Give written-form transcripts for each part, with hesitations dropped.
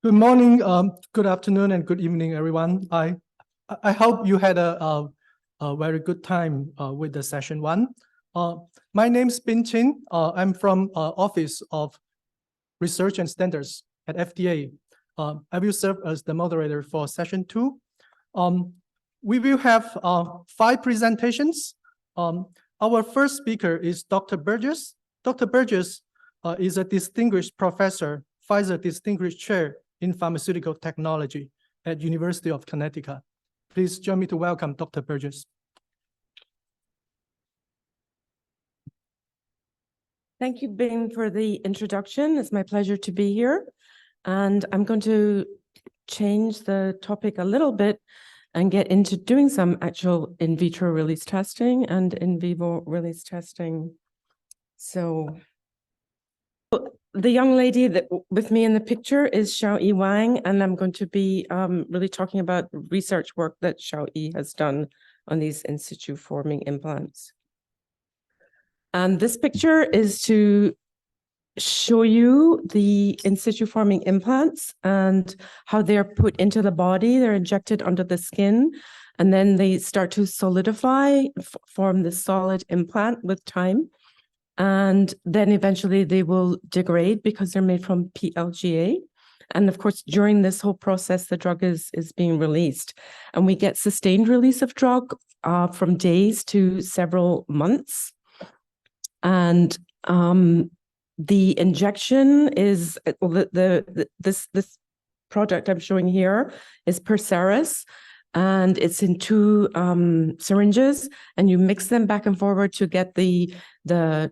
Good morning, good afternoon, and good evening, everyone. I hope you had a very good time with the session one. My name is Bin Chin. I'm from Office of Research and Standards at FDA. I will serve as the moderator for session two. We will have 5 presentations. Our first speaker is Dr. Burgess. Dr. Burgess is a distinguished professor, Pfizer Distinguished Chair in Pharmaceutical Technology at University of Connecticut. Please join me to welcome Dr. Burgess. Thank you, Bing, for the introduction. It's my pleasure to be here. And I'm going to change the topic a little bit and get into doing some actual in vitro release testing and in vivo release testing. So the young lady that with me in the picture is Shah Huang, and I'm going to be really talking about research work that Shah has done on these in situ forming implants. And this picture is to show you the in situ forming implants and how they're put into the body. They're injected under the skin, and then they start to solidify, form the solid implant with time. And then eventually they will degrade because they're made from PLGA. And of course, during this whole process, the drug is being released. And we get sustained release of drug from days to several months. And the injection is, this product I'm showing here is Perseris. And it's in 2 syringes, and you mix them back and forward to get the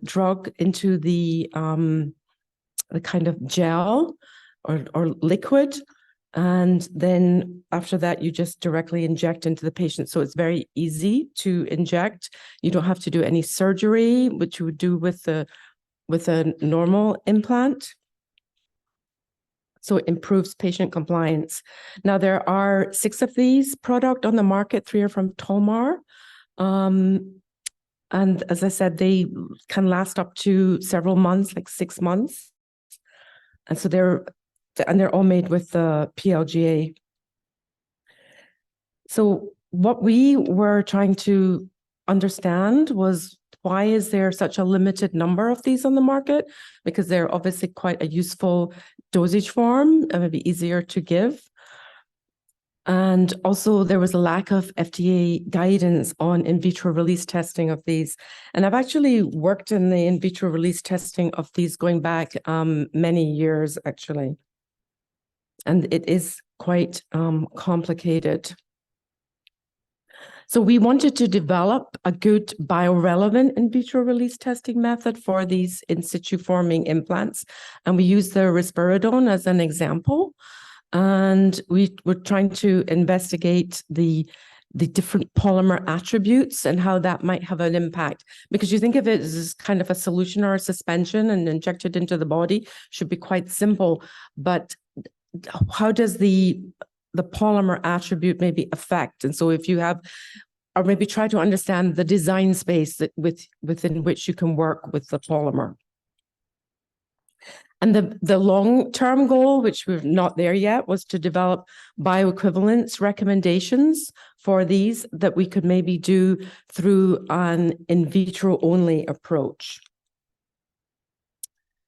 drug into the kind of gel or liquid. And then after that, you just directly inject into the patient. So it's very easy to inject. You don't have to do any surgery, which you would do with a normal implant. So it improves patient compliance. Now, there are 6 of these products on the market. 3 are from Tolmar. And as I said, they can last up to several months, like 6 months. And so they're all made with the PLGA. So what we were trying to understand was, why is there such a limited number of these on the market? Because they're obviously quite a useful dosage form and maybe easier to give. And also there was a lack of FDA guidance on in vitro release testing of these. And I've actually worked in the in vitro release testing of these going back many years, actually. And it is quite complicated. So we wanted to develop a good biorelevant in vitro release testing method for these in situ forming implants. And we used the risperidone as an example. And we were trying to investigate the different polymer attributes and how that might have an impact. Because you think of it as kind of a solution or a suspension and injected into the body, should be quite simple. But how does the polymer attribute maybe affect? And so if you have, or maybe try to understand the design space that within which you can work with the polymer. And the long-term goal, which we're not there yet, was to develop bioequivalence recommendations for these that we could maybe do through an in vitro only approach.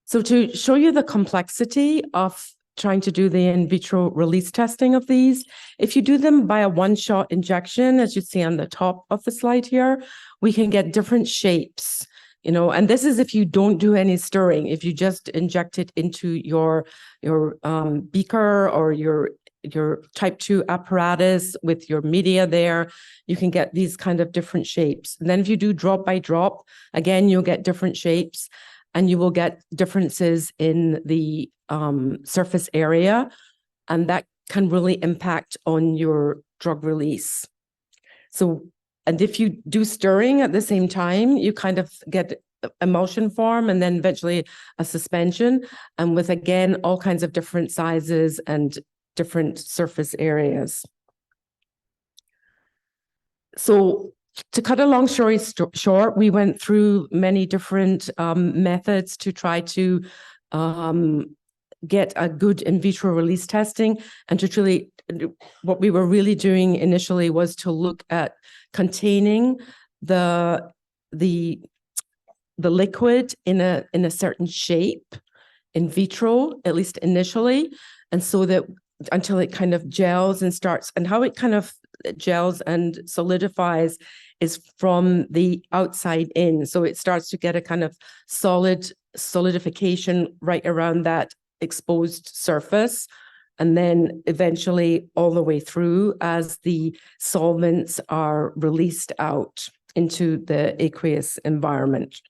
So to show you the complexity of trying to do the in vitro release testing of these, if you do them by a one-shot injection, as you see on the top of the slide here, we can get different shapes. And this is if you don't do any stirring, if you just inject it into your beaker or your type 2 apparatus with your media there, you can get these kind of different shapes. And then if you do drop by drop, again, you'll get different shapes, and you will get differences in the surface area, and that can really impact on your drug release. So, and if you do stirring at the same time, you kind of get emulsion form and then eventually a suspension, and with, again, all kinds of different sizes and different surface areas. So to cut a long story short, we went through many different methods to try to get a good in vitro release testing and to truly, what we were really doing initially was to look at containing the liquid in a certain shape in vitro, at least initially, and so that until it kind of gels and starts, and how it kind of gels and solidifies is from the outside in. So it starts to get a kind of solidification right around that exposed surface, and then eventually all the way through as the solvents are released out into the aqueous environment.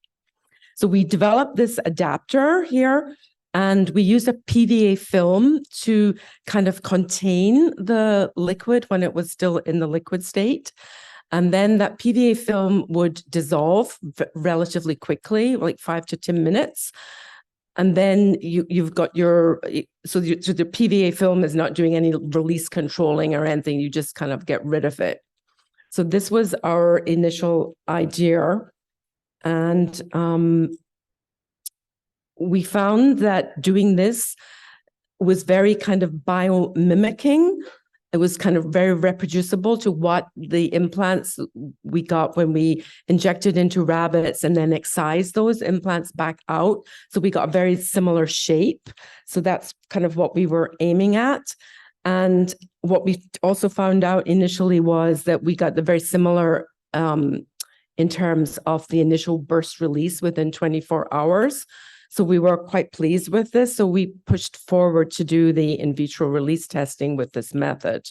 So we developed this adapter here, and we use a PVA film to kind of contain the liquid when it was still in the liquid state. And then that PVA film would dissolve relatively quickly, like 5 to 10 minutes. And then you've got so the PVA film is not doing any release controlling or anything. You just kind of get rid of it. So this was our initial idea. And we found that doing this was very kind of biomimicking. It was kind of very reproducible to what the implants we got when we injected into rabbits and then excised those implants back out. So we got a very similar shape. So that's kind of what we were aiming at. And what we also found out initially was that we got the very similar in terms of the initial burst release within 24 hours. So we were quite pleased with this. So we pushed forward to do the in vitro release testing with this method.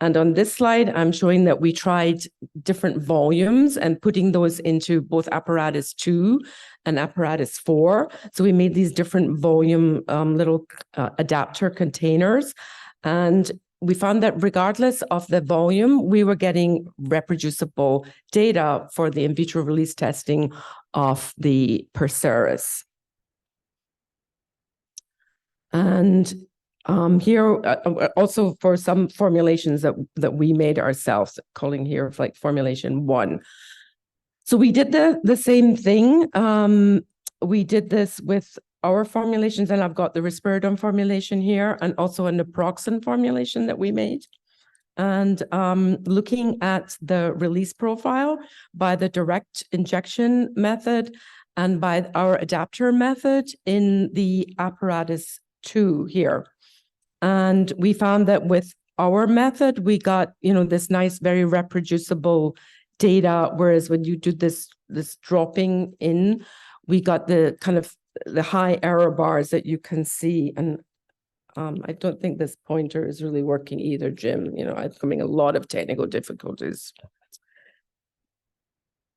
And on this slide, I'm showing that we tried different volumes and putting those into both apparatus 2 and apparatus 4. So we made these different volume little adapter containers. And we found that regardless of the volume, we were getting reproducible data for the in vitro release testing of the Perseris. And here also for some formulations that we made ourselves, calling here like formulation 1. So we did the same thing. We did this with our formulations, and I've got the risperidone formulation here and also a naproxen formulation that we made. And looking at the release profile by the direct injection method and by our adapter method in the apparatus 2 here. And we found that with our method, we got, this nice, very reproducible data, whereas when you do this dropping in, we got the kind of the high error bars that you can see. And I don't think this pointer is really working either, Jim. I'm having a lot of technical difficulties.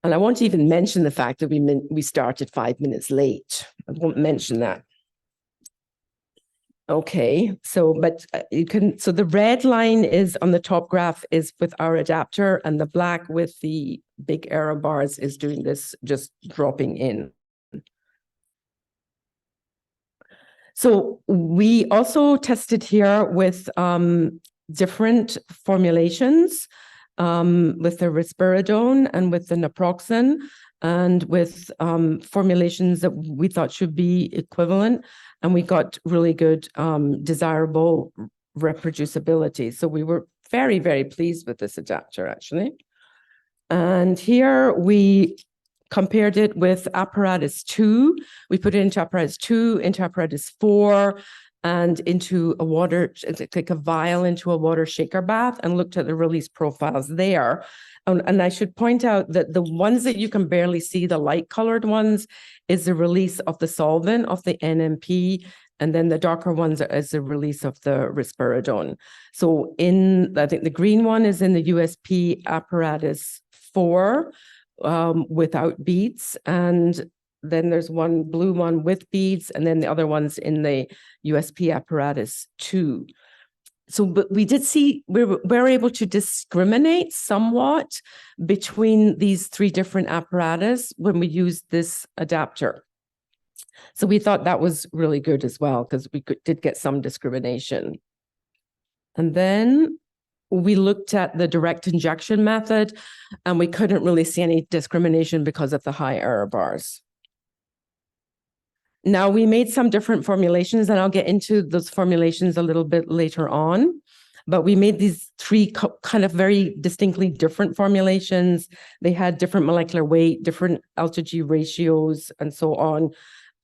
And I won't even mention the fact that we started 5 minutes late. I won't mention that. Okay, so the red line is on the top graph is with our adapter, and the black with the big error bars is doing this, just dropping in. So we also tested here with different formulations, with the risperidone and with the naproxen, and with formulations that we thought should be equivalent. And we got really good, desirable reproducibility. So we were very, very pleased with this adapter, actually. And here we compared it with apparatus 2. We put it into apparatus 2, into apparatus 4, and into a water, like a vial into a water shaker bath, and looked at the release profiles there. And I should point out that the ones that you can barely see, the light colored ones, is the release of the solvent of the NMP, and then the darker ones is the release of the risperidone. So I think the green one is in the USP apparatus 4 without beads, and then there's one blue one with beads, and then the other one's in the USP apparatus 2. So, but we did see, we're able to discriminate somewhat between these 3 different apparatus when we used this adapter. So we thought that was really good as well, because we did get some discrimination. And then we looked at the direct injection method, and we couldn't really see any discrimination because of the high error bars. Now we made some different formulations, and I'll get into those formulations a little bit later on. But we made these three kind of very distinctly different formulations. They had different molecular weight, different L/G ratios, and so on.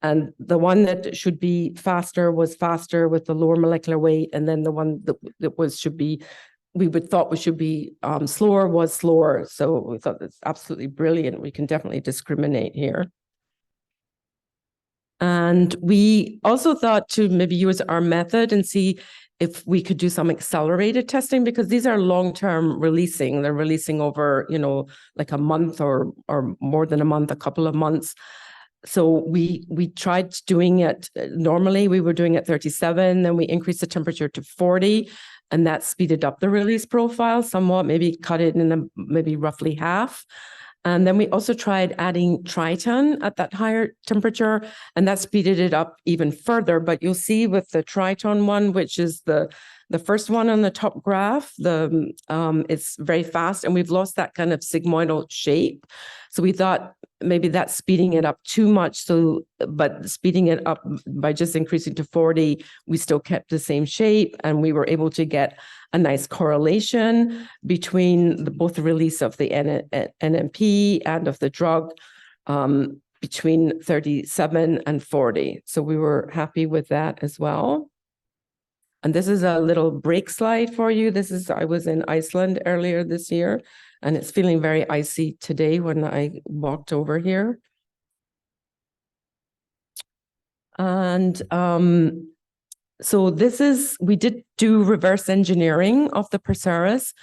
And the one that should be faster was faster with the lower molecular weight, and then the one that was should be slower was slower. So we thought that's absolutely brilliant. We can definitely discriminate here. And we also thought to maybe use our method and see if we could do some accelerated testing, because these are long-term releasing. They're releasing over, like a month or more than a month, a couple of months. So we tried doing it. Normally we were doing it 37, then we increased the temperature to 40, and that speeded up the release profile somewhat, maybe cut it in maybe roughly half. And then we also tried adding Triton at that higher temperature, and that speeded it up even further. But you'll see with the Triton one, which is the first one on the top graph, it's very fast, and we've lost that kind of sigmoidal shape. So we thought maybe that's speeding it up too much. But speeding it up by just increasing to 40, we still kept the same shape, and we were able to get a nice correlation between both the release of the NMP and of the drug between 37 and 40. So we were happy with that as well. And this is a little break slide for you. I was in Iceland earlier this year, and it's feeling very icy today when I walked over here. And so we did do reverse engineering of the Perseris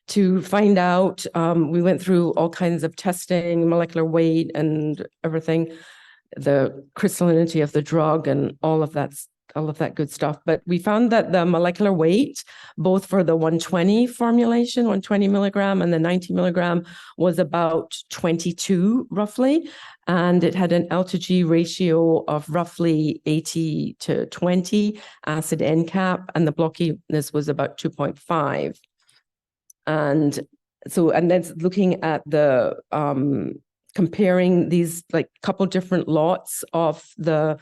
to find out, we went through all kinds of testing, molecular weight and everything, the crystallinity of the drug and all of that good stuff. But we found that the molecular weight, both for the 120 formulation, 120 milligram, and the 90 milligram, was about 22 roughly. And it had an L/G ratio of roughly 80 to 20 acid end cap, and the blockiness was about 2.5. And then looking at the comparing these like couple different lots of the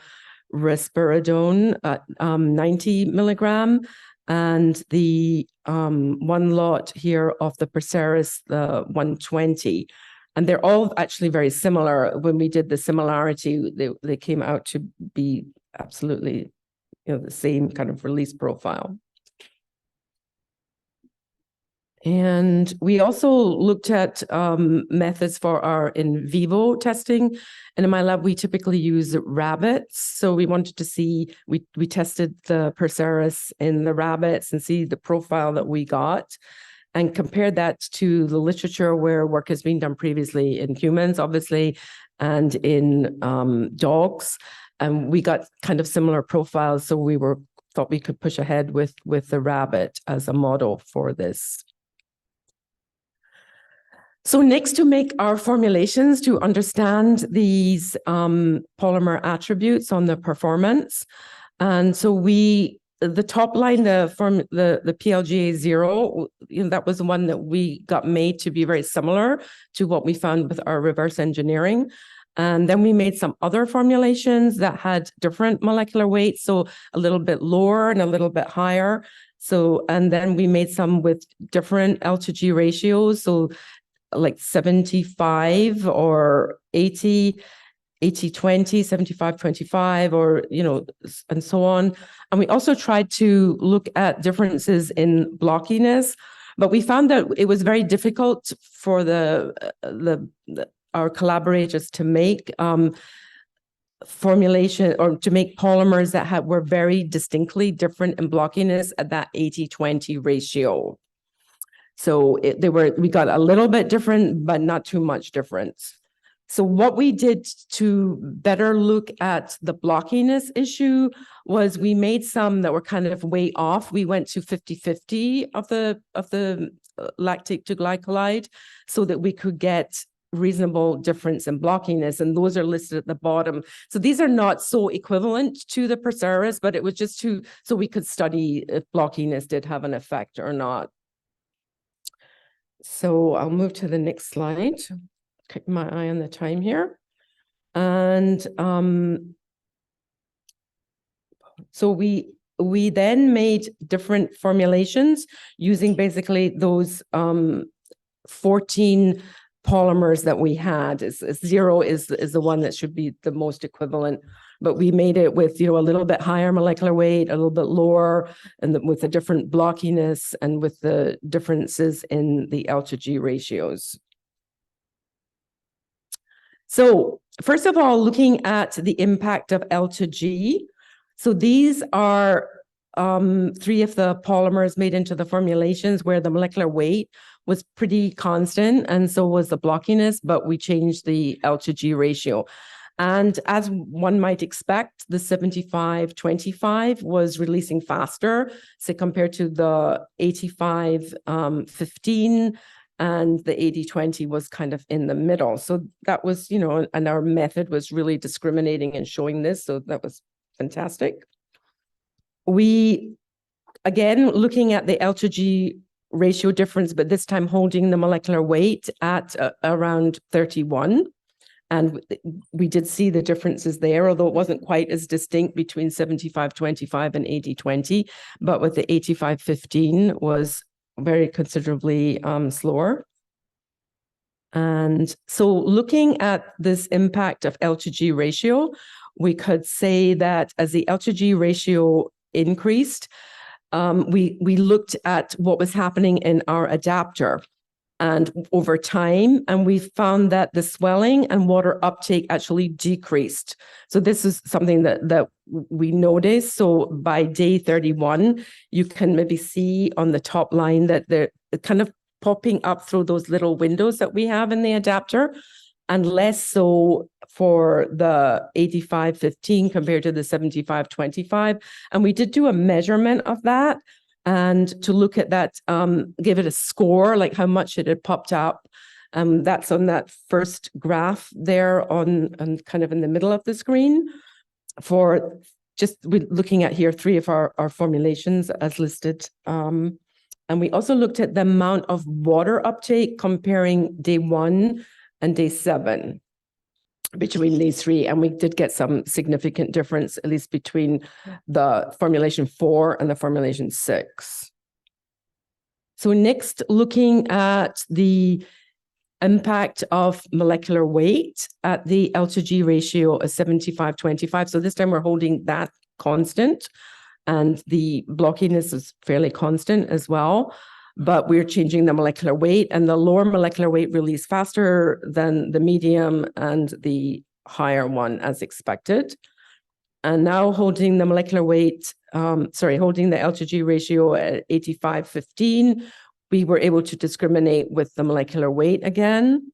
risperidone at 90 milligram and the one lot here of the Perseris, the 120. And they're all actually very similar. When we did the similarity, they came out to be absolutely, the same kind of release profile. And we also looked at methods for our in vivo testing. And in my lab, we typically use rabbits. So we wanted to see, we tested the Perseris in the rabbits and see the profile that we got, and compared that to the literature where work has been done previously in humans, obviously, and in dogs. And we got kind of similar profiles. So we thought we could push ahead with the rabbit as a model for this. So next, to make our formulations to understand these polymer attributes on the performance. And so the top line, the PLGA0, that was the one that we got made to be very similar to what we found with our reverse engineering. And then we made some other formulations that had different molecular weights, so a little bit lower and a little bit higher. And then we made some with different L/G ratios, so like 75 or 80, 80-20, 75-25, or, and so on. And we also tried to look at differences in blockiness, but we found that it was very difficult for our collaborators to make formulation or to make polymers that were very distinctly different in blockiness at that 80-20 ratio. So we got a little bit different, but not too much difference. So what we did to better look at the blockiness issue was we made some that were kind of way off. We went to 50-50 of the lactate to glycolide so that we could get reasonable difference in blockiness, and those are listed at the bottom. So these are not so equivalent to the Perseris, but it was just so we could study if blockiness did have an effect or not. So I'll move to the next slide. Keep my eye on the time here. And So we then made different formulations using basically those 14 polymers that we had. Zero is the one that should be the most equivalent, but we made it with, a little bit higher molecular weight, a little bit lower, and with the different blockiness and with the differences in the L to G ratios. So first of all, looking at the impact of L to G. So these are 3 of the polymers made into the formulations where the molecular weight was pretty constant, and so was the blockiness, but we changed the L to G ratio. And as one might expect, the 75-25 was releasing faster, say compared to the 85-15, and the 80-20 was kind of in the middle. So that was, and our method was really discriminating and showing this, so that was fantastic. We, again, looking at the L to G ratio difference, but this time holding the molecular weight at around 31. And we did see the differences there, although it wasn't quite as distinct between 75-25 and 80-20, but with the 85-15 was very considerably slower. And so looking at this impact of L to G ratio, we could say that as the L to G ratio increased, we looked at what was happening in our adapter and over time, and we found that the swelling and water uptake actually decreased. So this is something that we noticed. So by day 31, you can maybe see on the top line that they're kind of popping up through those little windows that we have in the adapter, and less so for the 85-15 compared to the 75-25. And we did do a measurement of that, and to look at that, give it a score, like how much it had popped up. That's on that first graph there on kind of in the middle of the screen. For just looking at here 3 of our formulations as listed. And we also looked at the amount of water uptake comparing day 1 and day 7 between these 3, and we did get some significant difference, at least between the formulation 4 and the formulation 6. So next, looking at the impact of molecular weight at the L to G ratio of 75-25. So this time we're holding that constant, and the blockiness is fairly constant as well. But we're changing the molecular weight, and the lower molecular weight released faster than the medium and the higher one as expected. And now holding the molecular weight, holding the L to G ratio at 85-15, we were able to discriminate with the molecular weight again.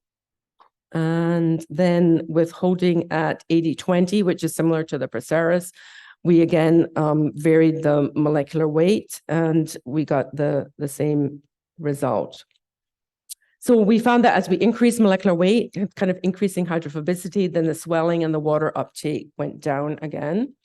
And then with holding at 80-20, which is similar to the Proceras, we again varied the molecular weight, and we got the same result. So we found that as we increased molecular weight, kind of increasing hydrophobicity, then the swelling and the water uptake went down again.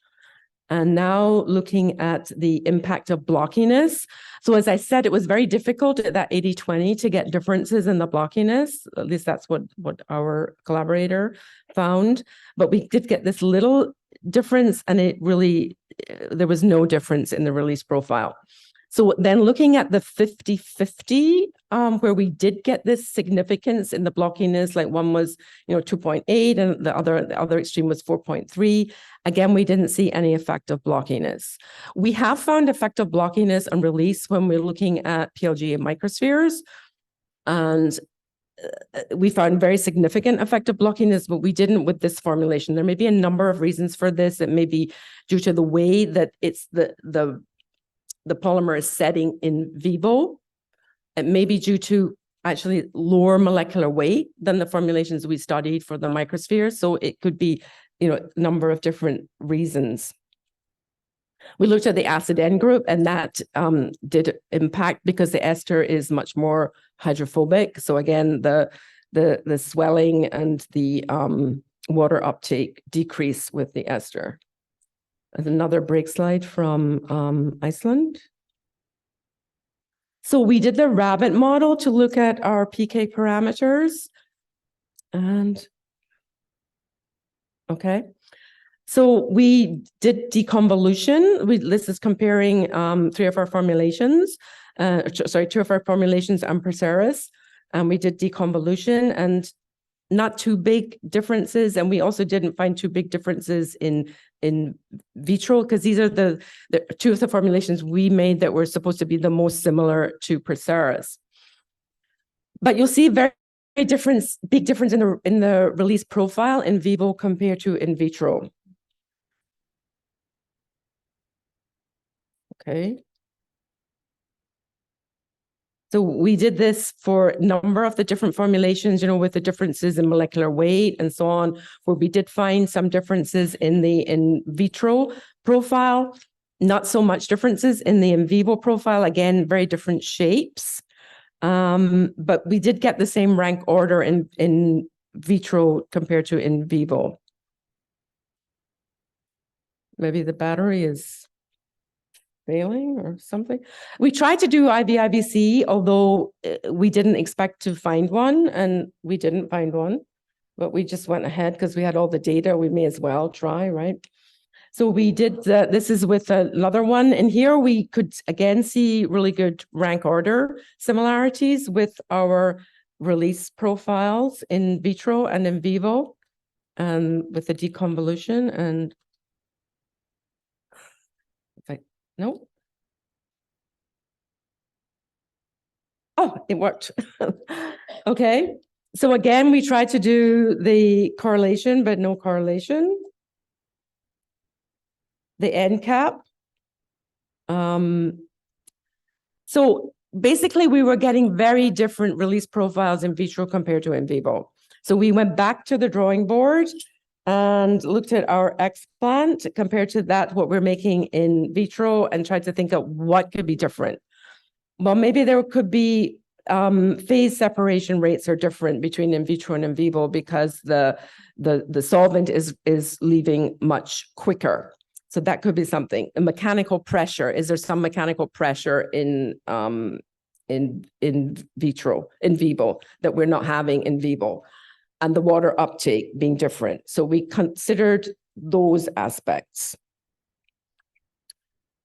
And now looking at the impact of blockiness. So as I said, it was very difficult at that 80-20 to get differences in the blockiness. At least that's what our collaborator found. But we did get this little difference, and there was no difference in the release profile. So then looking at the 50-50, where we did get this significance in the blockiness, like one was, 2.8 and the other extreme was 4.3. Again, we didn't see any effect of blockiness. We have found effect of blockiness on release when we're looking at PLG and microspheres. And we found very significant effect of blockiness, but we didn't with this formulation. There may be a number of reasons for this. It may be due to the way that it's the polymer is setting in vivo. It may be due to actually lower molecular weight than the formulations we studied for the microsphere. So it could be, a number of different reasons. We looked at the acid N group, and that did impact because the ester is much more hydrophobic. So again, the swelling and the water uptake decrease with the ester. There's another break slide from Iceland. So we did the rabbit model to look at our PK parameters. And okay. So we did deconvolution. This is comparing two of our formulations and Perseris. And we did deconvolution and not too big differences. And we also didn't find too big differences in vitro, because these are the two of the formulations we made that were supposed to be the most similar to Perseris. But you'll see big difference in the release profile in vivo compared to in vitro. Okay. So we did this for a number of the different formulations, with the differences in molecular weight and so on, where we did find some differences in the in vitro profile, not so much differences in the in vivo profile, again, very different shapes. But we did get the same rank order in vitro compared to in vivo. Maybe the battery is failing or something. We tried to do IVIVC, although we didn't expect to find one, and we didn't find one, but we just went ahead because we had all the data. We may as well try, right? So we did, this is with another one, and here we could again see really good rank order similarities with our release profiles in vitro and in vivo, and with the deconvolution. And no. Oh, it worked. Okay. So again, we tried to do the correlation, but no correlation. The end cap. So basically, we were getting very different release profiles in vitro compared to in vivo. So we went back to the drawing board and looked at our explant compared to that, what we're making in vitro, and tried to think of what could be different. Well, maybe there could be phase separation rates are different between in vitro and in vivo because the solvent is leaving much quicker. So that could be something. A mechanical pressure. Is there some mechanical pressure in vitro, in vivo, that we're not having in vivo? And the water uptake being different. So we considered those aspects.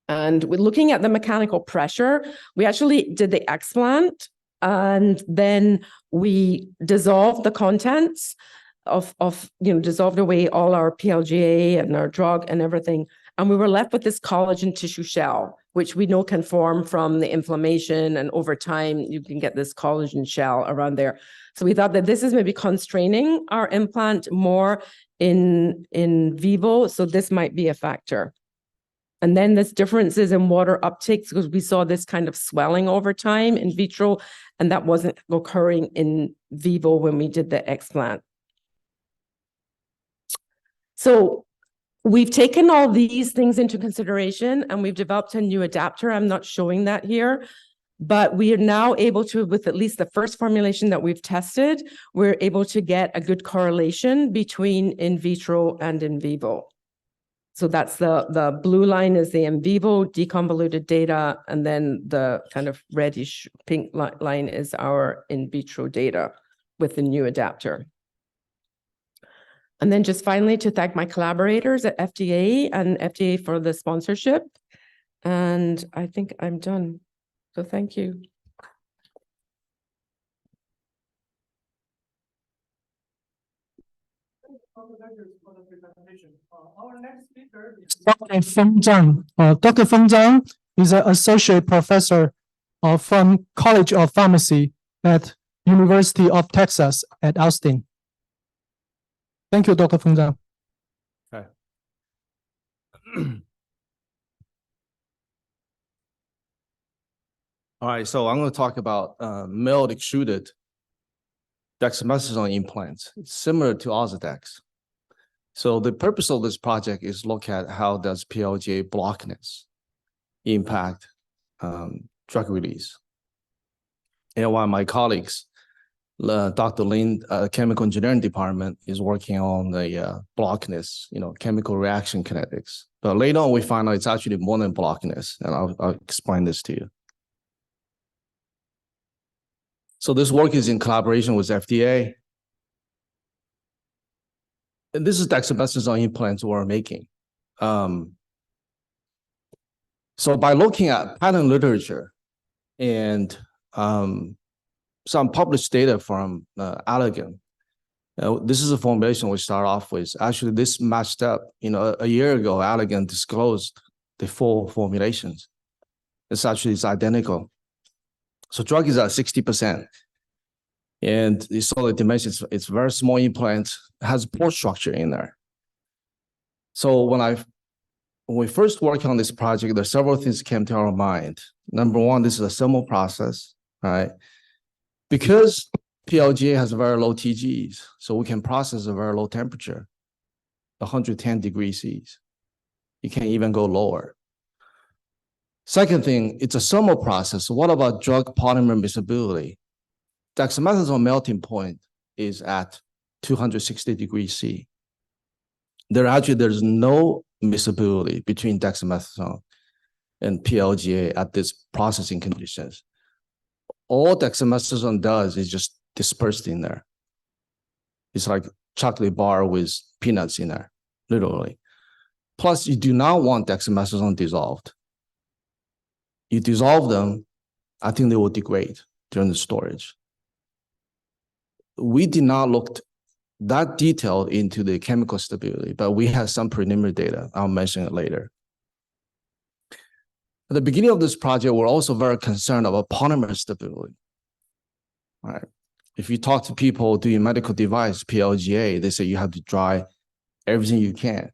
And we're looking at the mechanical pressure. We actually did the explant, and then we dissolved the contents dissolved away all our PLGA and our drug and everything. And we were left with this collagen tissue shell, which we know can form from the inflammation, and over time you can get this collagen shell around there. So we thought that this is maybe constraining our implant more in vivo. So this might be a factor. And then there's differences in water uptakes, because we saw this kind of swelling over time in vitro, and that wasn't occurring in vivo when we did the explant. So we've taken all these things into consideration, and we've developed a new adapter. I'm not showing that here, but we are now able to, with at least the first formulation that we've tested, we're able to get a good correlation between in vitro and in vivo. So that's the blue line is the in vivo deconvoluted data, and then the kind of reddish pink line is our in vitro data with the new adapter. And then just finally to thank my collaborators at FDA and FDA for the sponsorship. And I think I'm done. So thank you. Our next speaker is Dr. Feng Zhang. Dr. Feng Zhang is an associate professor from College of Pharmacy at University of Texas at Austin. Thank you, Dr. Feng Zhang. Okay. All right, so I'm going to talk about mild extruded dexamethasone implants. It's similar to Ozurdex. So the purpose of this project is look at how does PLGA blockness impact drug release. And one of my colleagues, Dr. Lin, chemical engineering department, is working on the blockness, chemical reaction kinetics. But later on, we find out it's actually more than blockness, and I'll explain this to you. So this work is in collaboration with FDA. And this is dexamethasone implants we're making. So by looking at patent literature and some published data from Allergan, this is a formulation we start off with. Actually, this matched up. A year ago, Allergan disclosed the full formulations. It's identical. So drug is at 60%. And you saw the dimensions, it's very small implant, has pore structure in there. So when we first worked on this project, there are several things came to our mind. Number one, this is a thermal process, right? Because PLGA has very low TGs, so we can process a very low temperature, 110 degrees C. You can even go lower. Second thing, it's a thermal process. So what about drug polymer miscibility? Dexamethasone melting point is at 260 degrees C. There's no miscibility between dexamethasone and PLGA at this processing conditions. All dexamethasone does is just dispersed in there. It's like chocolate bar with peanuts in there, literally. Plus, you do not want dexamethasone dissolved. You dissolve them, I think they will degrade during the storage. We did not look that detailed into the chemical stability, but we have some preliminary data. I'll mention it later. At the beginning of this project, we're also very concerned about polymer stability. All right. If you talk to people doing medical device, PLGA, they say you have to dry everything you can.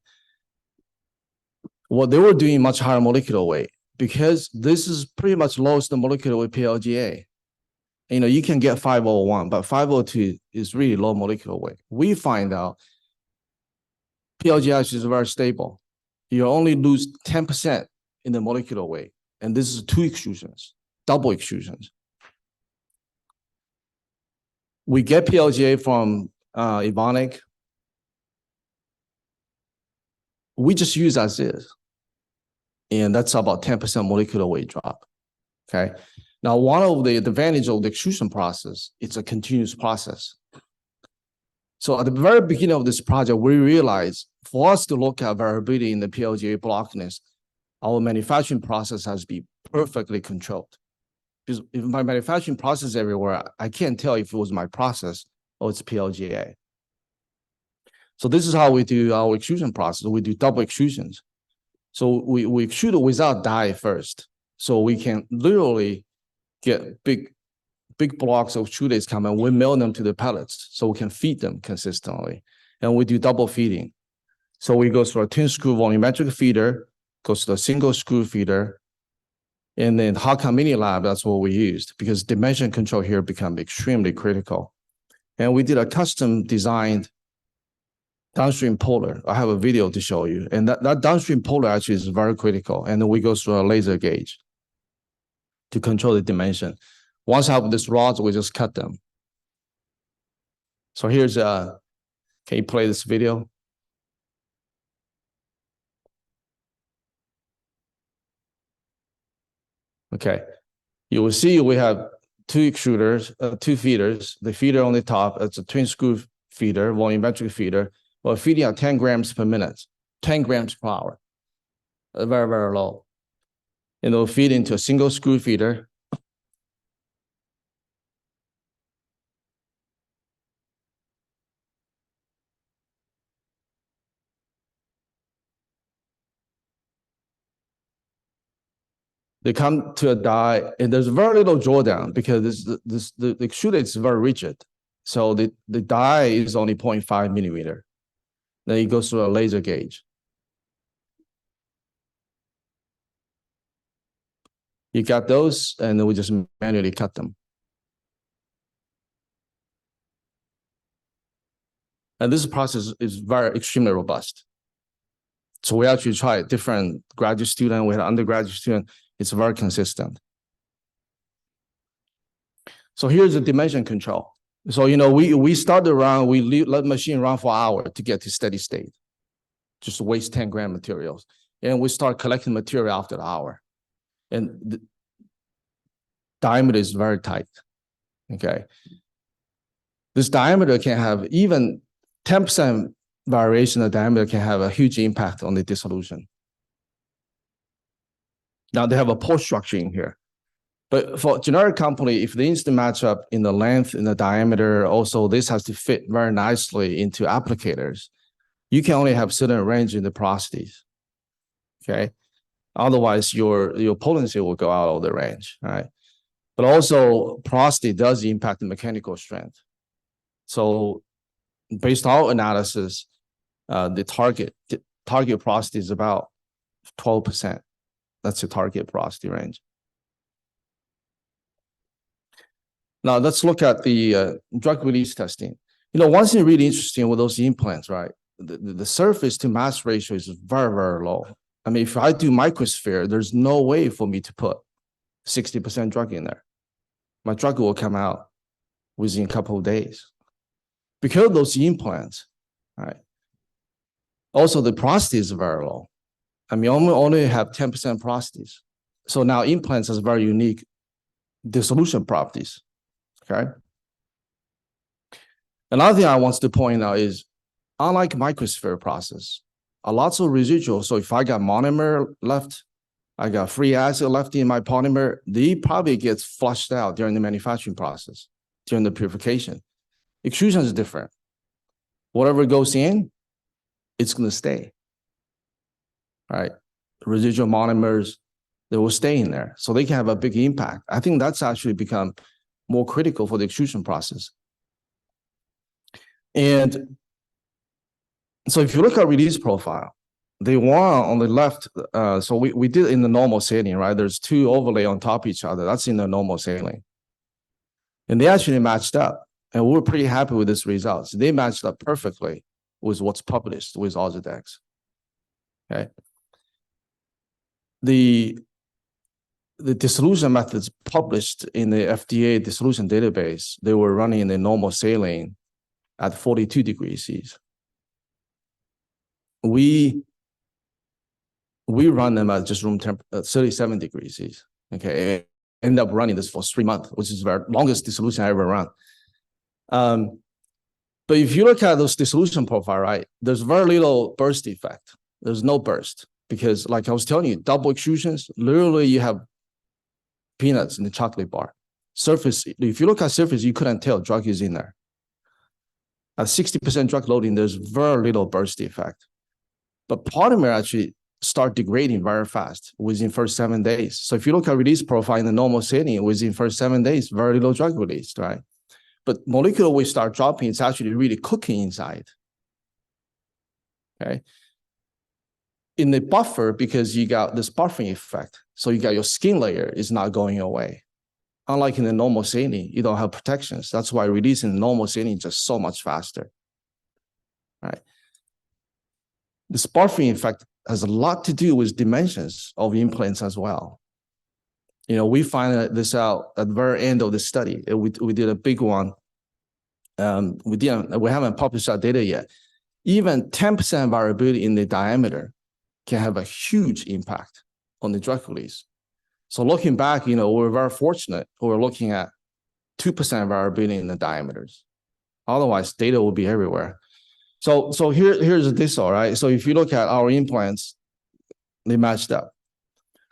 What they were doing much higher molecular weight, because this is pretty much lowest molecular weight PLGA. You can get 501, but 502 is really low molecular weight. We find out PLGA is very stable. You only lose 10% in the molecular weight. And this is 2 extrusions, double extrusions. We get PLGA from Evonik. We just use as is. And that's about 10% molecular weight drop, okay? Now, one of the advantages of the extrusion process, it's a continuous process. So at the very beginning of this project, we realized for us to look at variability in the PLGA blockness, our manufacturing process has to be perfectly controlled. Because if my manufacturing process everywhere, I can't tell if it was my process or it's PLGA. So this is how we do our extrusion process. We do double extrusions. So we extrude it without dye first. So we can literally get big blocks of extruded come and we mill them to the pellets so we can feed them consistently. And we do double feeding. So we go through a twin screw volumetric feeder, goes to a single screw feeder, and then Huang Mini Lab, that's what we used because dimension control here become extremely critical. And we did a custom designed downstream puller. I have a video to show you. And that downstream puller actually is very critical. And then we go through a laser gauge to control the dimension. Once I have these rods, we just cut them. So here's can you play this video? Okay, you will see we have 2 extruders, 2 feeders. The feeder on the top, it's a twin screw feeder, volumetric feeder. We're feeding at 10 grams per minute, 10 grams per hour. Very, very low. And they'll feed into a single screw feeder. They come to a die, and there's very little drawdown because the extruder is very rigid. So the die is only 0.5 millimeter. Then it goes through a laser gauge. You got those, and then we just manually cut them. And this process is very extremely robust. So we actually tried different graduate student, we had undergraduate student. It's very consistent. So here's the dimension control. So, we start the run, we let the machine run for an hour to get to steady state. Just waste 10 gram materials. And we start collecting material after the hour. And the diameter is very tight, okay? This diameter can have even 10% variation of diameter can have a huge impact on the dissolution. Now they have a pore structure in here. But for generic company, if they need to match up in the length, in the diameter, also this has to fit very nicely into applicators. You can only have certain range in the porosities, okay? Otherwise, your potency will go out of the range, right? But also, porosity does impact the mechanical strength. So based on our analysis, the target porosity is about 12%. That's the target porosity range. Now let's look at the drug release testing. You know, one thing really interesting with those implants, right? The surface to mass ratio is very, very low. I mean, if I do microsphere, there's no way for me to put 60% drug in there. My drug will come out within a couple of days. Because of those implants, right? Also, the porosity is very low. I mean, only have 10% porosities. So now implants has very unique dissolution properties. Okay. Another thing I want to point out is, unlike microsphere process, a lot of residual. So if I got monomer left, I got free acid left in my polymer, they probably gets flushed out during the manufacturing process, during the purification. Extrusion is different. Whatever goes in, it's going to stay. Right? Residual monomers, they will stay in there. So they can have a big impact. I think that's actually become more critical for the extrusion process. And so if you look at release profile, the one on the left, so we did in the normal saline, right? There's two overlay on top of each other. That's in the normal saline. And they actually matched up. And we were pretty happy with these results. They matched up perfectly with what's published with Ozurdex. Okay. The dissolution methods published in the FDA dissolution database, they were running in the normal saline at 42 degrees C. We run them at just room temp 37 degrees C. Okay, end up running this for 3 months, which is the longest dissolution I ever run. But if you look at those dissolution profile, right, there's very little burst effect. There's no burst because, like I was telling you, double extrusions, literally you have peanuts in the chocolate bar. Surface, if you look at surface, you couldn't tell drug is in there. At 60% drug loading, there's very little burst effect. But polymer actually start degrading very fast within first 7 days. So if you look at release profile in the normal setting, within first 7 days, very little drug released, right? But molecular weight start dropping, it's actually really cooking inside. Okay. In the buffer, because you got this buffering effect, so you got your skin layer is not going away. Unlike in the normal saline, you don't have protections. That's why releasing the normal saline is just so much faster. Right. This buffering effect has a lot to do with dimensions of implants as well. You know, we find this out at the very end of the study. We did a big one. We haven't published our data yet. Even 10% variability in the diameter can have a huge impact on the drug release. So looking back, you know, we're very fortunate. We're looking at 2% variability in the diameters. Otherwise, data will be everywhere. So here's this, all right? So if you look at our implants, they matched up.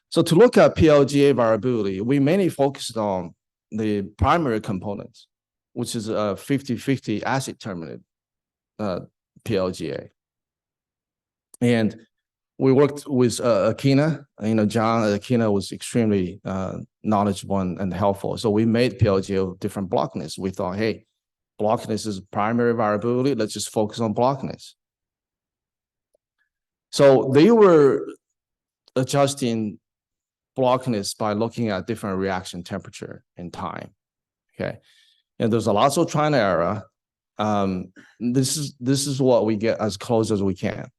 So to look at PLGA variability, we mainly focused on the primary components, which is a 50-50 acid terminated PLGA. And we worked with Akina. You know, Zhang at Akina was extremely knowledgeable and helpful. So we made PLGA of different blockness. We thought, hey, blockness is primary variability. Let's just focus on blockness. So they were adjusting blockness by looking at different reaction temperature and time. Okay, and there's a lot of trial and error. This is what we get as close as we can.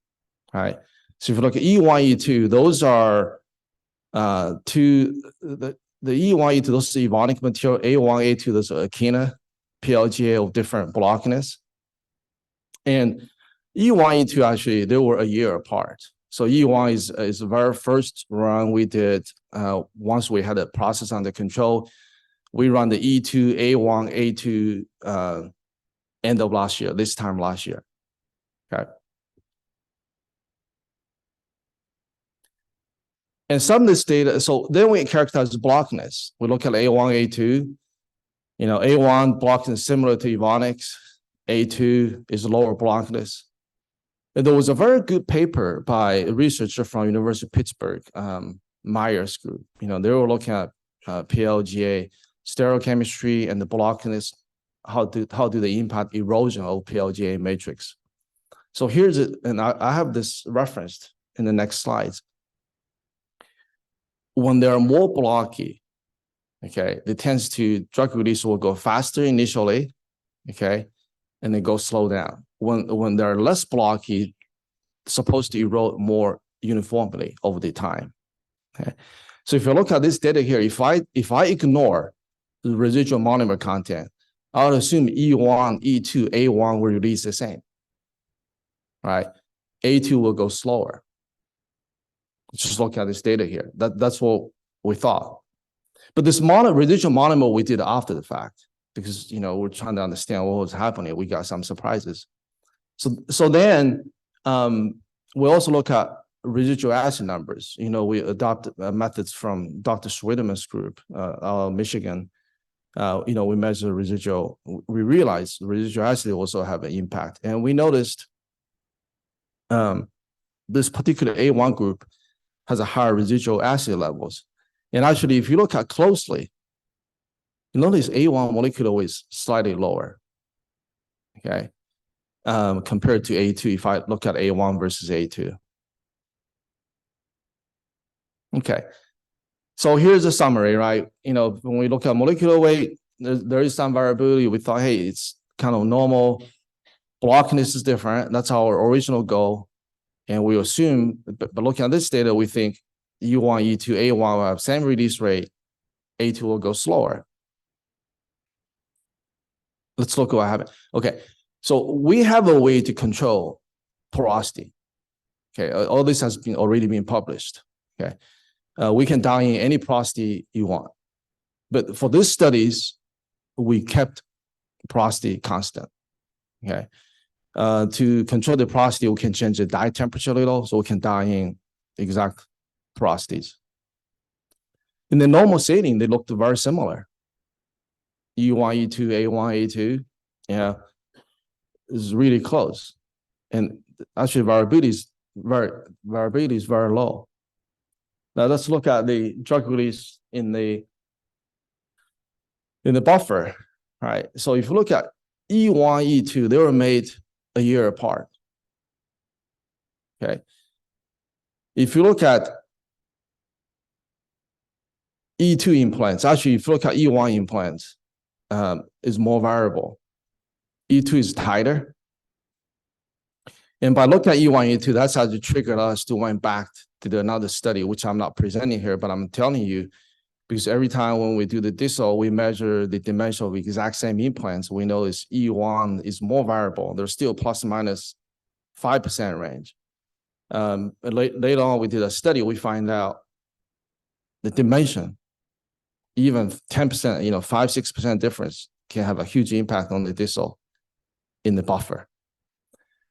Right. So if you look at E1, E2, those are the E1, E2, those are Evonik material. A1, A2, those are Akina PLGA of different blockness. And E1, E2 actually they were a year apart. So E1 is the very first run we did once we had the process under control. We run the E2, A1, A2 end of last year, this time last year. Okay. And some of this data, so then we characterize blockness. We look at A1, A2. A1 blockness similar to Evonik's. A2 is lower blockness. And there was a very good paper by a researcher from University of Pittsburgh, Myers group. They were looking at PLGA stereochemistry and the blockness, how do they impact erosion of PLGA matrix. So here's it, and I have this referenced in the next slides. When they are more blocky, okay, it tends to, drug release will go faster initially, okay, and then go slow down. When they're less blocky, supposed to erode more uniformly over the time. Okay, so if you look at this data here, if I ignore the residual monomer content, I would assume E1, E2, A1 will release the same, right? A2 will go slower. Just look at this data here. That's what we thought. But this residual monomer we did after the fact, because we're trying to understand what was happening. We got some surprises. So then we also look at residual acid numbers. We adopted methods from Dr. Schwendeman's group, Michigan. We measure residual. We realized residual acid also have an impact, and we noticed this particular A1 group has a higher residual acid levels. And actually, if you look at closely, you notice A1 molecular weight is slightly lower, okay, compared to A2 if I look at A1 versus A2. Okay, so here's a summary, right? When we look at molecular weight, there is some variability. We thought, hey, it's kind of normal. Blockness is different. That's our original goal. And we assume, but looking at this data, we think E1, E2, A1 will have same release rate. A2 will go slower. Let's look at what happened. Okay, so we have a way to control porosity. Okay, all this has already been published. Okay, we can dial in any porosity you want. But for these studies, we kept porosity constant. Okay. To control the porosity, we can change the dye temperature a little, so we can dial in exact porosities. In the normal setting, they looked very similar. E1, E2, A1, A2, is really close. And actually variability is very low. Now let's look at the drug release in the buffer, right? So if you look at E1, E2, they were made a year apart. Okay. If you look at E2 implants, actually, if you look at E1 implants, is more variable. E2 is tighter. And by looking at E1, E2, that's how it triggered us to went back to another study, which I'm not presenting here, but I'm telling you, because every time when we do the distal, we measure the dimension of exact same implants. We know is E1 is more variable. There's still plus or minus 5% range. Later on, we did a study. We find out the dimension, even 10%, 5-6% difference can have a huge impact on the distal in the buffer.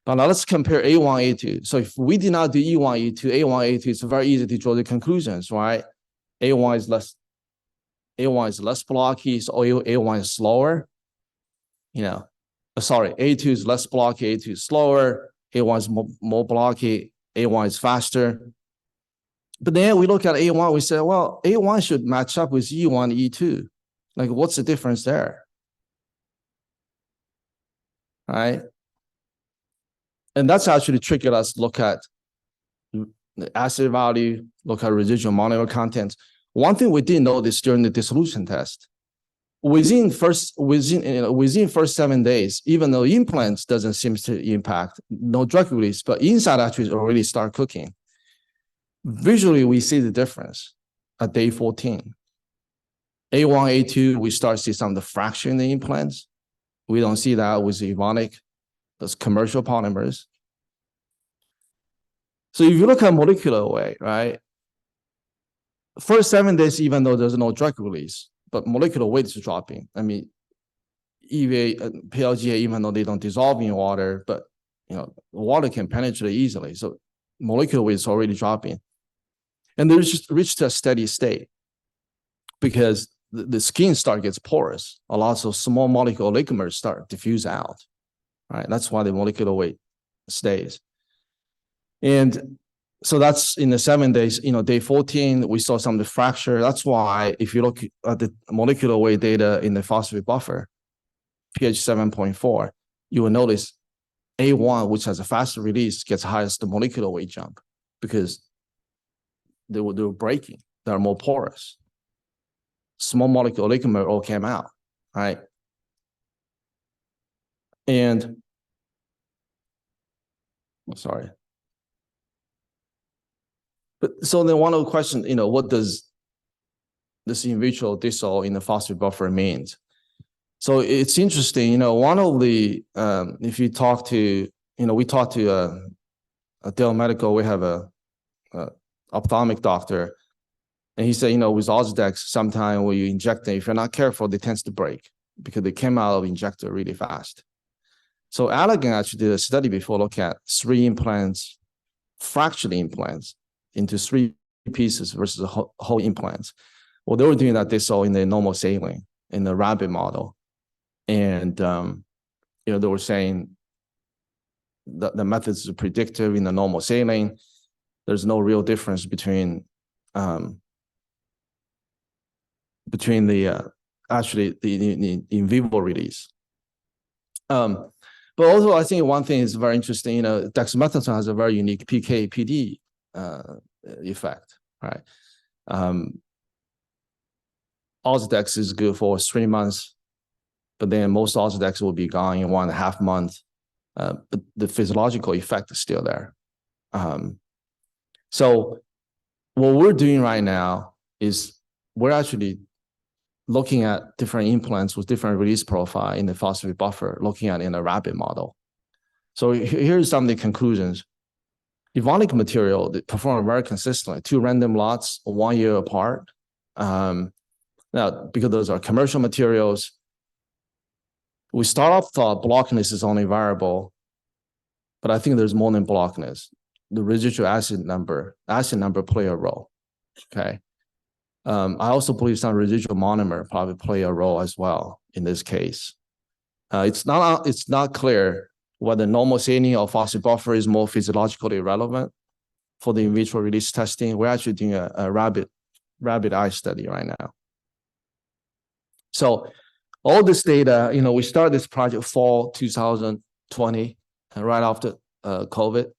But now let's compare A1, A2. So if we did not do E1, E2, A1, A2, it's very easy to draw the conclusions, right? A1 is less blocky, so A1 is slower. A2 is less blocky, A2 is slower, A1 is more blocky, A1 is faster. But then we look at A1, we say, well, A1 should match up with E1, E2. Like, what's the difference there? Right? And that's actually triggered us to look at the acid value, look at residual monomer content. One thing we didn't notice during the dissolution test, within first 7 days, even though implants doesn't seem to impact, no drug release, but inside actually already start cooking. Visually, we see the difference at day 14. A1, A2, we start to see some of the fraction in the implants. We don't see that with Evonik, those commercial polymers. So if you look at molecular weight, right? First 7 days, even though there's no drug release, but molecular weight is dropping. I mean, EVA, PLGA, even though they don't dissolve in water, but water can penetrate easily. So molecular weight is already dropping. And they just reached a steady state because the skin gets porous. A lot of small molecule oligomers start diffuse out, right? That's why the molecular weight stays. And so that's in the 7 days, day 14, we saw some of the fracture. That's why if you look at the molecular weight data in the phosphate buffer, pH 7.4, you will notice A1, which has a faster release, gets highest molecular weight jump because they were breaking. They're more porous. Small molecule oligomer all came out, right? And sorry. But so then one of the questions, what does this in vitro disol in the phosphate buffer means? So it's interesting, one of the, if you talk to, we talked to Dell Medical, we have a ophthalmic doctor, and he said, with Ozdex, sometimes when you inject them, if you're not careful, they tend to break because they came out of injector really fast. So Allergan actually did a study before, look at 3 implants, fractured implants into 3 pieces versus a whole implants. Well, they were doing that, they saw in the normal saline, in the rabbit model. And, they were saying that the methods are predictive in the normal saline. There's no real difference between the actually the in vivo release. But also, I think one thing is very interesting. Dexamethasone has a very unique PK/PD effect, right? Ozdex is good for 3 months, but then most Ozdex will be gone in 1.5 months. But the physiological effect is still there. So what we're doing right now is we're actually looking at different implants with different release profile in the phosphate buffer, looking at in a rabbit model. So here's some of the conclusions. Evonik material that perform very consistently, 2 random lots, 1 year apart. Now, because those are commercial materials, we start off thought blockness is only variable, but I think there's more than blockness. The residual acid number play a role, okay? I also believe some residual monomer probably play a role as well in this case. It's not clear whether normal saline or phosphate buffer is more physiologically relevant for the in vitro release testing. We're actually doing a rabbit eye study right now. So all this data, we started this project fall 2020, right after COVID.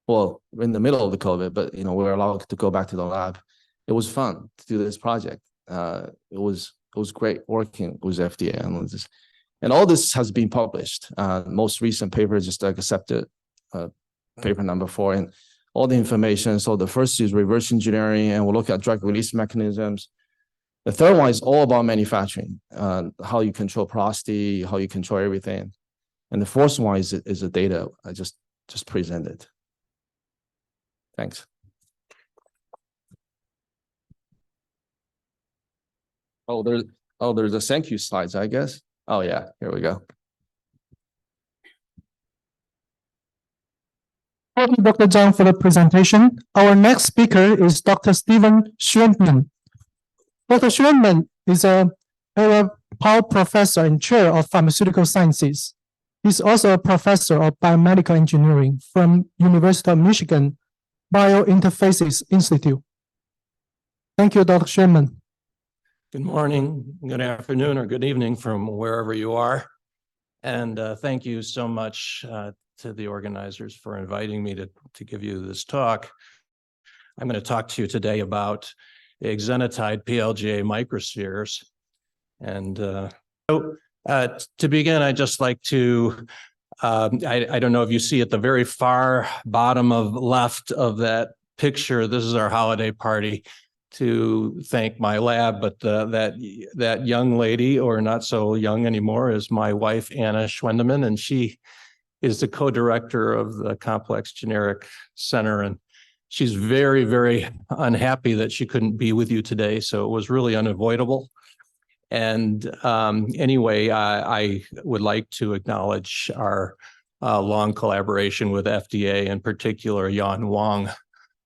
Well, in the middle of the COVID, but we were allowed to go back to the lab. It was fun to do this project. It was great working with FDA analysts. And all this has been published. Most recent paper just accepted paper number 4, and all the information. So the first is reverse engineering, and we'll look at drug release mechanisms. The third one is all about manufacturing, how you control porosity, how you control everything. And the fourth one is the data I just presented. Thanks. There's a thank you slides, I guess. Oh yeah, here we go. Thank you, Dr. Zhang, for the presentation. Our next speaker is Dr. Stephen Schwendeman. Dr. Schwendeman is a Paudel Professor and Chair of Pharmaceutical Sciences. He's also a Professor of Biomedical Engineering from University of Michigan Biointerfaces Institute. Thank you, Dr. Schwendeman. Good morning, good afternoon, or good evening from wherever you are. And thank you so much to the organizers for inviting me to give you this talk. I'm going to talk to you today about exenatide PLGA microspheres. And to begin, I'd just like to, I don't know if you see at the very far bottom of left of that picture, this is our holiday party to thank my lab, but that young lady, or not so young anymore, is my wife, Anna Schwendeman, and she is the co-director of the Complex Generic Center. And she's very, very unhappy that she couldn't be with you today, so it was really unavoidable. And anyway, I would like to acknowledge our long collaboration with FDA, in particular, Huang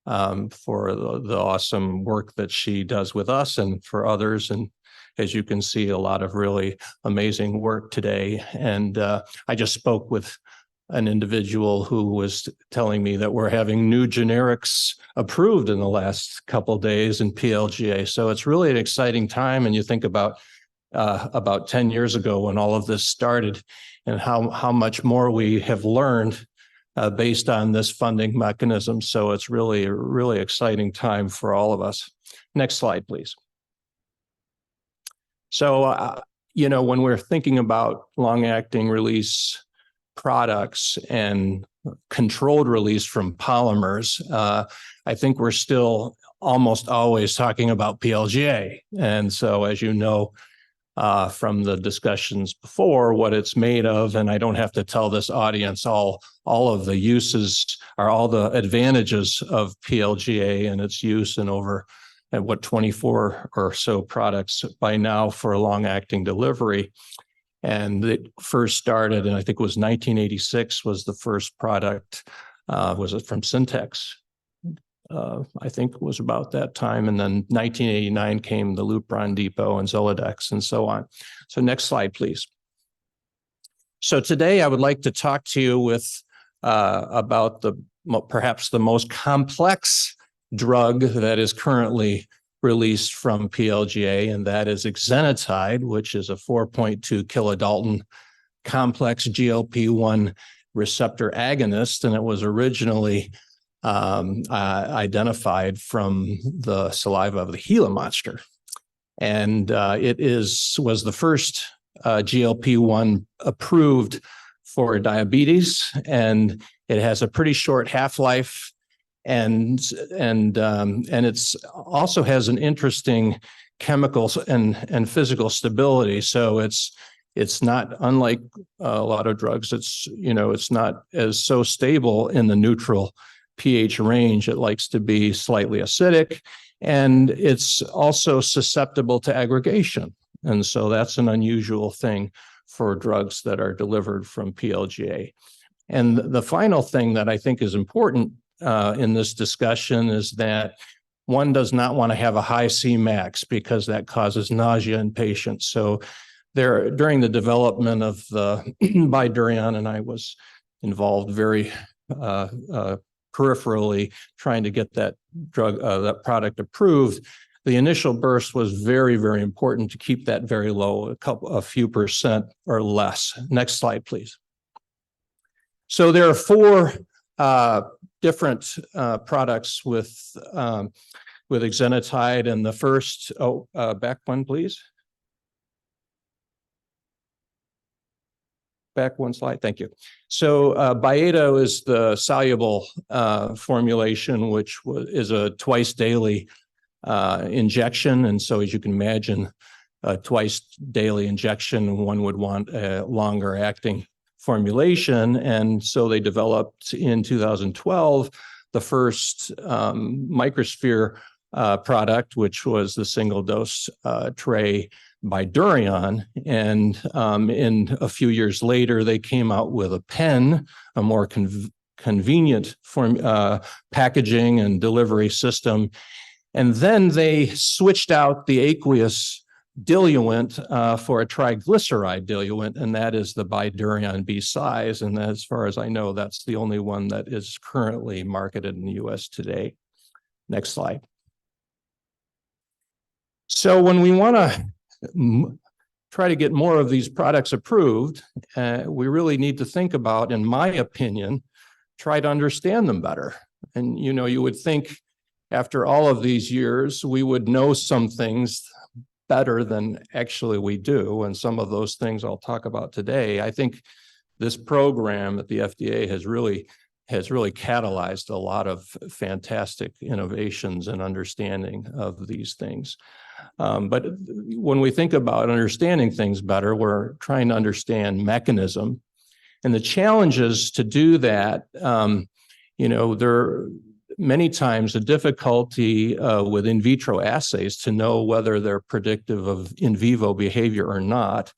for the awesome work that she does with us and for others. And as you can see, a lot of really amazing work today. And I just spoke with an individual who was telling me that we're having new generics approved in the last couple of days in PLGA. So it's really an exciting time. And you think about 10 years ago when all of this started and how much more we have learned based on this funding mechanism. So it's really a really exciting time for all of us. Next slide, please. So, when we're thinking about long-acting release products and controlled release from polymers, I think we're still almost always talking about PLGA. And so, as you know, from the discussions before, what it's made of, and I don't have to tell this audience all of the uses or all the advantages of PLGA and its use in over 24 or so products by now for long-acting delivery. And it first started, and I think it was 1986 was the first product, was it from Syntex? I think it was about that time. And then 1989 came the Lupron Depot and Zoladex and so on. So next slide, please. So today I would like to talk to you about perhaps the most complex drug that is currently released from PLGA, and that is exenatide, which is a 4.2 kilodalton complex GLP-1 receptor agonist, and it was originally identified from the saliva of the Gila monster. And it was the first GLP-1 approved for diabetes, and it has a pretty short half-life, and it's also has an interesting chemical and physical stability. So it's not unlike a lot of drugs. It's not as so stable in the neutral pH range. It likes to be slightly acidic, and it's also susceptible to aggregation. And so that's an unusual thing for drugs that are delivered from PLGA. And the final thing that I think is important in this discussion is that one does not want to have a high Cmax because that causes nausea in patients. So during the development of the Bidurion, and I was involved very peripherally trying to get that product approved, the initial burst was very, very important to keep that very low, a few percent or less. Next slide, please. So there are four different products with exenatide, and the first, back one, please. Back one slide, thank you. So Byetta is the soluble formulation, which is a twice daily injection. And so as you can imagine, a twice daily injection, one would want a longer acting formulation. And so they developed in 2012 the first microsphere product, which was the single dose tray Bidurion. And in a few years later, they came out with a pen, a more convenient packaging and delivery system. And then they switched out the aqueous diluent for a triglyceride diluent, and that is the Bidurion B size. And as far as I know, that's the only one that is currently marketed in the US today. Next slide. So when we want to try to get more of these products approved, we really need to think about, in my opinion, try to understand them better. And you would think after all of these years, we would know some things better than actually we do. And some of those things I'll talk about today. I think this program at the FDA has really catalyzed a lot of fantastic innovations and understanding of these things. But when we think about understanding things better, we're trying to understand mechanism. And the challenges to do that, there are many times a difficulty with in vitro assays to know whether they're predictive of in vivo behavior or not.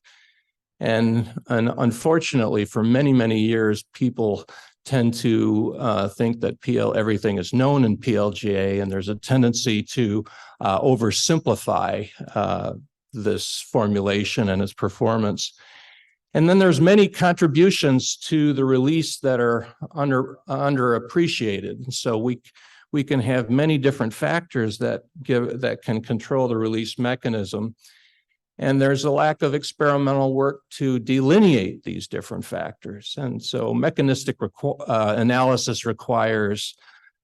And unfortunately, for many, many years, people tend to think that everything is known in PLGA, and there's a tendency to oversimplify this formulation and its performance. And then there's many contributions to the release that are underappreciated. So we can have many different factors that can control the release mechanism. And there's a lack of experimental work to delineate these different factors. And so mechanistic analysis requires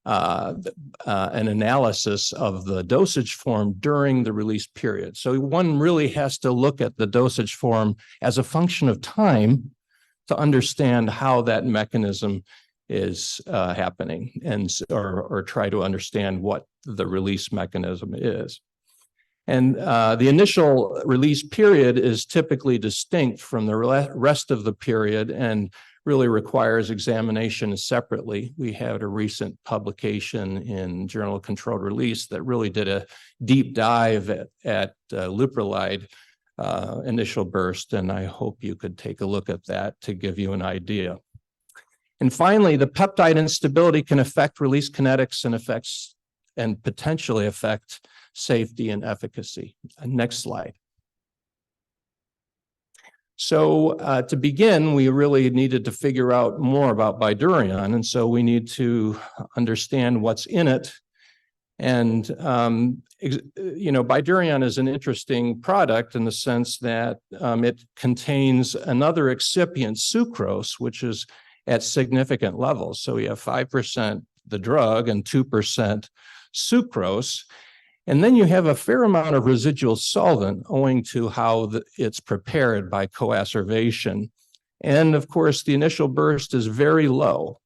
an analysis of the dosage form during the release period. So one really has to look at the dosage form as a function of time to understand how that mechanism is happening, or try to understand what the release mechanism is. And the initial release period is typically distinct from the rest of the period and really requires examination separately. We had a recent publication in Journal of Controlled Release that really did a deep dive at leuprolide initial burst, and I hope you could take a look at that to give you an idea. And finally, the peptide instability can affect release kinetics and potentially affect safety and efficacy. Next slide. So to begin, we really needed to figure out more about Bydureon, and so we need to understand what's in it. And Bydureon is an interesting product in the sense that it contains another excipient, sucrose, which is at significant levels. So we have 5% the drug and 2% sucrose. And then you have a fair amount of residual solvent owing to how it's prepared by coacervation. And of course, the initial burst is very low.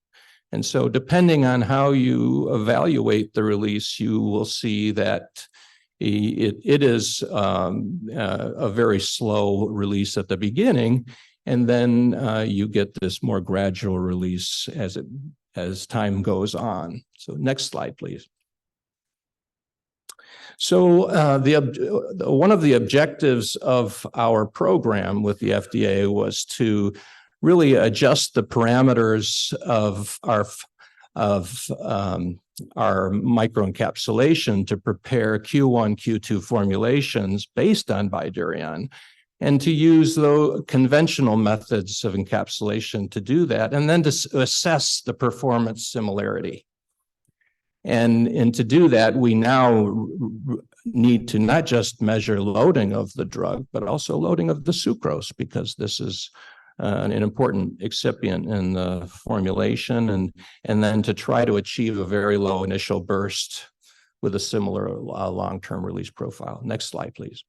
And so depending on how you evaluate the release, you will see that it is a very slow release at the beginning. And then you get this more gradual release as time goes on. So next slide, please. So one of the objectives of our program with the FDA was to really adjust the parameters of our microencapsulation to prepare Q1, Q2 formulations based on Bydureon, and to use the conventional methods of encapsulation to do that, and then to assess the performance similarity. And to do that, we now need to not just measure loading of the drug, but also loading of the sucrose, because this is an important excipient in the formulation, and then to try to achieve a very low initial burst with a similar long-term release profile. Next slide, please.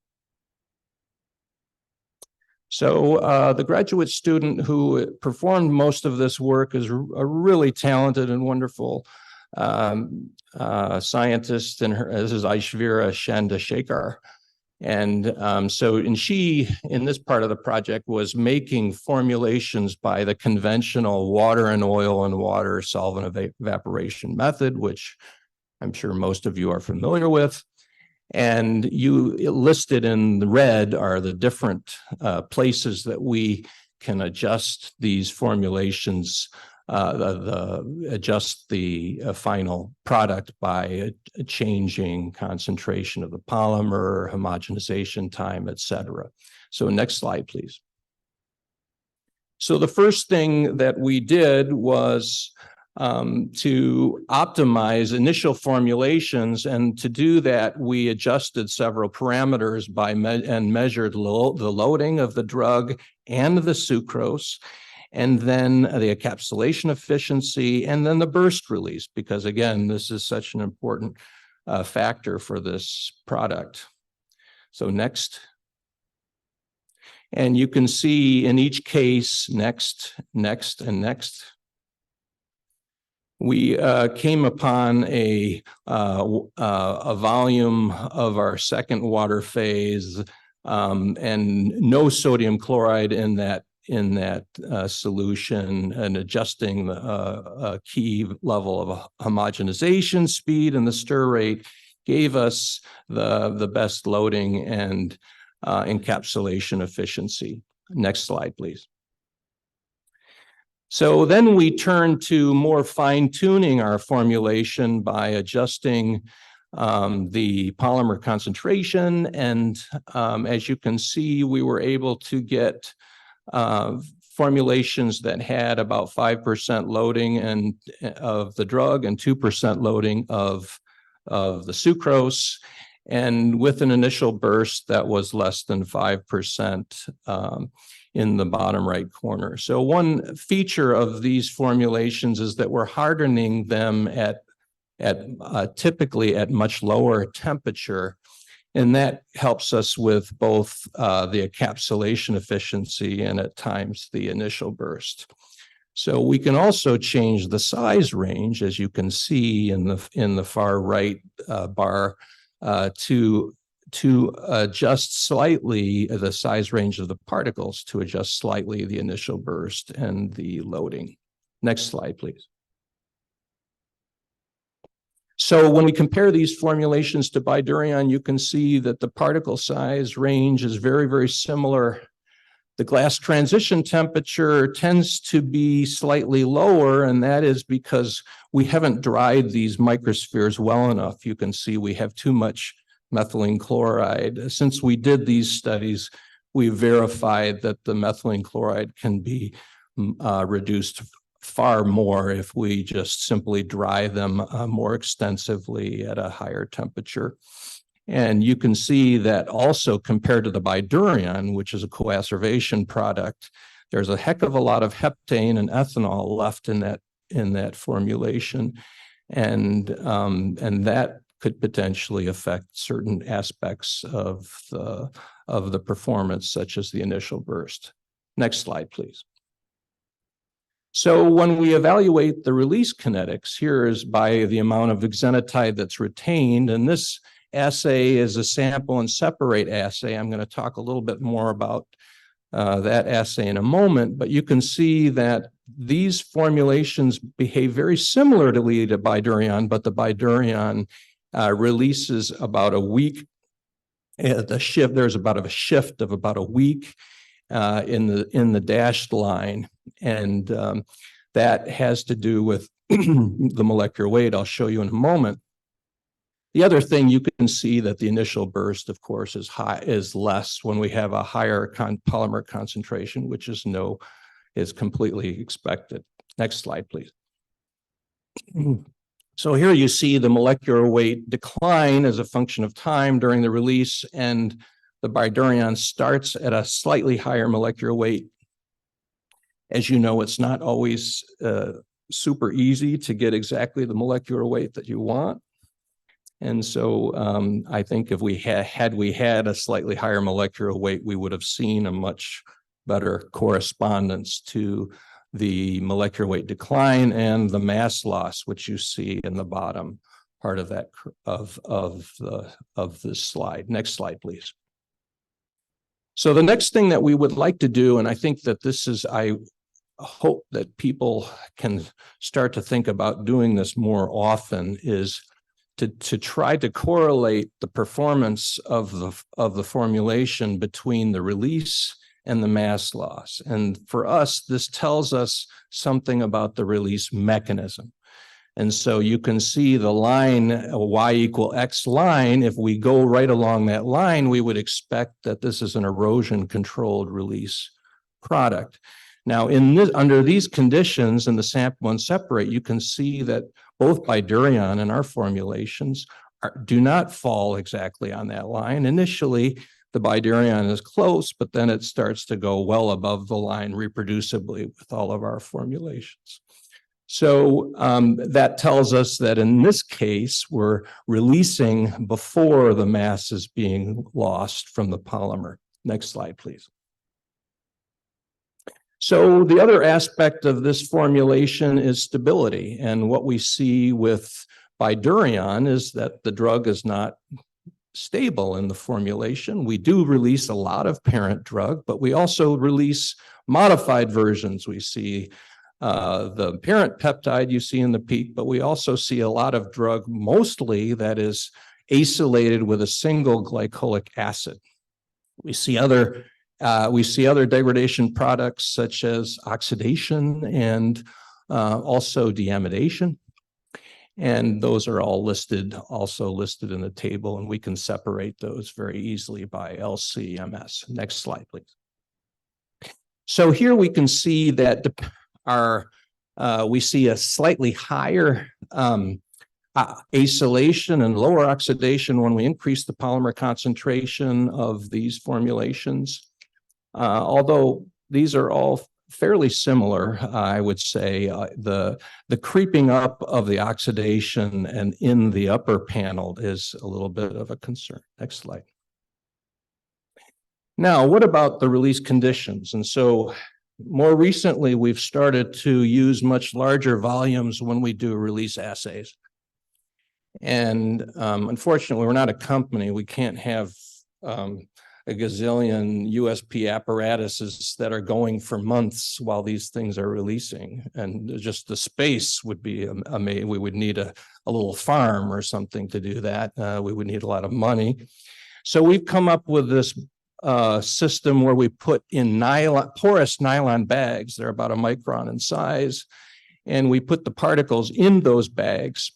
So the graduate student who performed most of this work is a really talented and wonderful scientist, and this is Aishvira Chandrasekhar. And she, in this part of the project, was making formulations by the conventional water and oil and water solvent evaporation method, which I'm sure most of you are familiar with. And listed in the red are the different places that we can adjust these formulations, adjust the final product by changing concentration of the polymer, homogenization time, et cetera. So next slide, please. So the first thing that we did was to optimize initial formulations, and to do that, we adjusted several parameters and measured the loading of the drug and the sucrose, and then the encapsulation efficiency, and then the burst release, because again, this is such an important factor for this product. So next. And you can see in each case, next, next, and next. We came upon a volume of our second water phase, and no sodium chloride in that solution, and adjusting the key level of homogenization speed and the stir rate gave us the best loading and encapsulation efficiency. Next slide, please. So then we turn to more fine-tuning our formulation by adjusting the polymer concentration. And as you can see, we were able to get formulations that had about 5% loading of the drug and 2% loading of the sucrose, and with an initial burst that was less than 5% in the bottom right corner. So one feature of these formulations is that we're hardening them at typically at much lower temperature, and that helps us with both the encapsulation efficiency and at times the initial burst. So we can also change the size range, as you can see in the far right bar, to adjust slightly the size range of the particles, to adjust slightly the initial burst and the loading. Next slide, please. So when we compare these formulations to Bydureon, you can see that the particle size range is very, very similar. The glass transition temperature tends to be slightly lower, and that is because we haven't dried these microspheres well enough. You can see we have too much methylene chloride. Since we did these studies, we verified that the methylene chloride can be reduced far more if we just simply dry them more extensively at a higher temperature. And you can see that also compared to the Bydureon, which is a coacervation product, there's a heck of a lot of heptane and ethanol left in that formulation, and that could potentially affect certain aspects of the performance, such as the initial burst. Next slide, please. So when we evaluate the release kinetics, here is by the amount of exenatide that's retained, and this assay is a sample and separate assay. I'm going to talk a little bit more about that assay in a moment, but you can see that these formulations behave very similarly to Bydureon, but the Bydureon releases about a week. There's about a shift of about a week in the dashed line, and that has to do with the molecular weight. I'll show you in a moment. The other thing, you can see that the initial burst, of course, is less when we have a higher polymer concentration, which is completely expected. Next slide, please. So here you see the molecular weight decline as a function of time during the release, and the Bydureon starts at a slightly higher molecular weight. As you know, it's not always super easy to get exactly the molecular weight that you want. And so I think if we had a slightly higher molecular weight, we would have seen a much better correspondence to the molecular weight decline and the mass loss, which you see in the bottom part of that of this slide. Next slide, please. So the next thing that we would like to do, and I think that I hope that people can start to think about doing this more often, is to try to correlate the performance of the formulation between the release and the mass loss. And for us, this tells us something about the release mechanism. And so you can see the line, y=x line. If we go right along that line, we would expect that this is an erosion-controlled release product. Now, under these conditions in the sample and separate, you can see that both Bydureon and our formulations do not fall exactly on that line. Initially, the Bydureon is close, but then it starts to go well above the line reproducibly with all of our formulations. So that tells us that in this case, we're releasing before the mass is being lost from the polymer. Next slide, please. So the other aspect of this formulation is stability. And what we see with Bydureon is that the drug is not stable in the formulation. We do release a lot of parent drug, but we also release modified versions. We see the parent peptide you see in the peak, but we also see a lot of drug, mostly that is acylated with a single glycolic acid. We see other We see other degradation products such as oxidation and also deamidation. And those are all also listed in the table, and we can separate those very easily by LCMS. Next slide, please. So here we can see that we see a slightly higher acylation and lower oxidation when we increase the polymer concentration of these formulations. Although these are all fairly similar, I would say the creeping up of the oxidation and in the upper panel is a little bit of a concern. Next slide. Now, what about the release conditions? And so more recently, we've started to use much larger volumes when we do release assays. And unfortunately, we're not a company. We can't have a gazillion USP apparatuses that are going for months while these things are releasing. And just the space would be amazing. We would need a little farm or something to do that. We would need a lot of money. So we've come up with this system where we put in porous nylon bags. They're about a micron in size. And we put the particles in those bags.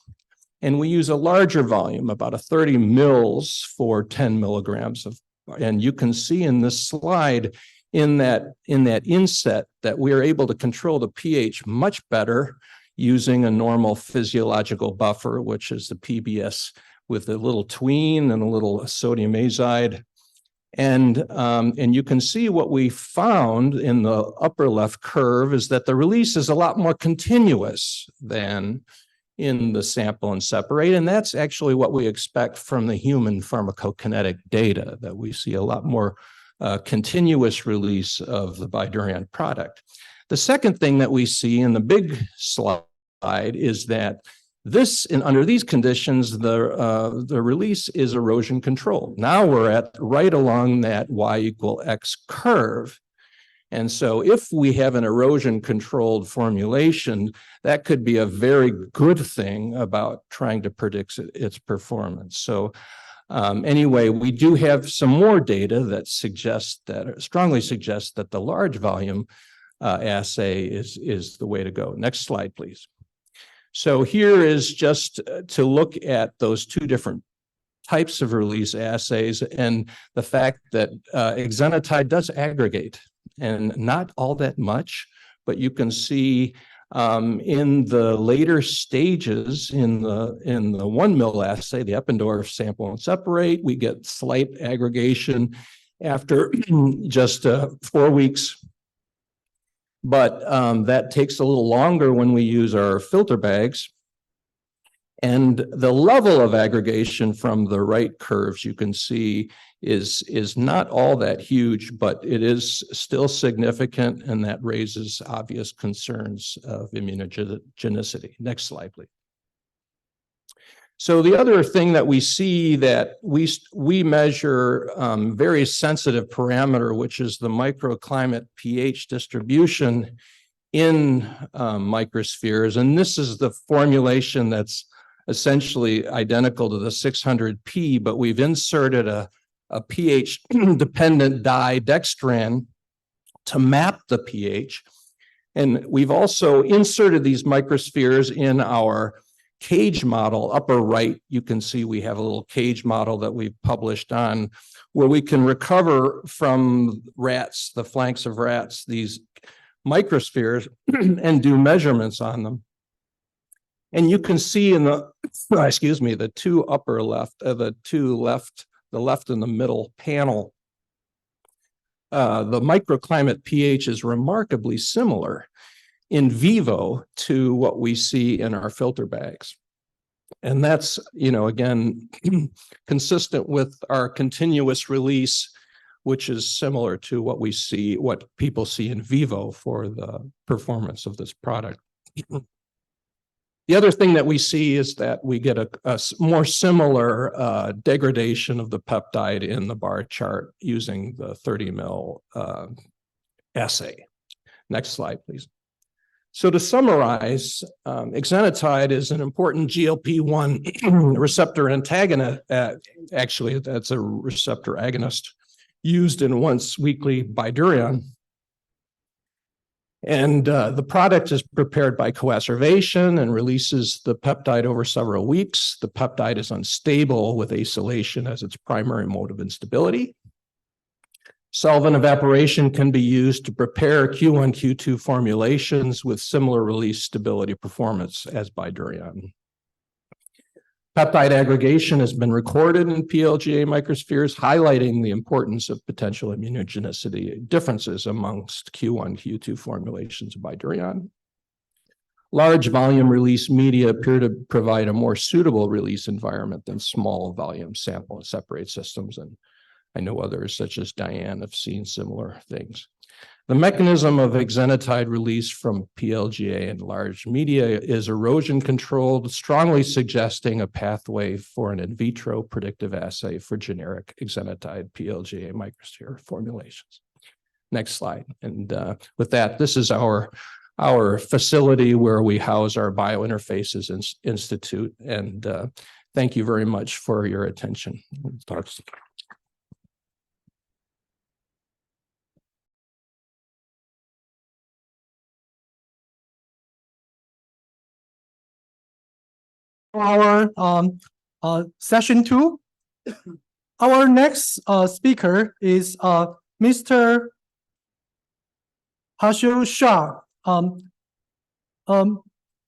And we use a larger volume, about 30 mils for 10 milligrams of. And you can see in this slide in that inset that we are able to control the pH much better using a normal physiological buffer, which is the PBS with a little tween and a little sodium azide. And you can see what we found in the upper left curve is that the release is a lot more continuous than in the sample and separate. And that's actually what we expect from the human pharmacokinetic data, that we see a lot more continuous release of the Bidurion product. The second thing that we see in the big slide is that under these conditions, the release is erosion controlled. Now we're at right along that y=x curve. And so if we have an erosion controlled formulation, that could be a very good thing about trying to predict its performance. So anyway, we do have some more data that strongly suggests that the large volume assay is the way to go. Next slide, please. So here is just to look at those two different types of release assays and the fact that exenatide does aggregate, and not all that much, but you can see in the later stages in the 1 mil assay, the Eppendorf sample and separate, we get slight aggregation after just 4 weeks. But that takes a little longer when we use our filter bags. And the level of aggregation from the right curves you can see is not all that huge, but it is still significant, and that raises obvious concerns of immunogenicity. Next slide, please. So the other thing that we see that we measure very sensitive parameter, which is the microclimate pH distribution in microspheres, and this is the formulation that's essentially identical to the 600P, but we've inserted a pH-dependent dye dextran to map the pH. And we've also inserted these microspheres in our cage model. Upper right, you can see we have a little cage model that we've published on where we can recover from rats, the flanks of rats, these microspheres and do measurements on them. And you can see in the, the two upper left, the left and the middle panel, the microclimate pH is remarkably similar in vivo to what we see in our filter bags. And that's, again, consistent with our continuous release, which is similar to what people see in vivo for the performance of this product. The other thing that we see is that we get a more similar degradation of the peptide in the bar chart using the 30 mil assay. Next slide, please. So to summarize, exenatide is an important GLP-1 receptor antagonist. Actually, that's a receptor agonist. used in once weekly Bydureon. And the product is prepared by coacervation and releases the peptide over several weeks. The peptide is unstable with acylation as its primary mode of instability. Solvent evaporation can be used to prepare Q1, Q2 formulations with similar release stability performance as Bydureon. Peptide aggregation has been recorded in PLGA microspheres, highlighting the importance of potential immunogenicity differences amongst Q1, Q2 formulations of Bydureon. Large volume release media appear to provide a more suitable release environment than small volume sample and separate systems, and I know others such as Diane have seen similar things. The mechanism of exenatide release from PLGA and large media is erosion controlled, strongly suggesting a pathway for an in vitro predictive assay for generic exenatide PLGA microsphere formulations. Next slide. And with that, this is our facility where we house our Biointerfaces Institute. And thank you very much for your attention. Our session 2. Our next speaker is Mr. Harshil Shah.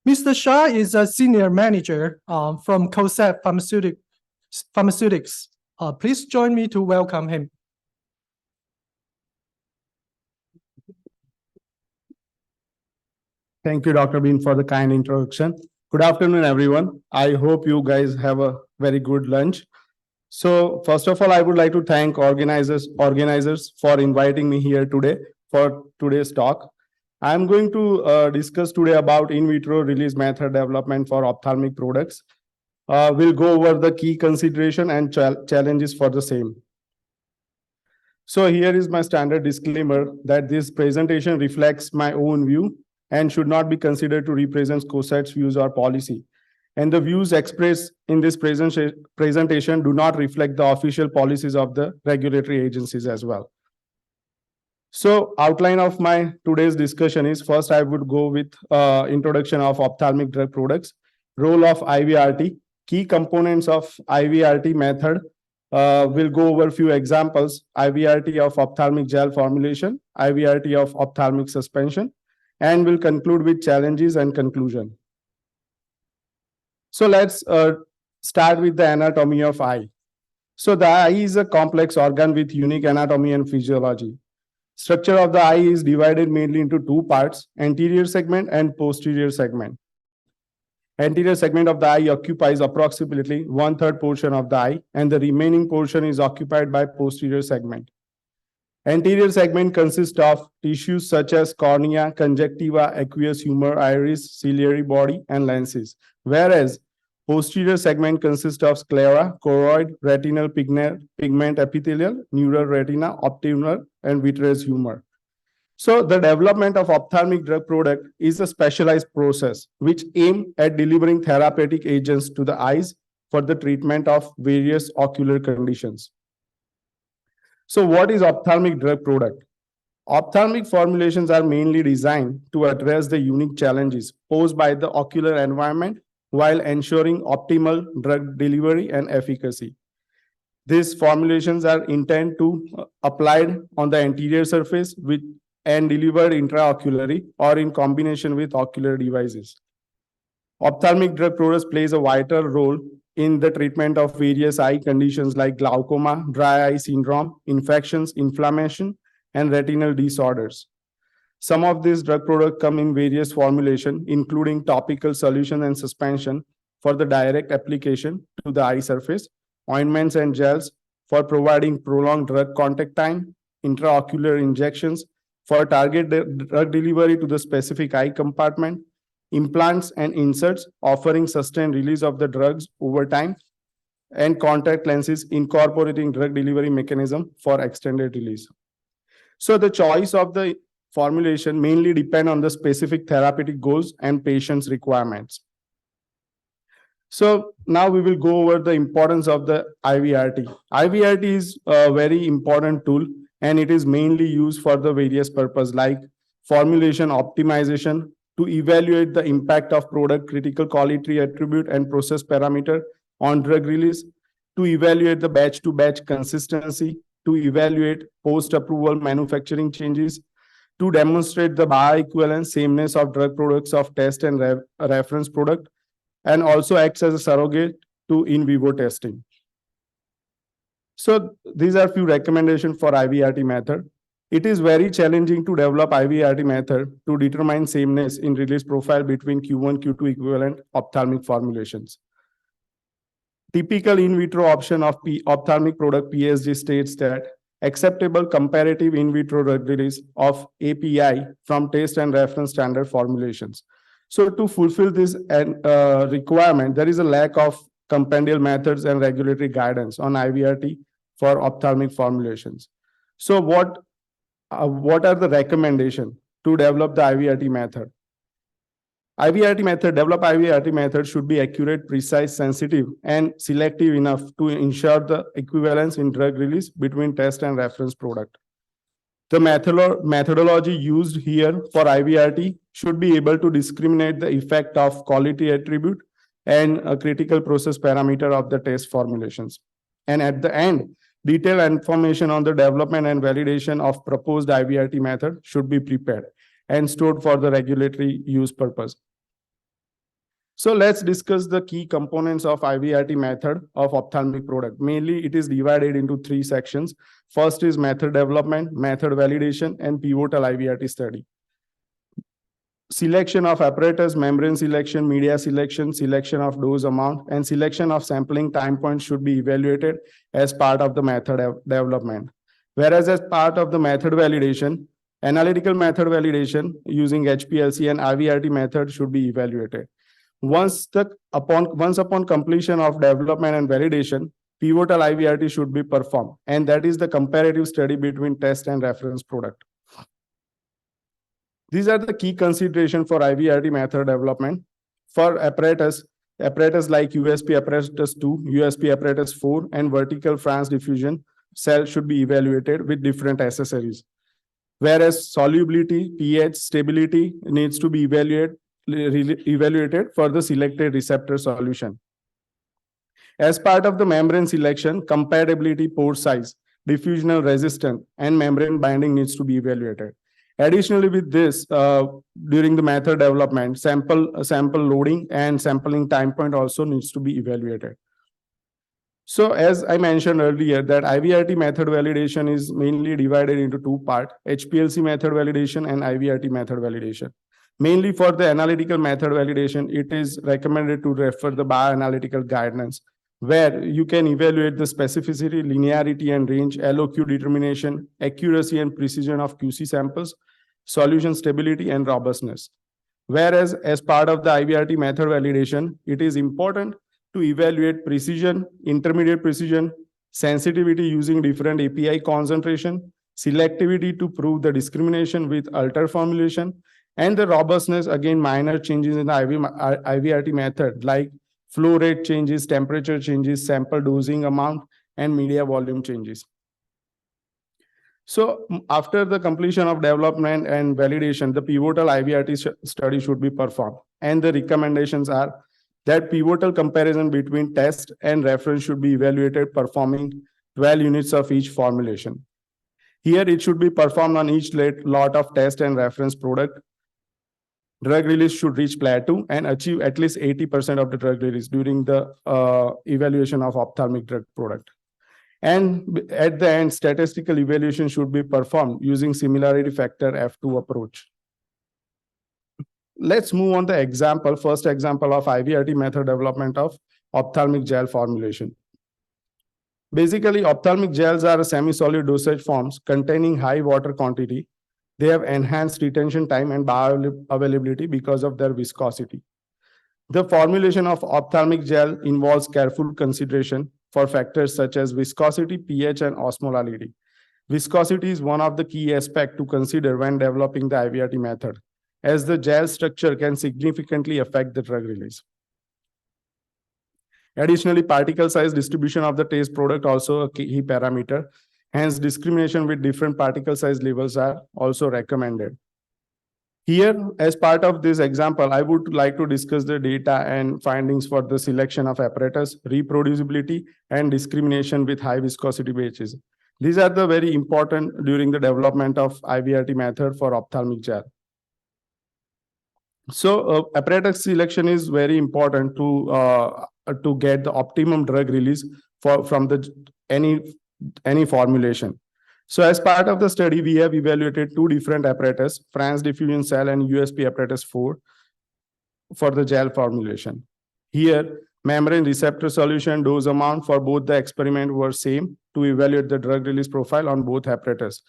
Mr. Shah is a senior manager from Krese Pharmaceutics. Please join me to welcome him. Thank you, Dr. Bean, for the kind introduction. Good afternoon, everyone. I hope you guys have a very good lunch. So first of all, I would like to thank organizers for inviting me here today for today's talk. I'm going to discuss today about in vitro release method development for ophthalmic products. We'll go over the key consideration and challenges for the same. So here is my standard disclaimer that this presentation reflects my own view and should not be considered to represent COSAT's views or policy. And the views expressed in this presentation do not reflect the official policies of the regulatory agencies as well. So outline of my today's discussion is, first I would go with introduction of ophthalmic drug products, role of IVRT, key components of IVRT method. We'll go over a few examples, IVRT of ophthalmic gel formulation, IVRT of ophthalmic suspension, and we'll conclude with challenges and conclusion. So let's start with the anatomy of eye. So the eye is a complex organ with unique anatomy and physiology. Structure of the eye is divided mainly into two parts, anterior segment and posterior segment. Anterior segment of the eye occupies approximately 1/3 portion of the eye, and the remaining portion is occupied by posterior segment. Anterior segment consists of tissues such as cornea, conjunctiva, aqueous humor, iris, ciliary body, and lenses, whereas posterior segment consists of sclera, choroid, retinal pigment epithelial, neural retina, optical, and vitreous humor. So the development of ophthalmic drug product is a specialized process which aim at delivering therapeutic agents to the eyes for the treatment of various ocular conditions. So what is ophthalmic drug product? Ophthalmic formulations are mainly designed to address the unique challenges posed by the ocular environment while ensuring optimal drug delivery and efficacy. These formulations are intended to applied on the anterior surface and delivered intraocularly or in combination with ocular devices. Ophthalmic drug products plays a vital role in the treatment of various eye conditions like glaucoma, dry eye syndrome, infections, inflammation, and retinal disorders. Some of these drug products come in various formulations, including topical solution and suspension for the direct application to the eye surface, ointments and gels for providing prolonged drug contact time, intraocular injections for target drug delivery to the specific eye compartment, implants and inserts offering sustained release of the drugs over time, and contact lenses incorporating drug delivery mechanism for extended release. So the choice of the formulation mainly depend on the specific therapeutic goals and patient's requirements. So now we will go over the importance of the IVRT. IVRT is a very important tool, and it is mainly used for the various purposes like formulation optimization, to evaluate the impact of product critical quality attribute and process parameter on drug release, to evaluate the batch to batch consistency, to evaluate post-approval manufacturing changes, to demonstrate the bioequivalence sameness of drug products of test and reference product, and also acts as a surrogate to in vivo testing. So these are few recommendations for IVRT method. It is very challenging to develop IVRT method to determine sameness in release profile between Q1, Q2 equivalent ophthalmic formulations. Typical in vitro option of ophthalmic product PSG states that acceptable comparative in vitro drug release of API from test and reference standard formulations. So to fulfill this requirement, there is a lack of compendial methods and regulatory guidance on IVRT for ophthalmic formulations. So what are the recommendations to develop the IVRT method? Develop IVRT method should be accurate, precise, sensitive, and selective enough to ensure the equivalence in drug release between test and reference product. The methodology used here for IVRT should be able to discriminate the effect of quality attribute and a critical process parameter of the test formulations. And at the end, detailed information on the development and validation of proposed IVRT method should be prepared and stored for the regulatory use purpose. So let's discuss the key components of IVRT method of ophthalmic product. Mainly, it is divided into three sections. First is method development, method validation, and pivotal IVRT study. Selection of apparatus, membrane selection, media selection, selection of dose amount, and selection of sampling time points should be evaluated as part of the method development. Whereas as part of the method validation, analytical method validation using HPLC and IVRT method should be evaluated. Once upon completion of development and validation, pivotal IVRT should be performed, and that is the comparative study between test and reference product. These are the key considerations for IVRT method development. For apparatus like USP apparatus 2, USP apparatus 4, and vertical France diffusion cell should be evaluated with different accessories. Whereas solubility, pH, stability needs to be evaluated for the selected receptor solution. As part of the membrane selection, compatibility, pore size, diffusional resistance, and membrane binding needs to be evaluated. Additionally, with this, during the method development, sample loading and sampling time point also needs to be evaluated. So as I mentioned earlier, that IVRT method validation is mainly divided into two parts, HPLC method validation and IVRT method validation. Mainly for the analytical method validation, it is recommended to refer the bioanalytical guidelines, where you can evaluate the specificity, linearity and range, LOQ determination, accuracy and precision of QC samples, solution stability and robustness. Whereas as part of the IVRT method validation, it is important to evaluate precision, intermediate precision, sensitivity using different API concentration, selectivity to prove the discrimination with altered formulation, and the robustness, again, minor changes in the IVRT method like flow rate changes, temperature changes, sample dosing amount, and media volume changes. So after the completion of development and validation, the pivotal IVRT study should be performed. And the recommendations are that pivotal comparison between test and reference should be evaluated performing 12 units of each formulation. Here it should be performed on each lot of test and reference product. Drug release should reach plateau and achieve at least 80% of the drug release during the evaluation of ophthalmic drug product. And at the end, statistical evaluation should be performed using similarity factor F2 approach. Let's move on the first example of IVRT method development of ophthalmic gel formulation. Basically, ophthalmic gels are semi-solid dosage forms containing high water quantity. They have enhanced retention time and bioavailability because of their viscosity. The formulation of ophthalmic gel involves careful consideration for factors such as viscosity, pH, and osmolality. Viscosity is one of the key aspects to consider when developing the IVRT method, as the gel structure can significantly affect the drug release. Additionally, particle size distribution of the test product also a key parameter. Hence, discrimination with different particle size levels are also recommended. Here, as part of this example, I would like to discuss the data and findings for the selection of apparatus, reproducibility, and discrimination with high viscosity batches. These are the very important during the development of IVRT method for ophthalmic gel. So apparatus selection is very important to get the optimum drug release from any formulation. So as part of the study, we have evaluated two different apparatus, France diffusion cell and USP apparatus 4 for the gel formulation. Here, membrane receptor solution dose amount for both the experiment were same to evaluate the drug release profile on both apparatus.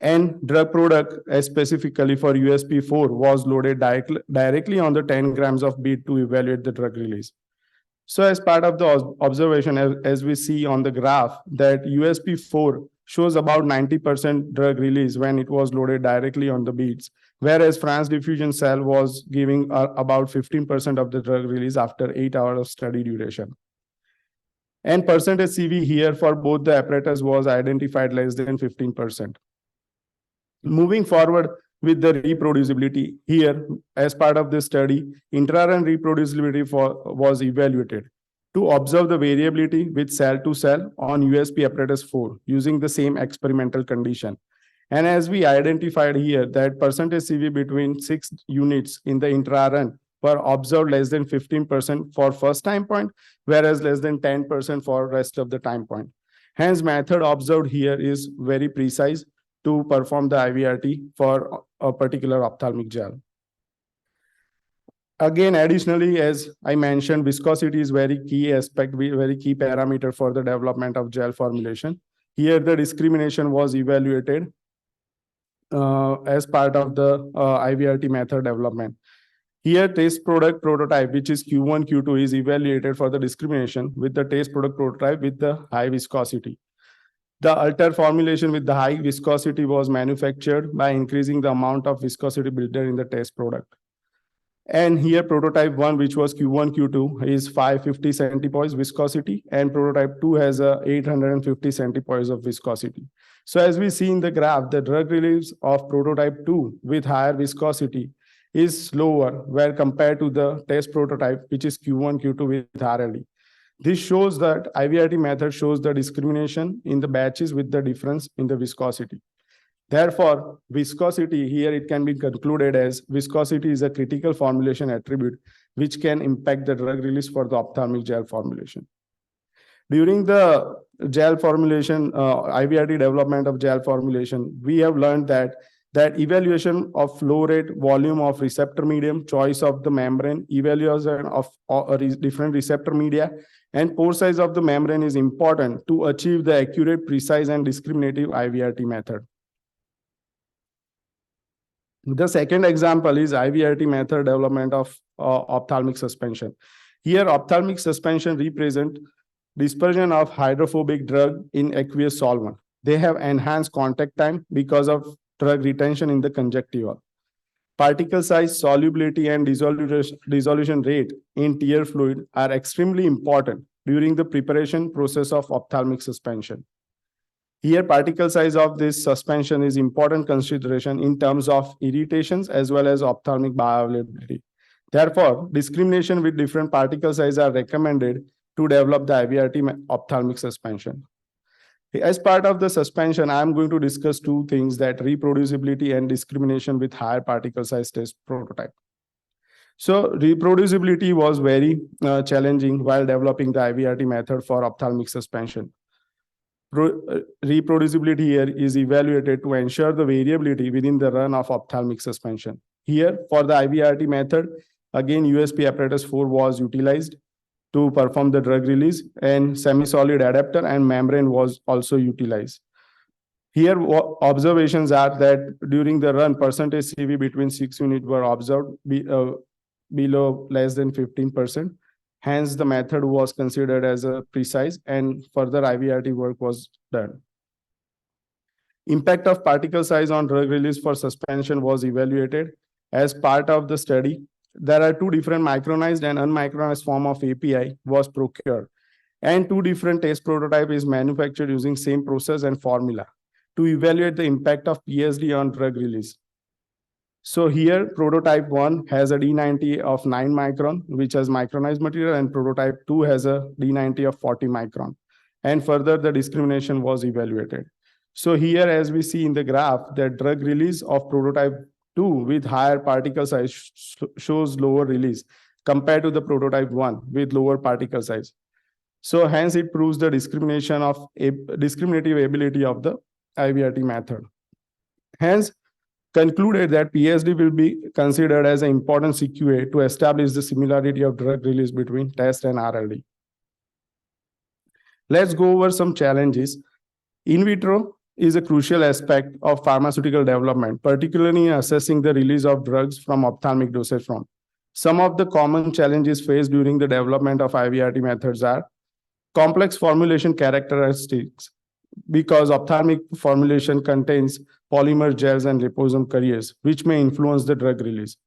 And drug product, specifically for USP4, was loaded directly on the 10 grams of bead to evaluate the drug release. So as part of the observation, as we see on the graph, that USP4 shows about 90% drug release when it was loaded directly on the beads, whereas France diffusion cell was giving about 15% of the drug release after 8 hours of study duration. And percentage CV here for both the apparatus was identified less than 15%. Moving forward with the reproducibility, here, as part of this study, intra-run reproducibility was evaluated to observe the variability with cell to cell on USP apparatus 4 using the same experimental condition. And as we identified here that percentage CV between 6 units in the intra-run were observed less than 15% for first time point, whereas less than 10% for rest of the time point. Hence, method observed here is very precise to perform the IVRT for a particular ophthalmic gel. Again, additionally, as I mentioned, viscosity is very key aspect, very key parameter for the development of gel formulation. Here, the discrimination was evaluated as part of the IVRT method development. Here, test product prototype, which is Q1, Q2, is evaluated for the discrimination with the test product prototype with the high viscosity. The alter formulation with the high viscosity was manufactured by increasing the amount of viscosity builder in the test product. And here prototype 1, which was Q1, Q2, is 550 centipoise viscosity, and prototype 2 has a 850 centipoise of viscosity. So as we see in the graph, the drug release of prototype 2 with higher viscosity is slower where compared to the test prototype, which is Q1, Q2 with RLD. This shows that IVRT method shows the discrimination in the batches with the difference in the viscosity. Therefore, viscosity here, it can be concluded as viscosity is a critical formulation attribute which can impact the drug release for the ophthalmic gel formulation. During the gel formulation, IVRT development of gel formulation, we have learned that evaluation of flow rate, volume of receptor medium, choice of the membrane, evaluation of different receptor media, and pore size of the membrane is important to achieve the accurate, precise, and discriminative IVRT method. The second example is IVRT method development of ophthalmic suspension. Here, ophthalmic suspension represent dispersion of hydrophobic drug in aqueous solvent. They have enhanced contact time because of drug retention in the conjunctiva. Particle size, solubility, and dissolution rate in tear fluid are extremely important during the preparation process of ophthalmic suspension. Here, particle size of this suspension is important consideration in terms of irritations as well as ophthalmic bioavailability. Therefore, discrimination with different particle size are recommended to develop the IVRT ophthalmic suspension. As part of the suspension, I am going to discuss two things, that reproducibility and discrimination with higher particle size test prototype. So reproducibility was very challenging while developing the IVRT method for ophthalmic suspension. Reproducibility here is evaluated to ensure the variability within the run of ophthalmic suspension. Here, for the IVRT method, again, USP apparatus 4 was utilized to perform the drug release, and semi-solid adapter and membrane was also utilized. Here, observations are that during the run, percentage CV between 6 units were observed below less than 15%. Hence, the method was considered as a precise, and further IVRT work was done. Impact of particle size on drug release for suspension was evaluated. As part of the study, there are two different micronized and unmicronized form of API was procured. And two different test prototype is manufactured using same process and formula to evaluate the impact of PSD on drug release. So here, prototype 1 has a D90 of 9 micron, which has micronized material, and prototype 2 has a D90 of 40 micron. And further, the discrimination was evaluated. So here, as we see in the graph, the drug release of prototype 2 with higher particle size shows lower release compared to the prototype 1 with lower particle size. So hence, it proves the discriminative ability of the IVRT method. Hence, concluded that PSD will be considered as an important CQA to establish the similarity of drug release between test and RLD. Let's go over some challenges. In vitro is a crucial aspect of pharmaceutical development, particularly in assessing the release of drugs from ophthalmic dosage form. Some of the common challenges faced during the development of IVRT methods are complex formulation characteristics, because ophthalmic formulation contains polymer gels and liposome carriers, which may influence the drug release.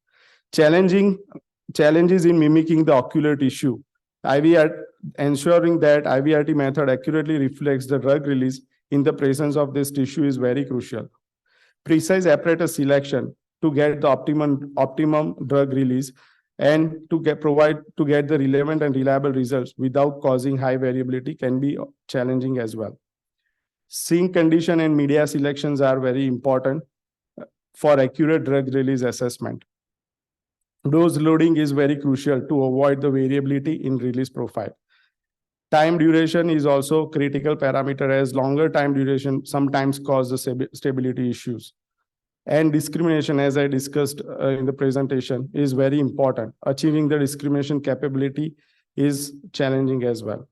Challenges in mimicking the ocular tissue. Ensuring that IVRT method accurately reflects the drug release in the presence of this tissue is very crucial. Precise apparatus selection to get the optimum drug release and to get the relevant and reliable results without causing high variability can be challenging as well. Sink condition and media selections are very important for accurate drug release assessment. Dose loading is very crucial to avoid the variability in release profile. Time duration is also a critical parameter, as longer time duration sometimes causes stability issues. And discrimination, as I discussed in the presentation, is very important. Achieving the discrimination capability is challenging as well.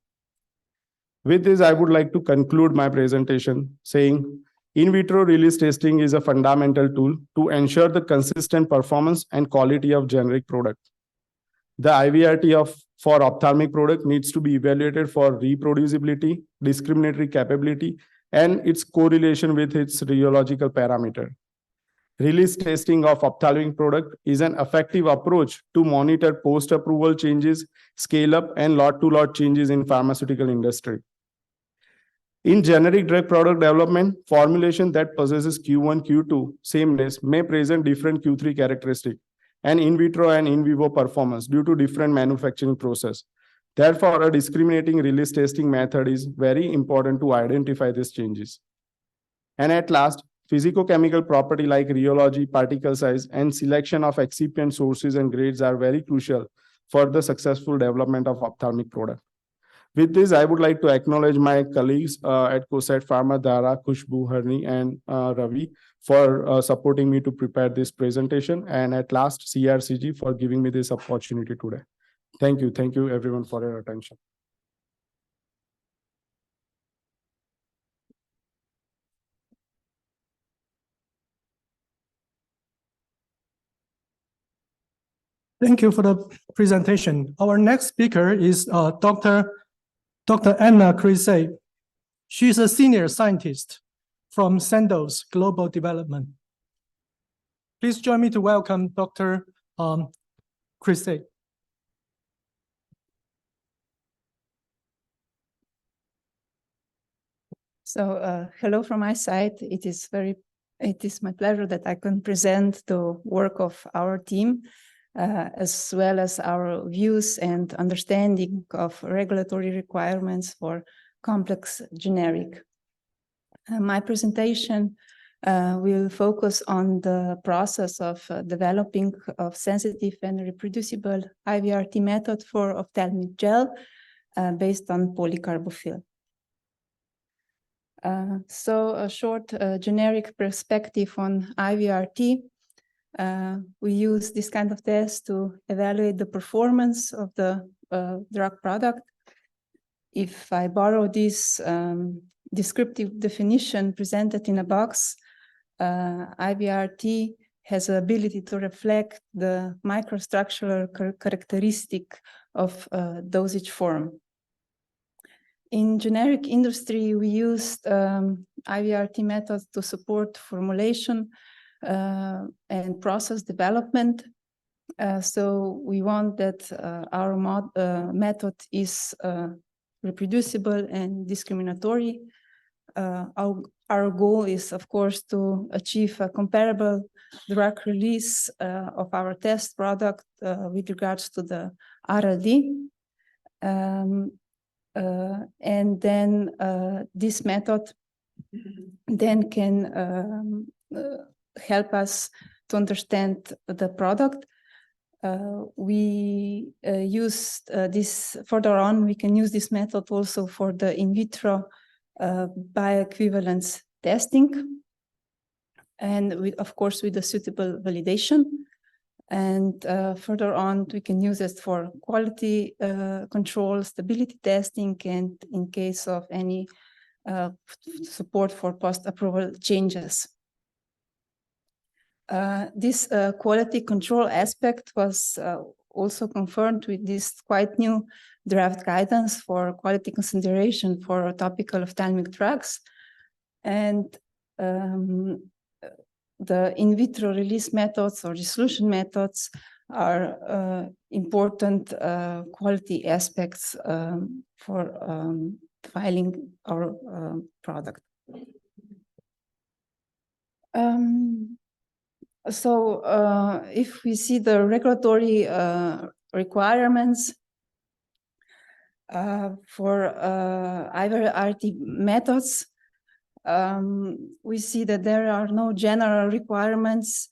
With this, I would like to conclude my presentation saying in vitro release testing is a fundamental tool to ensure the consistent performance and quality of generic product. The IVRT for ophthalmic product needs to be evaluated for reproducibility, discriminatory capability, and its correlation with its rheological parameter. Release testing of ophthalmic product is an effective approach to monitor post-approval changes, scale-up, and lot-to-lot changes in pharmaceutical industry. In generic drug product development, formulation that possesses Q1, Q2 sameness may present different Q3 characteristics and in vitro and in vivo performance due to different manufacturing process. Therefore, a discriminating release testing method is very important to identify these changes. And at last, physicochemical property like rheology, particle size, and selection of excipient sources and grades are very crucial for the successful development of ophthalmic product. With this, I would like to acknowledge my colleagues at COSAT Pharma, Dara, Khushbu, Harni, and Ravi for supporting me to prepare this presentation. And at last, CRCG for giving me this opportunity today. Thank you. Thank you, everyone, for your attention. Thank you for the presentation. Our next speaker is Dr. Anna Krese. She's a senior scientist from Sandoz Global Development. Please join me to welcome Dr. Krese. So hello from my side. It is my pleasure that I can present the work of our team, as well as our views and understanding of regulatory requirements for complex generic. My presentation will focus on the process of developing of sensitive and reproducible IVRT method for ophthalmic gel based on polycarbophil. So a short generic perspective on IVRT. We use this kind of test to evaluate the performance of the drug product. If I borrow this descriptive definition presented in a box, IVRT has the ability to reflect the microstructural characteristic of dosage form. In generic industry, we used IVRT methods to support formulation and process development. So we want that our method is reproducible and discriminatory. Our goal is, of course, to achieve a comparable drug release of our test product with regards to the R&D. And then this method then can help us to understand the product. We use this further on, we can use this method also for the in vitro bioequivalence testing, and with, of course, with the suitable validation. And further on, we can use it for quality control, stability testing, and in case of any support for post-approval changes. This quality control aspect was also confirmed with this quite new draft guidance for quality consideration for topical ophthalmic drugs. And the in vitro release methods or dissolution methods are important quality aspects for filing our product. So if we see the regulatory requirements for IVRT methods, we see that there are no general requirements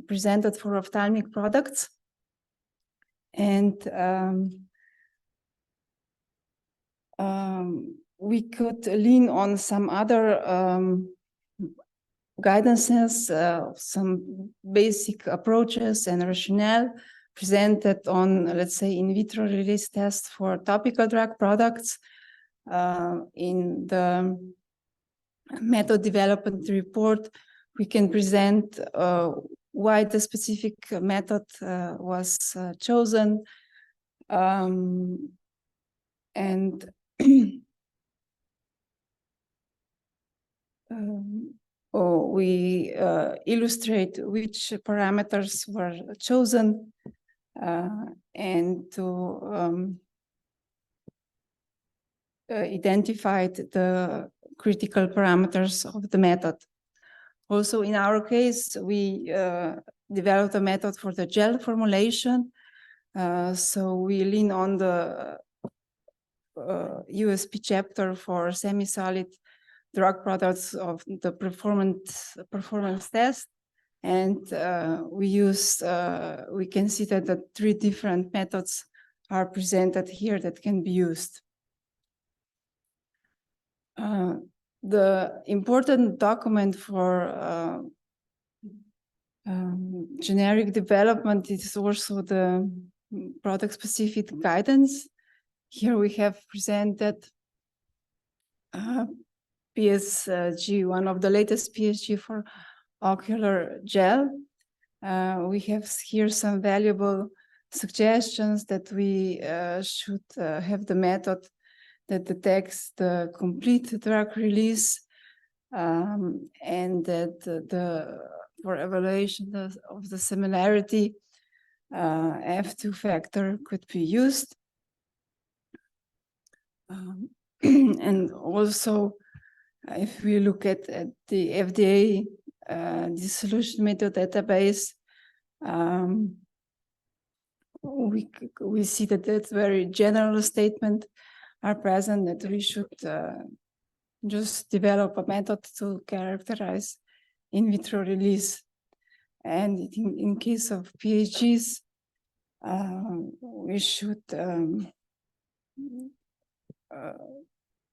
presented for ophthalmic products. And we could lean on some other guidances, some basic approaches and rationale presented on, let's say, in vitro release tests for topical drug products. In the method development report, we can present why the specific method was chosen, and we illustrate which parameters were chosen and to identify the critical parameters of the method. Also, in our case, we developed a method for the gel formulation. So we lean on the USP chapter for semi-solid drug products of the performance test. And we can see that the 3 different methods are presented here that can be used. The important document for generic development is also the product-specific guidance. Here we have presented PSG, one of the latest PSG for ocular gel. We have here some valuable suggestions that we should have the method that detects the complete drug release, and that for evaluation of the similarity, F2 factor could be used. And also, if we look at the FDA dissolution method database, we see that that's very general statement are present that we should just develop a method to characterize in vitro release. And in case of PHGs, we should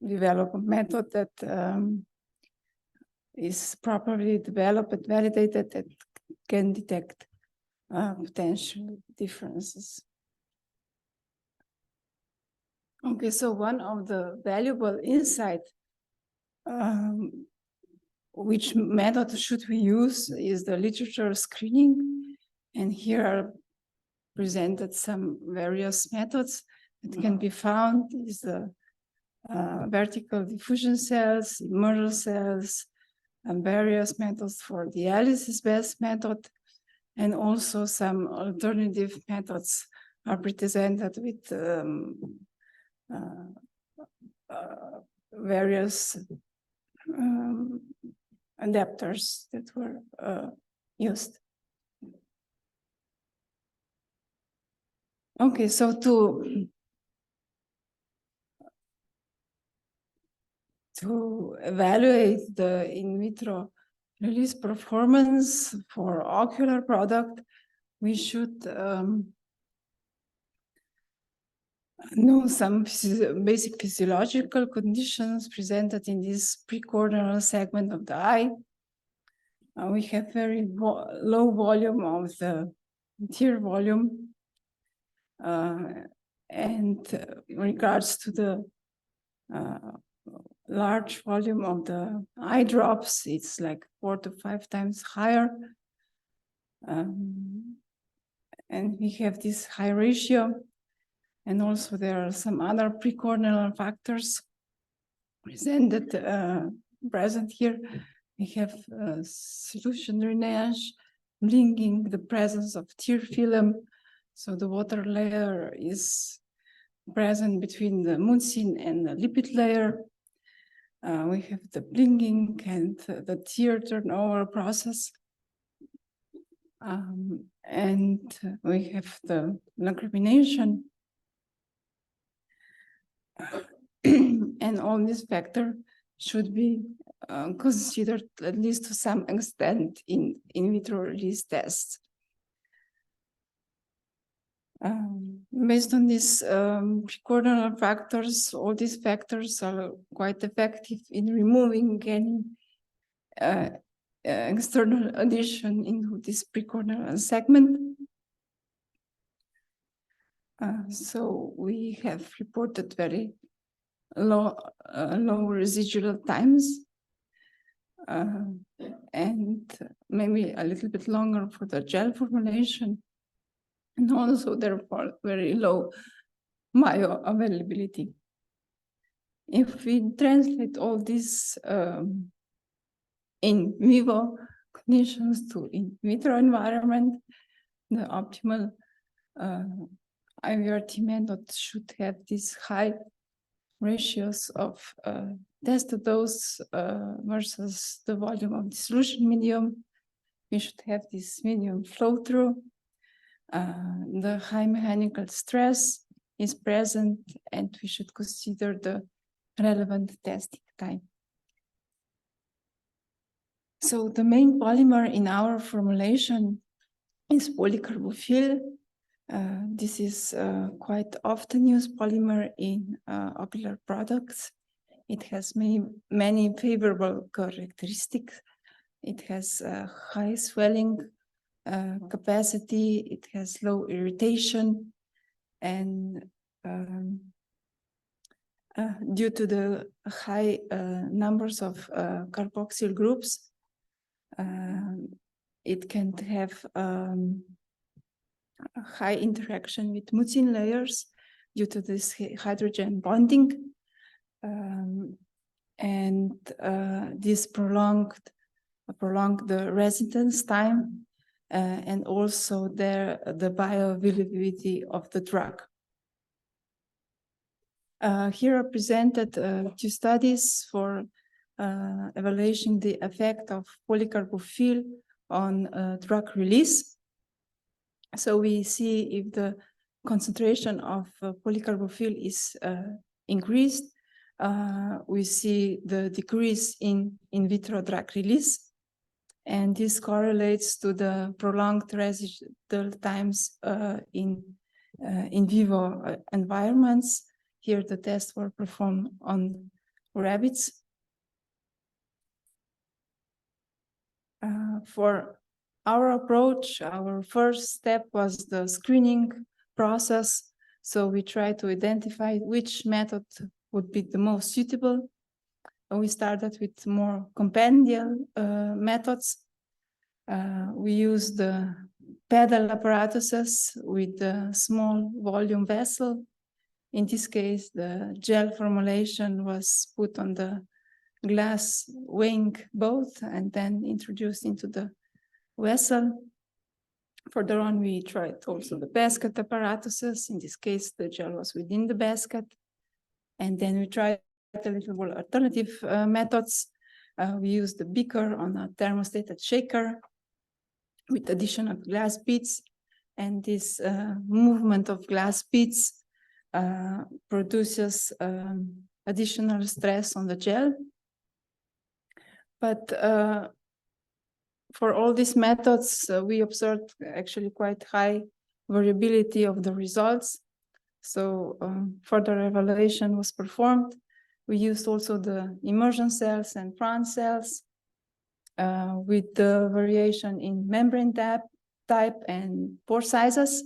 develop a method that is properly developed and validated that can detect potential differences. Okay, so one of the valuable insight, which method should we use, is the literature screening. And here are presented some various methods that can be found. Is the vertical diffusion cells, immersal cells, and various methods for dialysis-based method. And also some alternative methods are presented with various adapters that were used. Okay, so to evaluate the in vitro release performance for ocular product, we should know some basic physiological conditions presented in this precorneal segment of the eye. We have very low volume of the anterior volume. And in regards to the large volume of the eye drops, it's like 4 to 5 times higher. And we have this high ratio. And also there are some other precorneal factors present here. We have solution drainage, blinking, the presence of tear film. So the water layer is present between the mucin and the lipid layer. We have the blinking and the tear turnover process. And we have the lacrimination. And all these factors should be considered, at least to some extent, in vitro release tests. Based on these precorneal factors, all these factors are quite effective in removing any external addition into this precorneal segment. So we have reported very low residual times, and maybe a little bit longer for the gel formulation, and also therefore very low bioavailability. If we translate all these in vivo conditions to in vitro environment, the optimal IVRT method should have these high ratios of tested dose versus the volume of the solution medium. We should have this medium flow through. The high mechanical stress is present, and we should consider the relevant testing time. So the main polymer in our formulation is polycarbophil. This is quite often used polymer in ocular products. It has many favorable characteristics. It has high swelling capacity. It has low irritation, and due to the high numbers of carboxyl groups, it can have a high interaction with mucin layers due to this hydrogen bonding, and this prolonged the residence time, and also the bioavailability of the drug. Here are presented 2 studies for evaluating the effect of polycarbophil on drug release. So we see if the concentration of polycarbophil is increased, we see the decrease in vitro drug release, and this correlates to the prolonged residual times in vivo environments. Here the tests were performed on rabbits. For our approach, our first step was the screening process. So we tried to identify which method would be the most suitable. We started with more compendial methods. We used the Paudel apparatuses with the small volume vessel. In this case, the gel formulation was put on the glass wing boat and then introduced into the vessel. Further on, we tried also the basket apparatuses. In this case, the gel was within the basket. And then we tried a little more alternative methods. We used the beaker on a thermostated shaker with additional glass beads. And this movement of glass beads produces additional stress on the gel. But for all these methods, we observed actually quite high variability of the results. So further evaluation was performed. We used also the immersion cells and Fran cells with the variation in membrane type and pore sizes.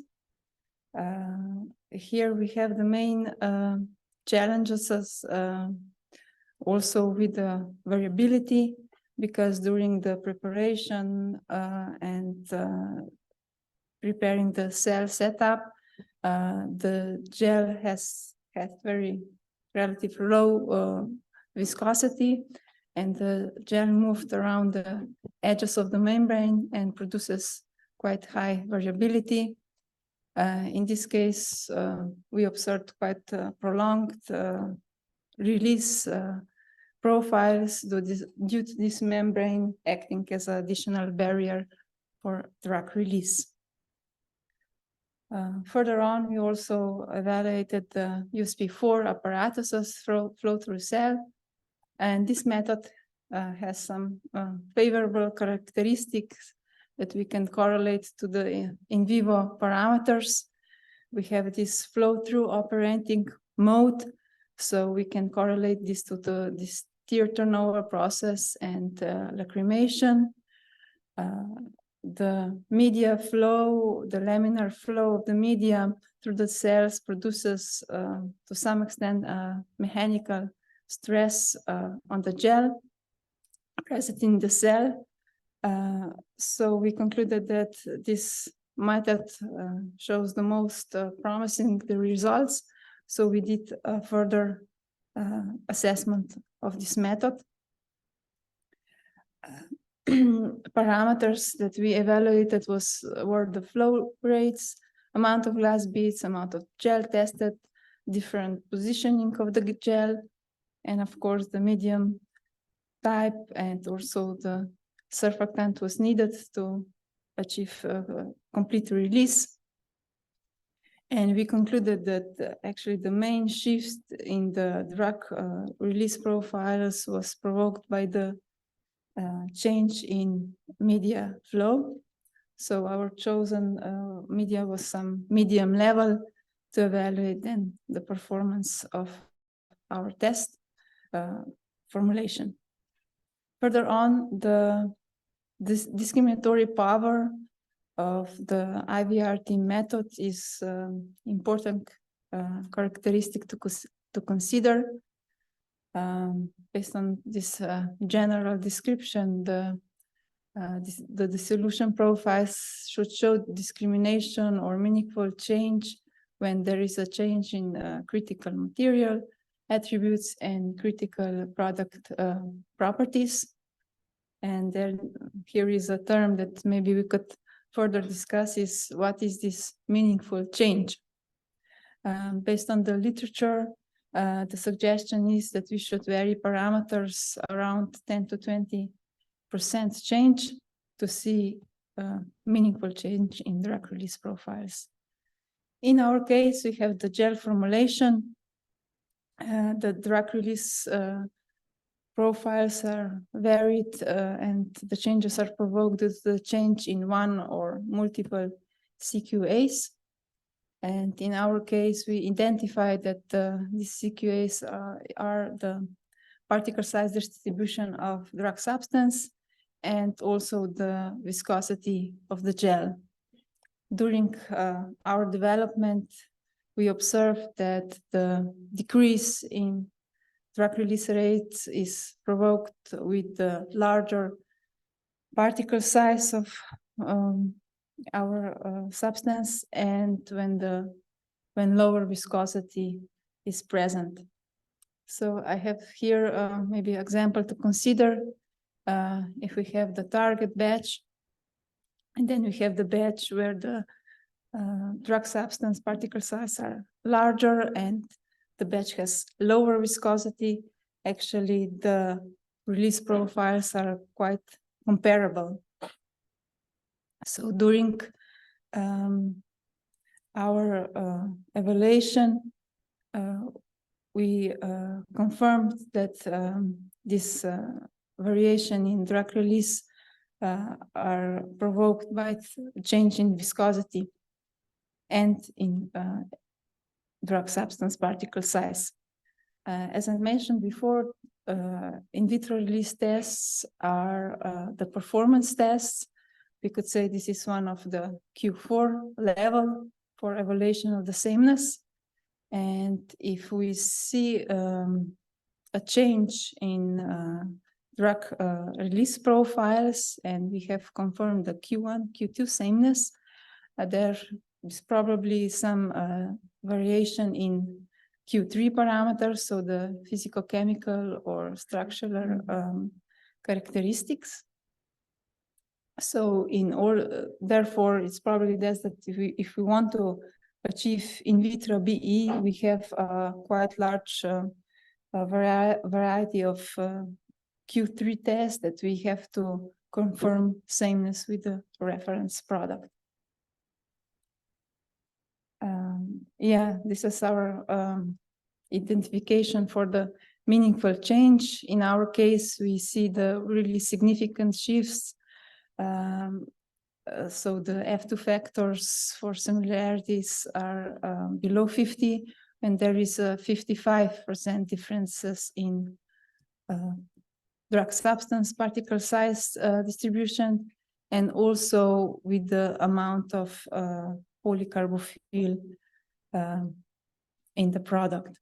Here we have the main challenges as also with the variability, because during the preparation and preparing the cell setup, the gel has very relative low viscosity, and the gel moved around the edges of the membrane and produces quite high variability. In this case, we observed quite prolonged release profiles due to this membrane acting as an additional barrier for drug release. Further on, we also evaluated the USP4 apparatuses flow through cell, and this method has some favorable characteristics that we can correlate to the in vivo parameters. We have this flow-through operating mode, so we can correlate this to this tear turnover process and lacrimation. The media flow, the laminar flow of the media through the cells produces, to some extent, mechanical stress on the gel present in the cell. So we concluded that this method shows the most promising the results. So we did a further assessment of this method. Parameters that we evaluated were the flow rates, amount of glass beads, amount of gel tested, different positioning of the gel, and of course the medium type, and also the surfactant was needed to achieve complete release. And we concluded that actually the main shift in the drug release profiles was provoked by the change in media flow. So our chosen media was some medium level to evaluate then the performance of our test formulation. Further on, this discriminatory power of the IVRT method is important characteristic to consider. Based on this general description, the dissolution profiles should show discrimination or meaningful change when there is a change in critical material attributes and critical product properties. And then here is a term that maybe we could further discuss is what is this meaningful change? Based on the literature, the suggestion is that we should vary parameters around 10 to 20% change to see meaningful change in drug release profiles. In our case, we have the gel formulation. The drug release profiles are varied and the changes are provoked due to the change in one or multiple CQAs. And in our case, we identified that these CQAs are the particle size distribution of drug substance and also the viscosity of the gel. During our development, we observed that the decrease in drug release rates is provoked with the larger particle size of our substance and when lower viscosity is present. So I have here maybe example to consider. If we have the target batch And then we have the batch where the drug substance particle size are larger and the batch has lower viscosity. Actually, the release profiles are quite comparable. So during our evaluation, we confirmed that this variation in drug release are provoked by change in viscosity and in drug substance particle size. As I mentioned before, in vitro release tests are the performance tests. We could say this is one of the Q4 level for evaluation of the sameness. And if we see a change in drug release profiles, and we have confirmed the Q1, Q2 sameness, there is probably some variation in Q3 parameters, so the physicochemical or structural characteristics. So in all, therefore, it's probably that if we want to achieve in vitro BE, we have a quite large variety of Q3 tests that we have to confirm sameness with the reference product. Yeah, this is our identification for the meaningful change. In our case, we see the really significant shifts. So the F2 factors for similarities are below 50, and there is a 55% differences in drug substance particle size distribution, and also with the amount of polycarbophil in the product.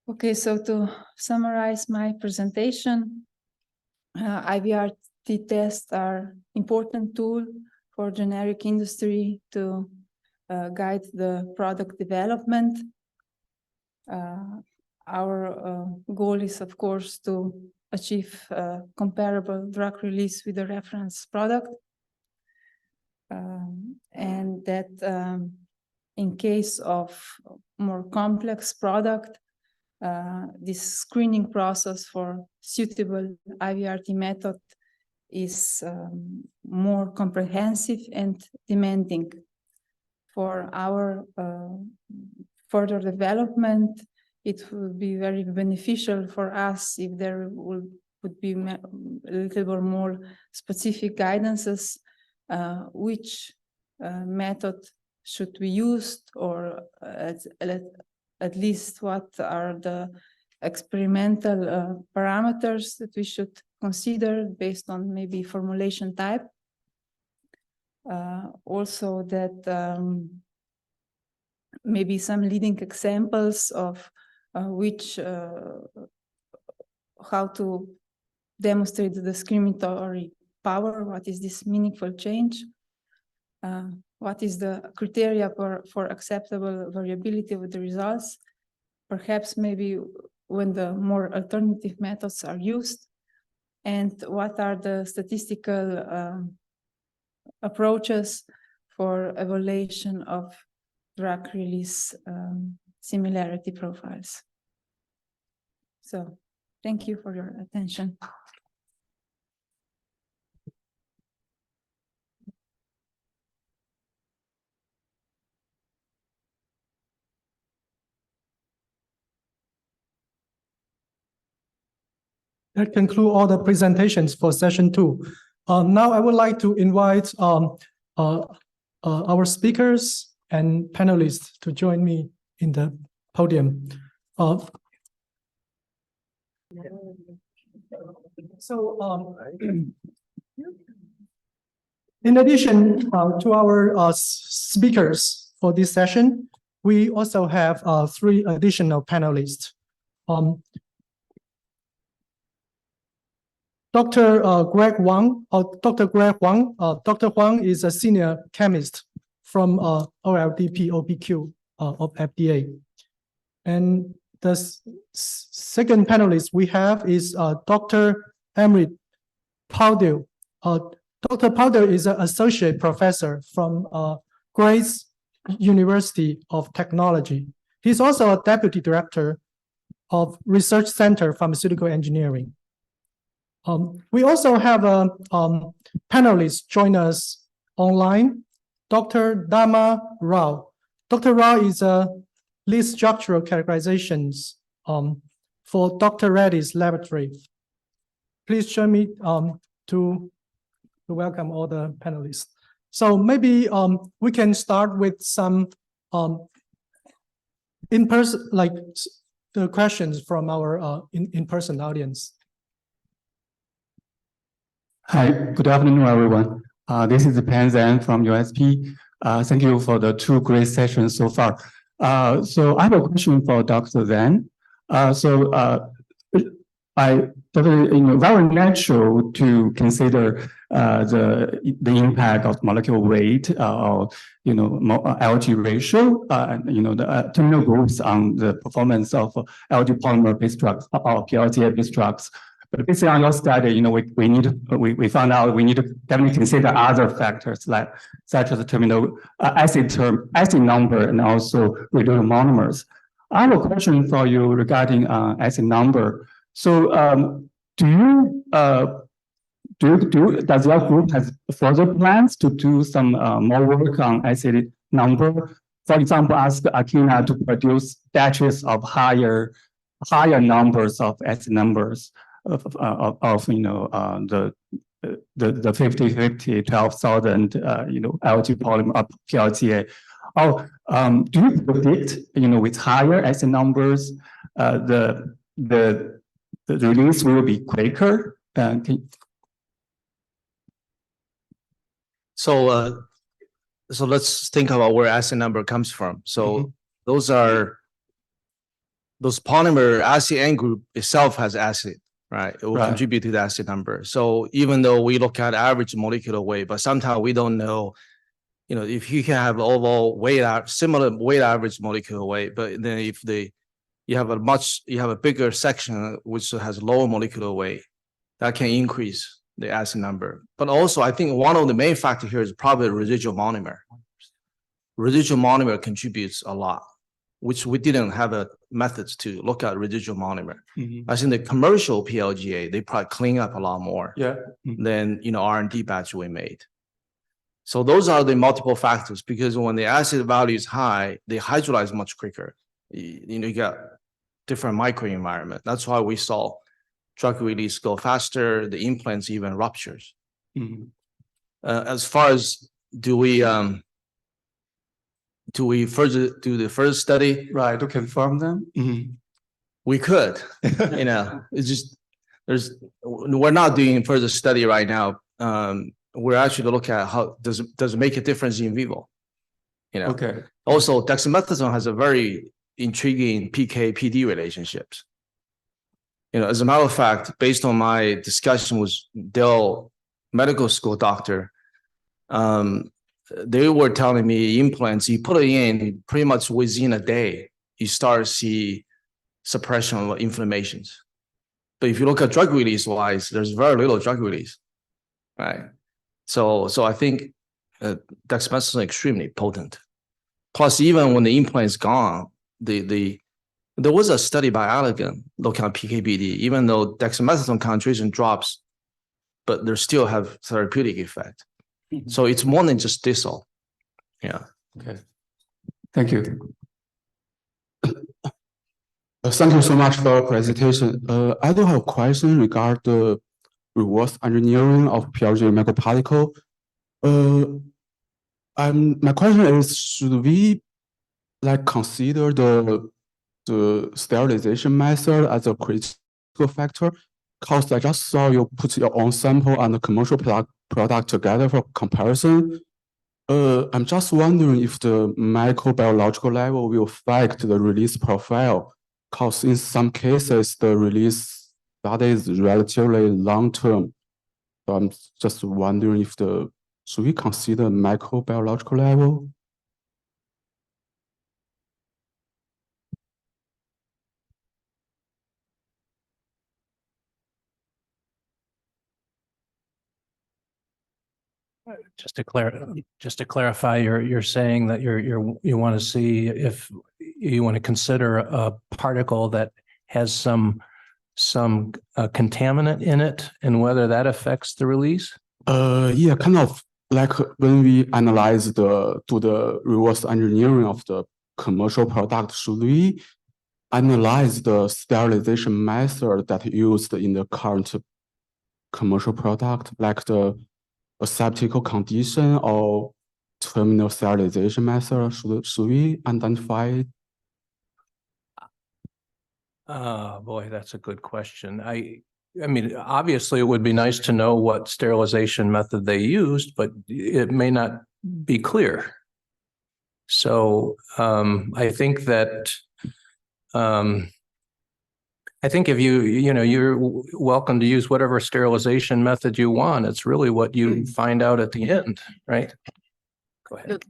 Okay, so to summarize my presentation, IVRT tests are important tool for generic industry to guide the product development. Our goal is, of course, to achieve comparable drug release with the reference product. And that in case of more complex product, this screening process for suitable IVRT method is more comprehensive and demanding. For our further development, it would be very beneficial for us if there would be a little bit more specific guidances, which method should be used, or at least what are the experimental parameters that we should consider based on maybe formulation type. Also that maybe some leading examples of how to demonstrate the discriminatory power, what is this meaningful change, what is the criteria for acceptable variability of the results, perhaps maybe when the more alternative methods are used, and what are the statistical approaches for evaluation of drug release similarity profiles. So thank you for your attention. That concludes all the presentations for session 2. Now I would like to invite our speakers and panelists to join me in the podium. In addition to our speakers for this session, we also have 3 additional panelists. Dr. Greg Huang. Dr. Huang is a senior chemist from OLDP OPQ of FDA. And the second panelist we have is Dr. Amrit Paudel. Dr. Paudel is an associate professor from Krese University of Technology. He's also a deputy director of Research Center Pharmaceutical Engineering. We also have a panelist join us online, Dr. Dama Rao. Dr. Rao is a lead structural characterizations for Dr. Reddy's laboratory. Please join me to welcome all the panelists. So maybe we can start with some in-person, like the questions from our in-person audience. Hi, good afternoon, everyone. This is Pan Zhang from USP. Thank you for the two great sessions so far. So I have a question for Dr. Zhang. I definitely, very natural to consider the impact of molecular weight or LG ratio, the terminal groups on the performance of LG polymer-based drugs or PLGA-based drugs. But based on your study, we found out we need to definitely consider other factors such as the terminal acid number and also residual monomers. I have a question for you regarding acid number. So, does your group have further plans to do some more work on acid number? For example, ask Akina to produce batches of higher numbers of acid numbers of the 50, 12,000 LG polymer PLGA. Or do you predict with higher acid numbers the release will be quicker? So let's think about where acid number comes from. So those polymer acid N group itself has acid, right? It will contribute to the acid number. So even though we look at average molecular weight, but sometimes we don't know, if you can have overall weight, similar weight average molecular weight, but then if you have a bigger section which has lower molecular weight, that can increase the acid number. But also, I think one of the main factors here is probably residual monomer. Residual monomer contributes a lot, which we didn't have methods to look at residual monomer. I think the commercial PLGA, they probably clean up a lot more than R&D batch we made. So those are the multiple factors, because when the acid value is high, they hydrolyze much quicker. You got different microenvironment. That's why we saw drug release go faster, the implants even ruptures. As far as do we further do the first study? Right, to confirm them? We could, it's just, we're not doing further study right now. We're actually looking at how does it make a difference in vivo? Okay. Also, dexamethasone has a very intriguing PK/PD relationships. As a matter of fact, based on my discussion with Dell medical school doctor, they were telling me implants, you put it in pretty much within a day, you start to see suppression of inflammations. But if you look at drug release wise, there's very little drug release, right? So I think dexamethasone is extremely potent. Plus, even when the implant is gone, there was a study by Allergan looking at PK/PD, even though dexamethasone concentration drops, but they still have therapeutic effect. So it's more than just distal. Yeah. Okay. Thank you. Thank you so much for your presentation. I do have a question regarding the reverse engineering of PLG microparticle. My question is, should we consider the sterilization method as a critical factor? Because I just saw you put your own sample and the commercial product together for comparison. I'm just wondering if the microbiological level will affect the release profile, because in some cases the release that is relatively long term. So I'm just wondering if should we consider microbiological level? Just to clarify, you're saying that you want to see if you want to consider a particle that has some contaminant in it and whether that affects the release? Yeah, kind of like when we analyze do the reverse engineering of the commercial product, should we analyze the sterilization method that used in the current commercial product, like the aseptical condition or terminal sterilization method? Should we identify? Boy, that's a good question. I mean, obviously, it would be nice to know what sterilization method they used, but it may not be clear. So I think that if you're welcome to use whatever sterilization method you want. It's really what you find out at the end, right? Go ahead.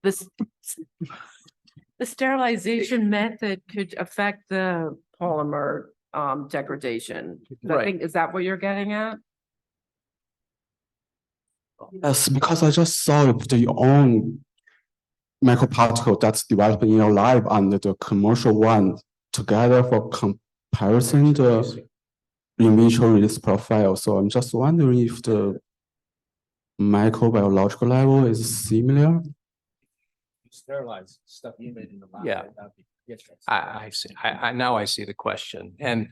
The sterilization method could affect the polymer degradation. I think, is that what you're getting at? Yes, because I just saw you put your own microparticle that's developed in your lab and the commercial one together for comparison the in vitro release profile. So I'm just wondering if the microbiological level is similar. Sterilize stuff you made in the lab. Yeah. I see. Now I see the question, and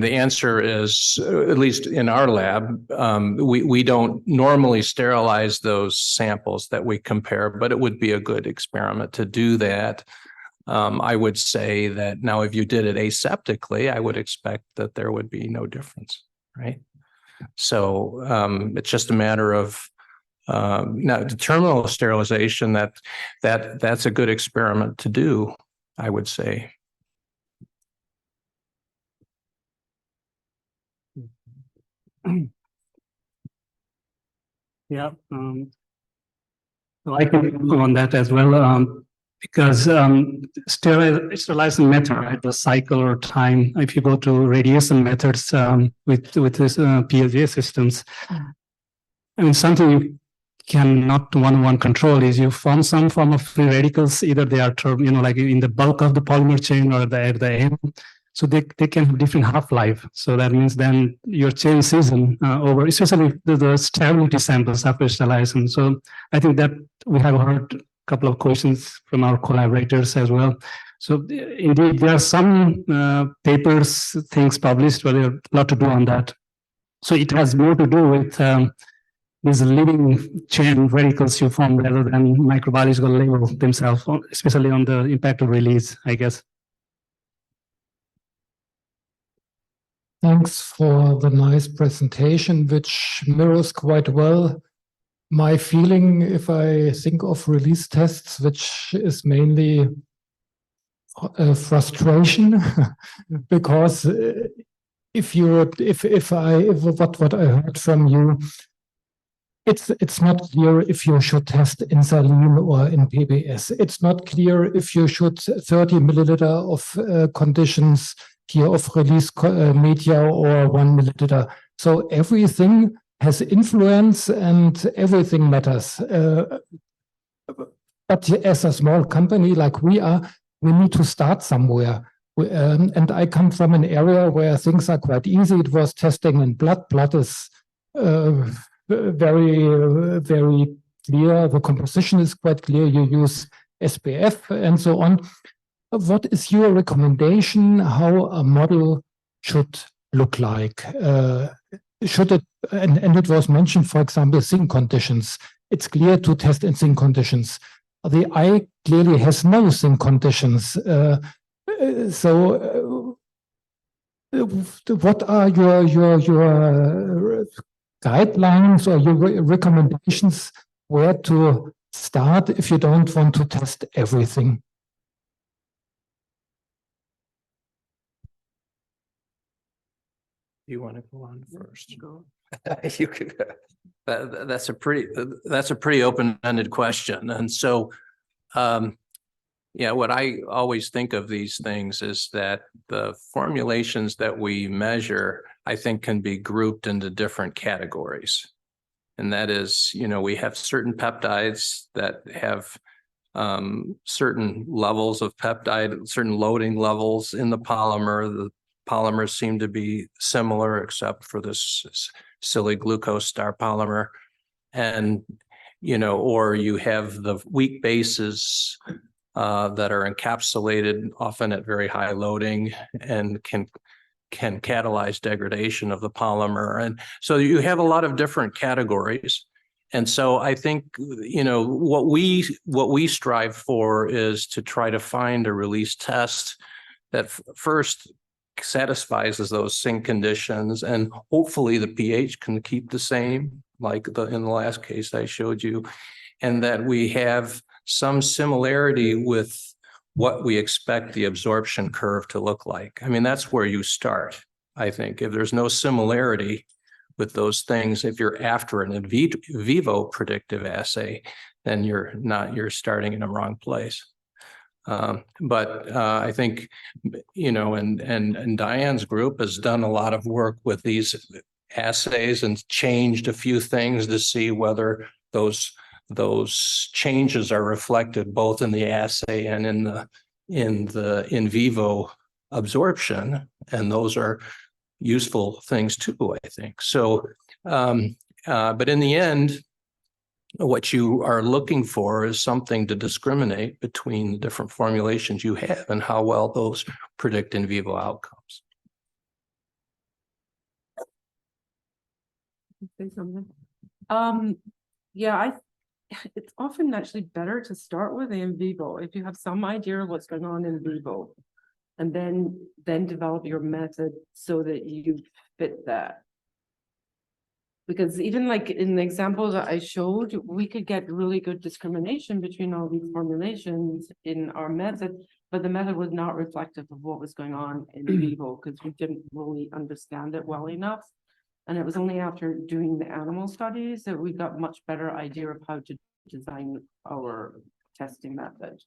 the answer is, at least in our lab, we don't normally sterilize those samples that we compare, but it would be a good experiment to do that. I would say that now, if you did it aseptically, I would expect that there would be no difference, right? So it's just a matter of now the terminal sterilization. That's a good experiment to do, I would say. Yeah, so I can go on that as well, because sterilizing method, right, the cycle or time, if you go to radiation methods with this PLJ systems, I mean, something you cannot one-on-one control is you form some form of free radicals, either they are, like in the bulk of the polymer chain or at the end. So they can have different half-life. So that means then your chain season over, especially the stability samples after sterilization. So I think that we have heard a couple of questions from our collaborators as well. So indeed, there are some papers, things published, but there are a lot to do on that. So it has more to do with these living chain radicals you form rather than microbiological level themselves, especially on the impact of release, I guess. Thanks for the nice presentation, which mirrors quite well my feeling if I think of release tests, which is mainly frustration, because what I heard from you, it's not clear if you should test in saline or in PBS. It's not clear if you should 30 milliliter of conditions here of release media or 1 milliliter. So everything has influence and everything matters. But as a small company like we are, we need to start somewhere. And I come from an area where things are quite easy. It was testing in blood. Blood is very, very clear. The composition is quite clear. You use SPF and so on. What is your recommendation how a model should look like? Should it, and it was mentioned, for example, zinc conditions. It's clear to test in zinc conditions. The eye clearly has no zinc conditions. So what are your guidelines or your recommendations where to start if you don't want to test everything? You want to go on first? Go. You could. That's a pretty open-ended question, and so, yeah. What I always think of these things is that the formulations that we measure, I think, can be grouped into different categories. And that is, we have certain peptides that have certain levels of peptide, certain loading levels in the polymer. The polymers seem to be similar, except for this silly glucose star polymer. And, or you have the weak bases that are encapsulated often at very high loading and can catalyze degradation of the polymer. And so you have a lot of different categories. And so I think, what we strive for is to try to find a release test that first satisfies those sink conditions, and hopefully the pH can keep the same, like in the last case I showed you, and that we have some similarity with what we expect the absorption curve to look like. I mean, that's where you start, I think. If there's no similarity with those things, if you're after an in vivo predictive assay, then you're starting in the wrong place. But I think, and Diane's group has done a lot of work with these assays and changed a few things to see whether those changes are reflected both in the assay and in the in vivo absorption, and those are useful things too, I think. So, but in the end, what you are looking for is something to discriminate between the different formulations you have and how well those predict in vivo outcomes. Say something. Yeah, it's often actually better to start with in vivo if you have some idea of what's going on in vivo, and then develop your method so that you fit that. Because even like in the example that I showed, we could get really good discrimination between all these formulations in our method, but the method was not reflective of what was going on in vivo because we didn't really understand it well enough. And it was only after doing the animal studies that we got much better idea of how to design our testing method.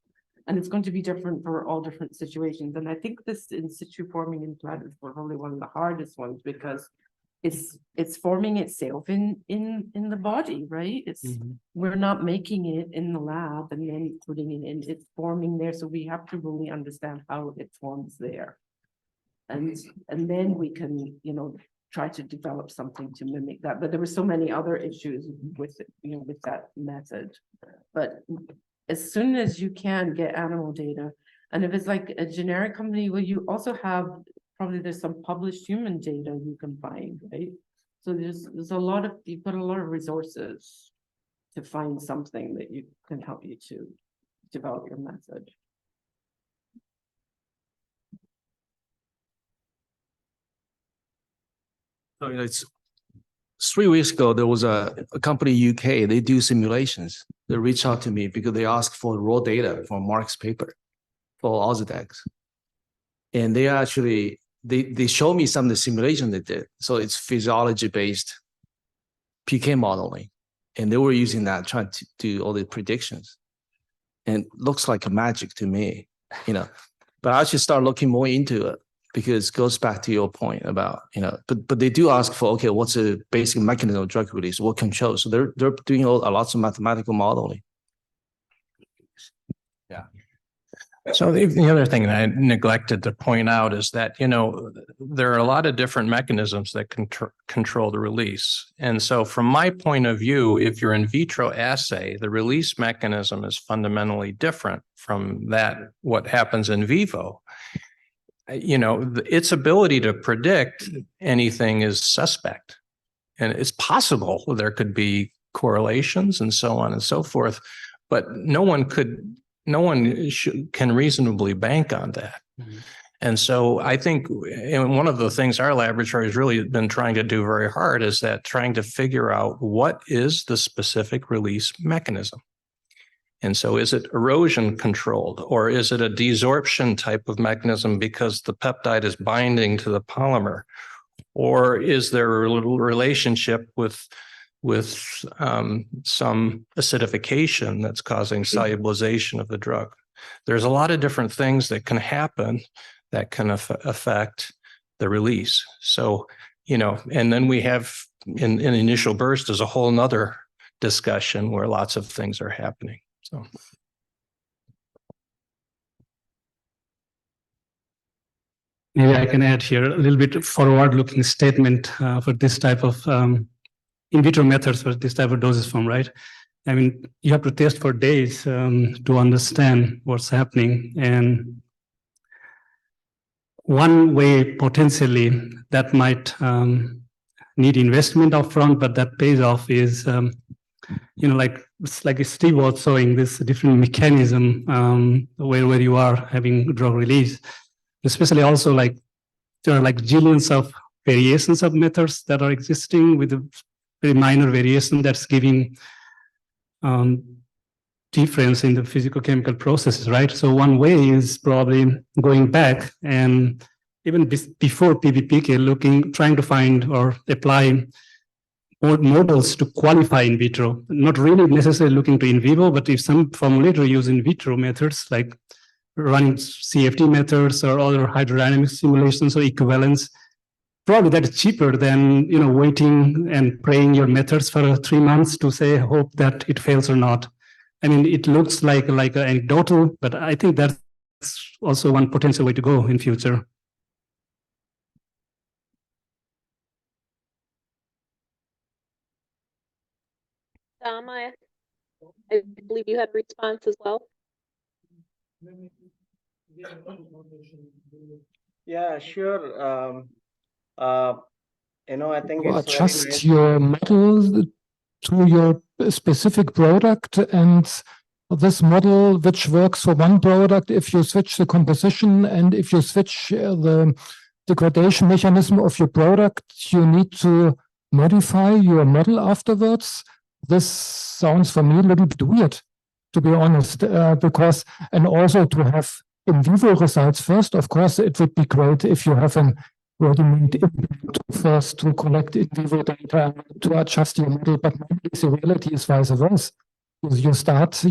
And it's going to be different for all different situations. And I think this in situ forming implant is probably one of the hardest ones because it's forming itself in the body, right? We're not making it in the lab and then putting it in, it's forming there. So we have to really understand how it forms there. And then we can, try to develop something to mimic that. But there were so many other issues with with that method. But as soon as you can get animal data, and if it's like a generic company, well, you also have there's some published human data you can find, right? So there's a lot of, you've got a lot of resources to find something that you can help you to develop your method. So it's 3 weeks ago, there was a company UK, they do simulations. They reached out to me because they asked for raw data from Mark's paper for Ozdex. And they actually, they showed me some of the simulation they did. So it's physiology-based PK modeling. And they were using that, trying to do all the predictions. And it looks like a magic to me, But I should start looking more into it because it goes back to your point about, but they do ask for, okay, what's the basic mechanism of drug release? What controls? So they're doing lots of mathematical modeling. Yeah. So the other thing that I neglected to point out is that, there are a lot of different mechanisms that control the release. And so from my point of view, if you're in vitro assay, the release mechanism is fundamentally different from what happens in vivo. Its ability to predict anything is suspect. And it's possible there could be correlations and so on and so forth, but no one can reasonably bank on that. Mm-hmm. And so I think one of the things our laboratory has really been trying to do very hard is that trying to figure out what is the specific release mechanism. And so is it erosion controlled, or is it a desorption type of mechanism because the peptide is binding to the polymer? Or is there a little relationship with some acidification that's causing solubilization of the drug? There's a lot of different things that can happen that can affect the release. So, and then we have in initial burst is a whole nother discussion where lots of things are happening. So. Maybe I can add here a little bit forward-looking statement for this type of in vitro methods for this type of dosage form, right? I mean, you have to test for days to understand what's happening. And one way potentially that might need investment upfront, but that pays off is, you know, like Steve was showing this different mechanism where you are having drug release. Especially also like there are like zillions of variations of methods that are existing with a very minor variation that's giving difference in the physicochemical processes, right? So one way is probably going back and even before PBPK trying to find or apply more models to qualify in vitro, not really necessarily looking to in vivo, but if some formulator use in vitro methods like running CFD methods or other hydrodynamic simulations or equivalents, probably that is cheaper than, you know, waiting and praying your methods for 3 months to say, hope that it fails or not. I mean, it looks like anecdotal, but I think that's also one potential way to go in future. I believe you had a response as well. Yeah, sure. You know, I think You it's very adjust nice. your model to your specific product, and this model which works for one product, if you switch the composition and if you switch the degradation mechanism of your product, you need to modify your model afterwards. This sounds for me a little bit weird, to be honest, because, and also to have in vivo results first, of course, it would be great if you have an ready-made implant first to collect in vivo data to adjust your model, but maybe the reality is vice versa. You start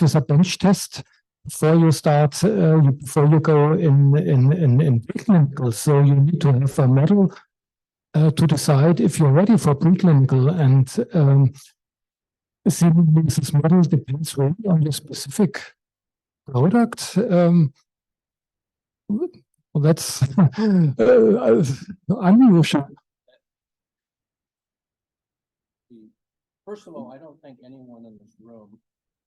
with a bench test before you start, before you go in preclinical. So you need to have a model to decide if you're ready for preclinical, and seemingly this model depends really on your specific product. Well, that's unusual. First of all, I don't think anyone in this room,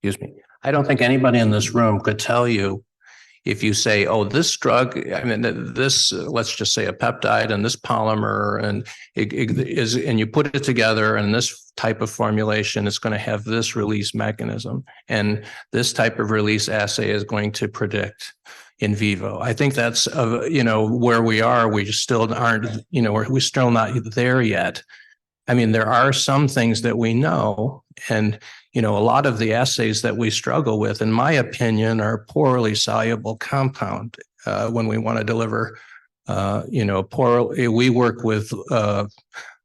excuse me, I don't think anybody in this room could tell you if you say, oh, this drug, I mean, this, let's just say a peptide and this polymer and and you put it together and this type of formulation is going to have this release mechanism. And this type of release assay is going to predict in vivo. I think that's, you know, where we are. We still aren't, you know, we're still not there yet. I mean, there are some things that we know, and, you know, a lot of the assays that we struggle with, in my opinion, are poorly soluble compound when we want to deliver, you know, we work with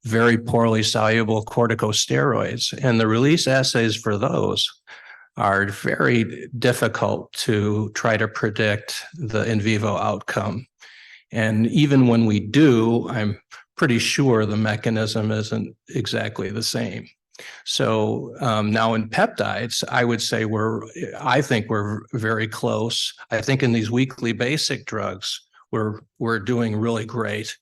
very poorly soluble corticosteroids, and the release assays for those are very difficult to try to predict the in vivo outcome. And even when we do, I'm pretty sure the mechanism isn't exactly the same. So now in peptides, I would say I think we're very close. I think in these weekly basic drugs, we're doing really great.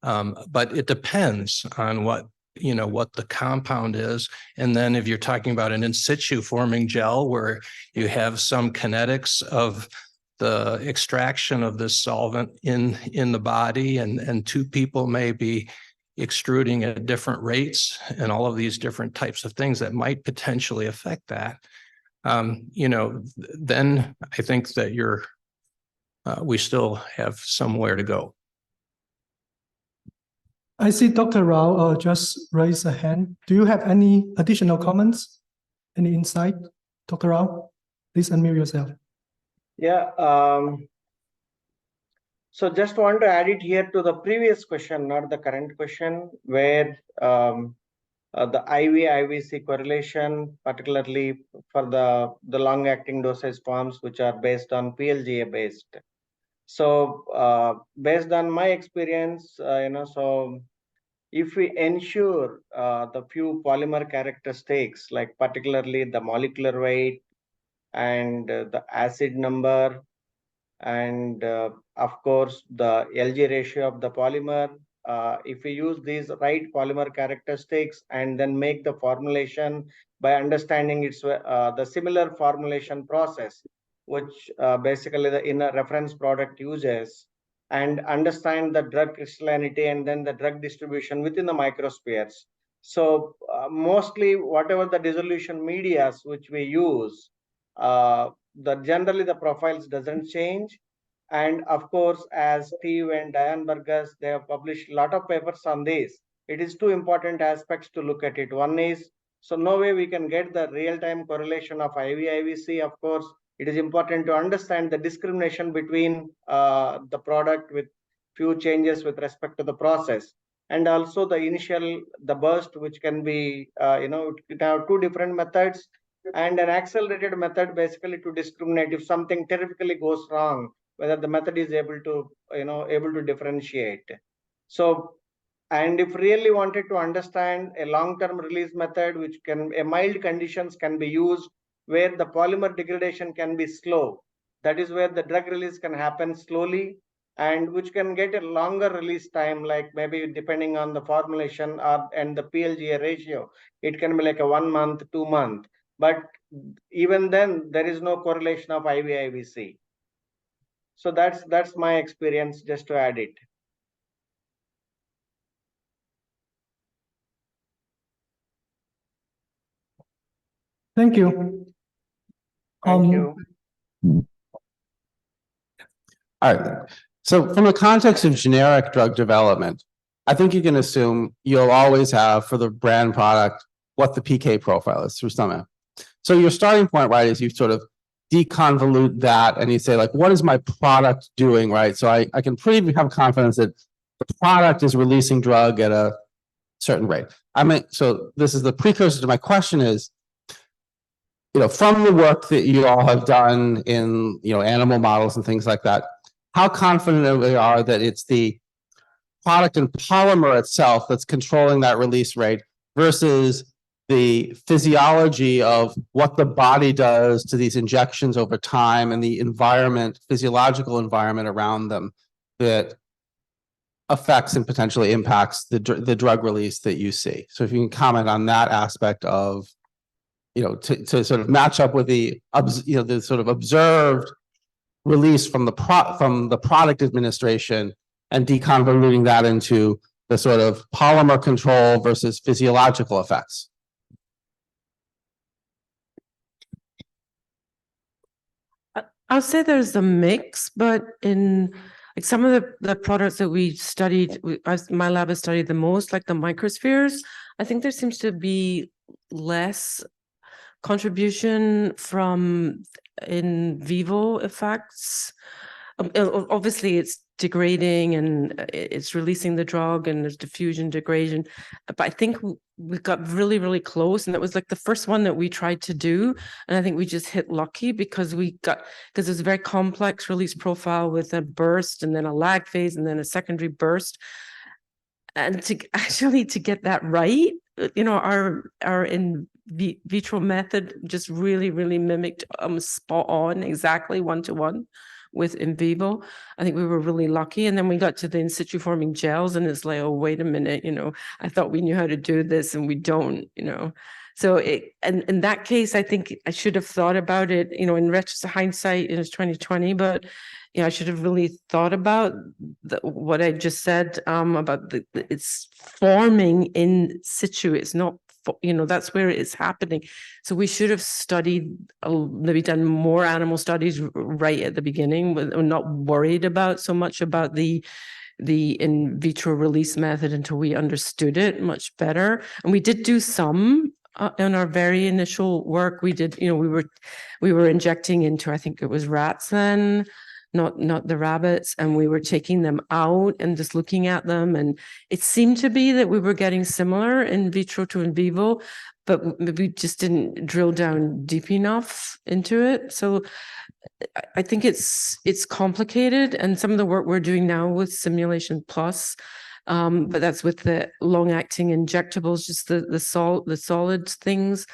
But it depends on what the compound is. And then if you're talking about an in situ forming gel where you have some kinetics of the extraction of this solvent in the body, and two people may be extruding at different rates and all of these different types of things that might potentially affect that, you know, then I think that we still have somewhere to go. I see Dr. Rao just raised a hand. Do you have any additional comments? Any insight? Dr. Rao, please unmute yourself. Yeah. So just want to add it here to the previous question, not the current question, where the IV-IVC correlation, particularly for the long-acting dosage forms, which are based on PLGA based. So based on my experience, you know, so if we ensure the few polymer characteristics, like particularly the molecular weight and the acid number, and of course the Lg ratio of the polymer, if we use these right polymer characteristics and then make the formulation by understanding its the similar formulation process, which basically the inner reference product uses, and understand the drug crystallinity and then the drug distribution within the microspheres. So mostly whatever the dissolution medias which we use, generally the profiles doesn't change. And of course, as Steve and Diane Burgess, they have published a lot of papers on this. It is two important aspects to look at it. One is, so no way we can get the real-time correlation of IV-IVC. Of course, it is important to understand the discrimination between the product with few changes with respect to the process. And also the initial, the burst, which can be, it have two different methods, and an accelerated method basically to discriminate if something terrifically goes wrong, whether the method is able to differentiate. So, and if really wanted to understand a long-term release method, which can, a mild conditions can be used, where the polymer degradation can be slow. That is where the drug release can happen slowly, and which can get a longer release time, like maybe depending on the formulation and the PLGA ratio. It can be like a 1 month, 2 month. But even then, there is no correlation of IV-IVC. So that's my experience, just to add it. Thank you. Thank you. All right. So from the context of generic drug development, I think you can assume you'll always have for the brand product what the PK profile is through some. So your starting point, right, is you sort of deconvolute that and you say, like, what is my product doing, right? So I can pretty have confidence that the product is releasing drug at a certain rate. I mean, so this is the precursor to my question is, from the work that you all have done in, animal models and things like that, how confident we are that it's the product and polymer itself that's controlling that release rate versus the physiology of what the body does to these injections over time and the environment, physiological environment around them that affects and potentially impacts the drug release that you see. So if you can comment on that aspect of, to sort of match up with the sort of observed release from the product administration and deconvoluting that into the sort of polymer control versus physiological effects. I'll say there's a mix, but in like some of the products that we studied, my lab has studied the most, like the microspheres, I think there seems to be less contribution from in vivo effects. Obviously, it's degrading and it's releasing the drug and there's diffusion, degradation. But I think we got really, really close. And that was like the first one that we tried to do. And I think we just hit lucky because it's a very complex release profile with a burst and then a lag phase and then a secondary burst. And to get that right, our in vitro method just really, really mimicked spot on, exactly 1-to-1 with in vivo. I think we were really lucky. And then we got to the in situ forming gels and it's like, oh, wait a minute, I thought we knew how to do this and we don't, So in that case, I think I should have thought about it, in hindsight, it was 2020, but I should have really thought about what I just said about it's forming in situ. It's not, that's where it's happening. So we should have studied, maybe done more animal studies right at the beginning. We're not worried about so much about the in vitro release method until we understood it much better. And we did do some in our very initial work. We did, we were injecting into, I think it was rats then, not the rabbits, and we were taking them out and just looking at them, and it seemed to be that we were getting similar in vitro to in vivo, but we just didn't drill down deep enough into it. So I think it's complicated, and some of the work we're doing now with Simulation Plus but that's with the long-acting injectables, just the solid things.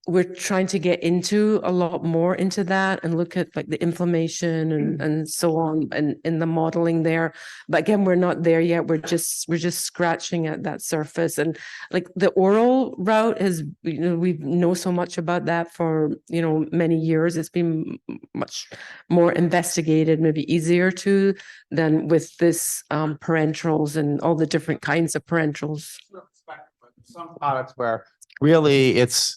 We're trying to get into a lot more into that and look at like the inflammation and so on and in the modeling there. But again, we're not there yet. We're just scratching at that surface. And like the oral route is, we know so much about that for, many years. It's been much more investigated, maybe easier to than with this parenterals and all the different kinds of parenterals. Some products where really it's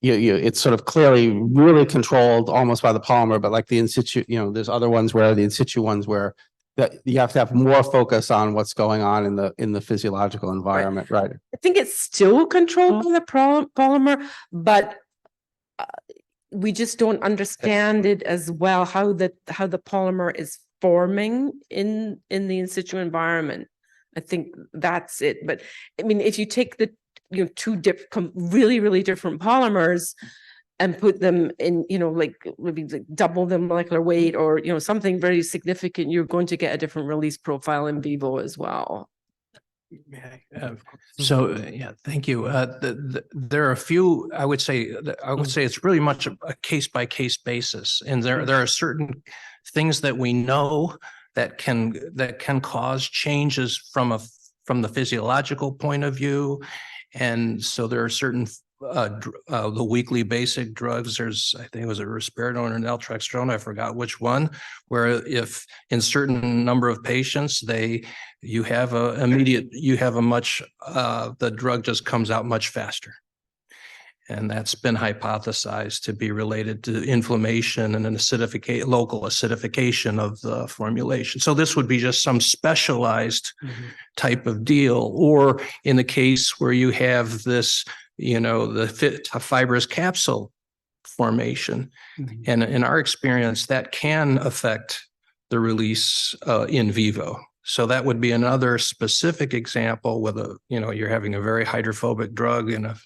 it's sort of clearly really controlled almost by the polymer, but like the in situ, there's other ones where the in situ ones where that you have to have more focus on what's going on in the physiological environment, right? I think it's still controlled by the polymer, but we just don't understand it as well, how the polymer is forming in the in situ environment. I think that's it. But I mean, if you take the two really different polymers and put them in, like maybe like double the molecular weight or, something very significant, you're going to get a different release profile in vivo as well. Yeah, thank you. There are a few, I would say it's really much a case by case basis. And there are certain things that we know that can cause changes from the physiological point of view. And so there are certain the weekly basic drugs. There's, I think it was a risperidone and naltrexone, I forgot which one, where if in certain number of patients, the drug just comes out much faster. And that's been hypothesized to be related to inflammation and an local acidification of the formulation. So this would be just some specialized type of deal. Or in the case where you have this, the fibrous capsule formation. And in our experience, that can affect the release in vivo. So that would be another specific example with you're having a very hydrophobic drug in a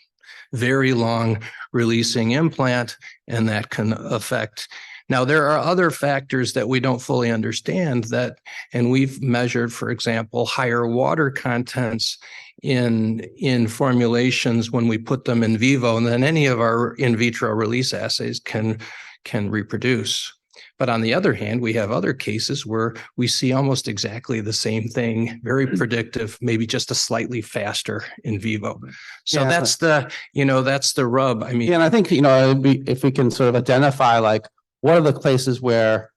very long releasing implant, and that can affect. Now, there are other factors that we don't fully understand and we've measured, for example, higher water contents in formulations when we put them in vivo, and then any of our in vitro release assays can reproduce. But on the other hand, we have other cases where we see almost exactly the same thing, very predictive, maybe just a slightly faster in vivo. So that's the rub. I mean, and I think, if we can sort of identify like what are the places where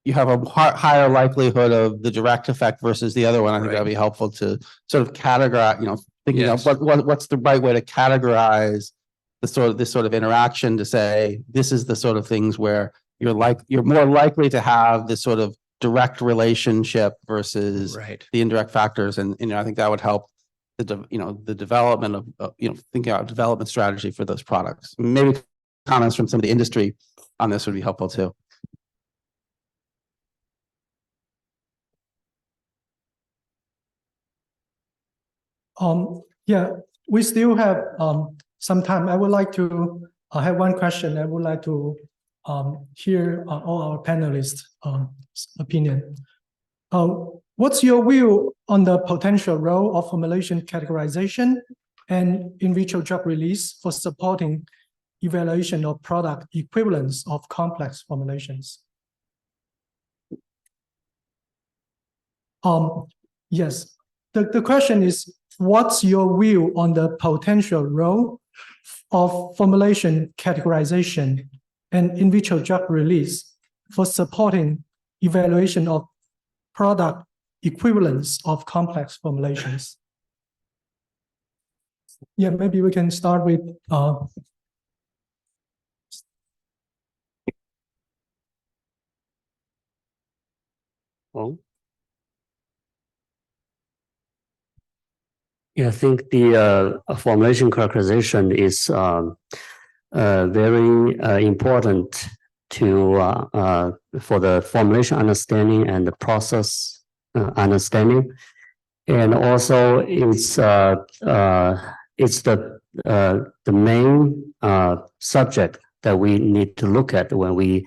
you have a higher likelihood of the direct effect versus the other one, I think that'd be helpful to sort of categorize, thinking of what's the right way to categorize this sort of interaction to say, this is the sort of things where you're more likely to have this sort of direct relationship versus the indirect factors. And, I think that would help the development of, thinking about development strategy for those products. Maybe comments from some of the industry on this would be helpful too. Yeah, we still have some time. I would like to have one question. I would like to hear all our panelists' opinion. What's your view on the potential role of formulation categorization and in vitro drug release for supporting evaluation of product equivalence of complex formulations? Yes, the question is, what's your view on the potential role of formulation categorization and in vitro drug release for supporting evaluation of product equivalence of complex formulations? Yeah, maybe we can start with Yeah, I think the formulation characterization is very important for the formulation understanding and the process understanding, and also it's the main subject that we need to look at when we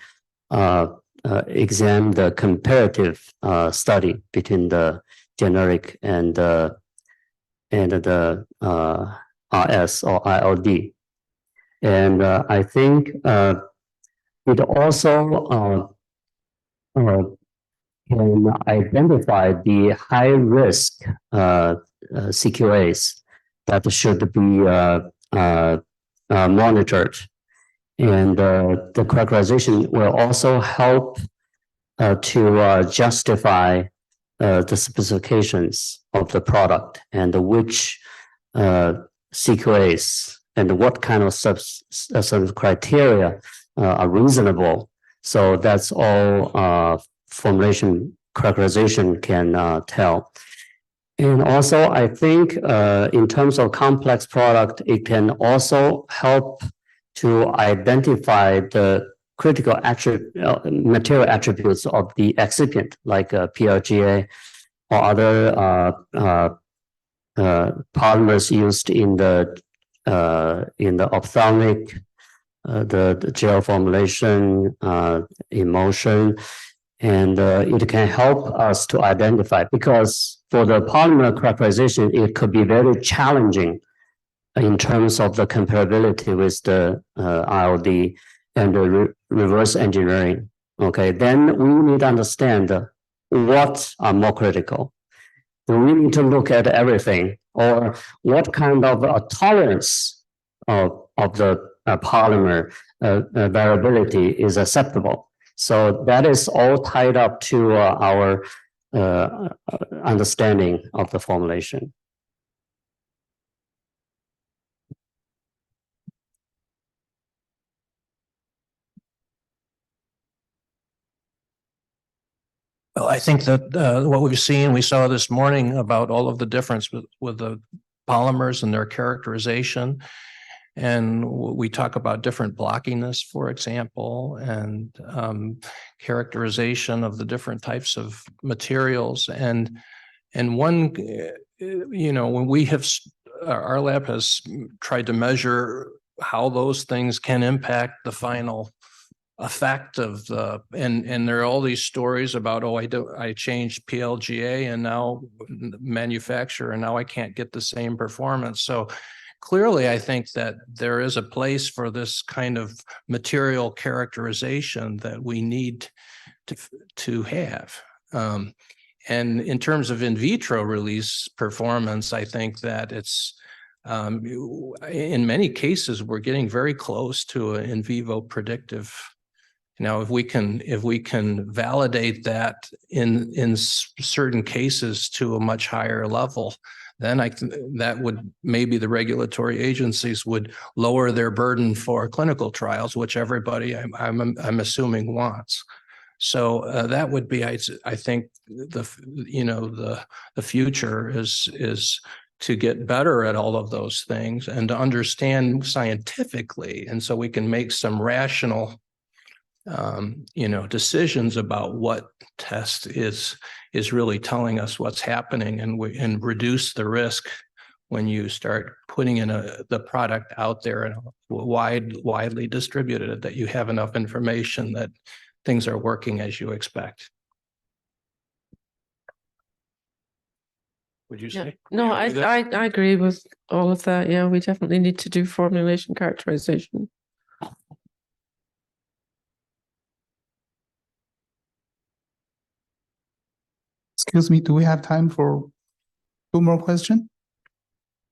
examine the comparative study between the generic and the RS or ILD. And I think it also can identify the high risk CQAs that should be monitored. And the characterization will also help to justify the specifications of the product and which CQAs and what kind of sort of criteria are reasonable. So that's all formulation characterization can tell. And also, I think in terms of complex product, it can also help to identify the critical material attributes of the excipient, like PLGA or other polymers used in the ophthalmic, the gel formulation, emulsion, and it can help us to identify, because for the polymer characterization, it could be very challenging in terms of the comparability with the ILD and the reverse engineering. Okay, then we need to understand what are more critical. We need to look at everything, or what kind of tolerance of the polymer variability is acceptable. So that is all tied up to our understanding of the formulation. Well, I think that what we saw this morning about all of the difference with the polymers and their characterization. And we talk about different blockiness, for example, and characterization of the different types of materials. And one, when we have, our lab has tried to measure how those things can impact the final effect of the, and there are all these stories about, oh, I changed PLGA and now manufacturer, and now I can't get the same performance. So clearly, I think that there is a place for this kind of material characterization that we need to have. And in terms of in vitro release performance, I think that it's, in many cases, we're getting very close to an in vivo predictive. Now, if we can validate that in certain cases to a much higher level, then that would, maybe the regulatory agencies would lower their burden for clinical trials, which everybody I'm assuming wants. So that would be, I think, the future is to get better at all of those things and to understand scientifically, and so we can make some rational decisions about what test is really telling us what's happening, and reduce the risk when you start putting in the product out there and widely distributed, that you have enough information that things are working as you expect. Would you say? No, I agree with all of that. Yeah, we definitely need to do formulation characterization. Excuse me, do we have time for 2 more questions?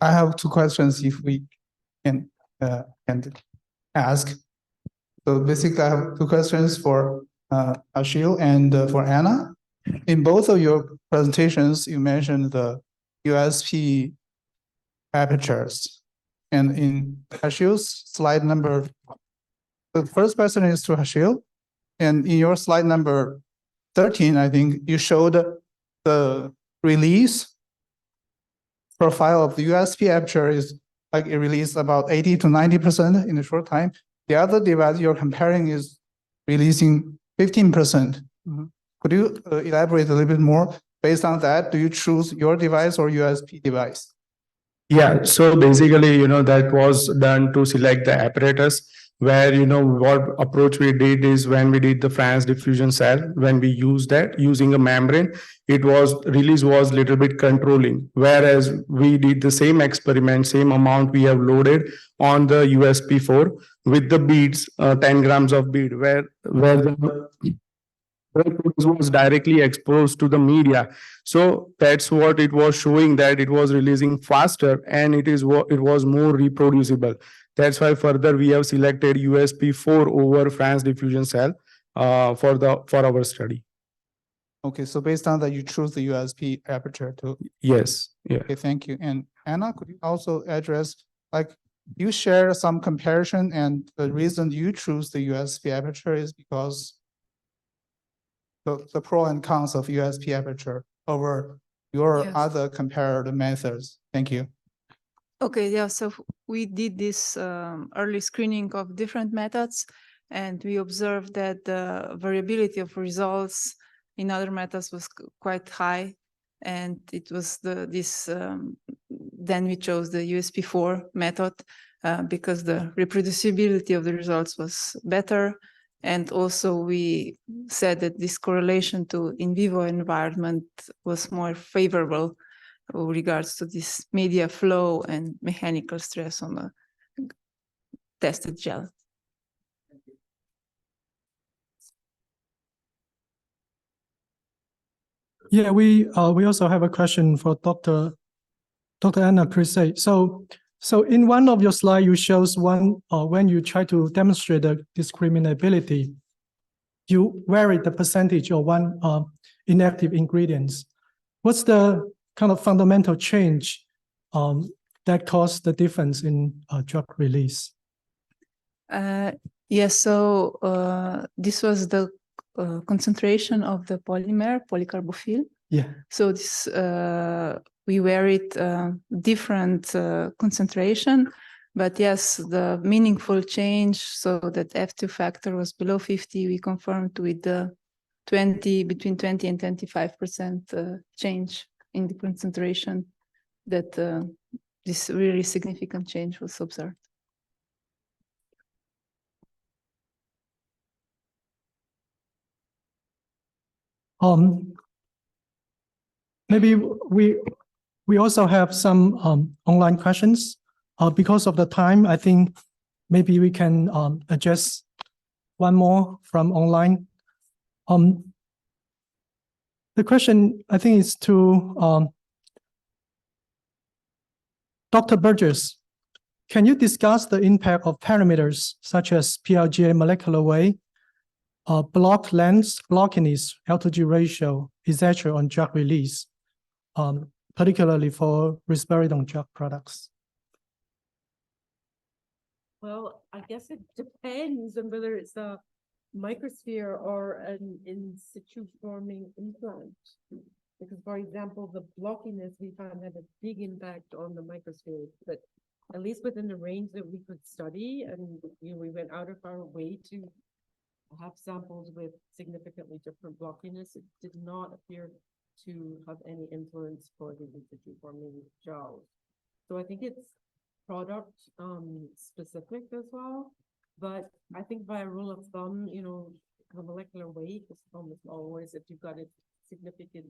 I have 2 questions if we can ask. So basically, I have 2 questions for Harshil and for Anna. In both of your presentations, you mentioned the USP apertures. And in Harshil's slide number, the first question is to Harshil. And in your slide number 13, I think you showed the release profile of the USP aperture is like it released about 80 to 90% in a short time. The other device you're comparing is releasing 15%. Could you elaborate a little bit more? Based on that, do you choose your device or USP device? Yeah, so basically, that was done to select the apparatus. where, what approach we did is when we did the France diffusion cell, when we used that using a membrane, release was little bit controlling. Whereas we did the same experiment, same amount we have loaded on the USP4 with the beads, 10 grams of bead, where the was directly exposed to the media. So that's what it was showing, that it was releasing faster and it was more reproducible. That's why further we have selected USP4 over France diffusion cell for our study. Okay, so based on that, you choose the USP aperture too. Yes. Yeah. Okay, thank you. And Anna, could you also address, you share some comparison, and the reason you choose the USP aperture is because the pro and cons of USP aperture over your other compared methods. Thank you. Okay, yeah, so we did this early screening of different methods, and we observed that the variability of results in other methods was quite high, and it was then we chose the USP4 method because the reproducibility of the results was better. And also we said that this correlation to in vivo environment was more favorable with regards to this media flow and mechanical stress on the tested gel. Yeah, we also have a question for Dr. Anna Krese. So in one of your slides, you shows when you try to demonstrate the discriminability, you vary the percentage of one inactive ingredients. What's the kind of fundamental change that caused the difference in drug release? Yes, so this was the concentration of the polymer, polycarbophile. Yeah. So this we varied different concentration, but yes, the meaningful change, so that F2 factor was below 50, we confirmed with the between 20 and 25% change in the concentration, that this really significant change was observed. Maybe we also have some online questions. Because of the time, I think maybe we can address one more from online. The question, I think, is to Dr. Burgess. Can you discuss the impact of parameters such as PLGA molecular weight, block length, blockiness, L2G ratio, etc. on drug release, particularly for risperidone drug products? Well, I guess it depends on whether it's a microsphere or an in situ forming implant. Because, for example, the blockiness we found had a big impact on the microsphere, but at least within the range that we could study, and we went out of our way to have samples with significantly different blockiness. It did not appear to have any influence for the in situ forming gels. So I think it's product specific as well, but I think by a rule of thumb, the molecular weight is almost always, if you've got a significant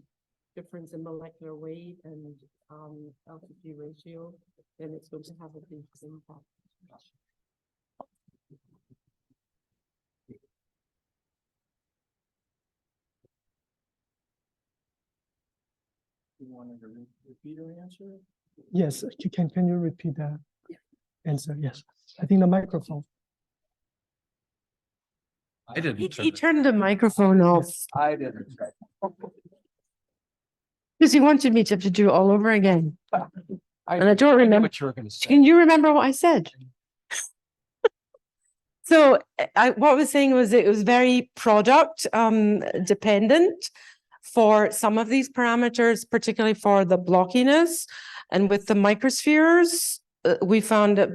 difference in molecular weight and L2G ratio, then it's going to have a big impact. You wanted to repeat your answer? Yes, can you repeat that answer? Yes, I think the microphone. I didn't. He turned the microphone off. I didn't. Because he wanted me to have to do it all over again. And I don't remember. What you were going to say. Can you remember what I said? So what I was saying was it was very product dependent for some of these parameters, particularly for the blockiness. And with the microspheres, we found that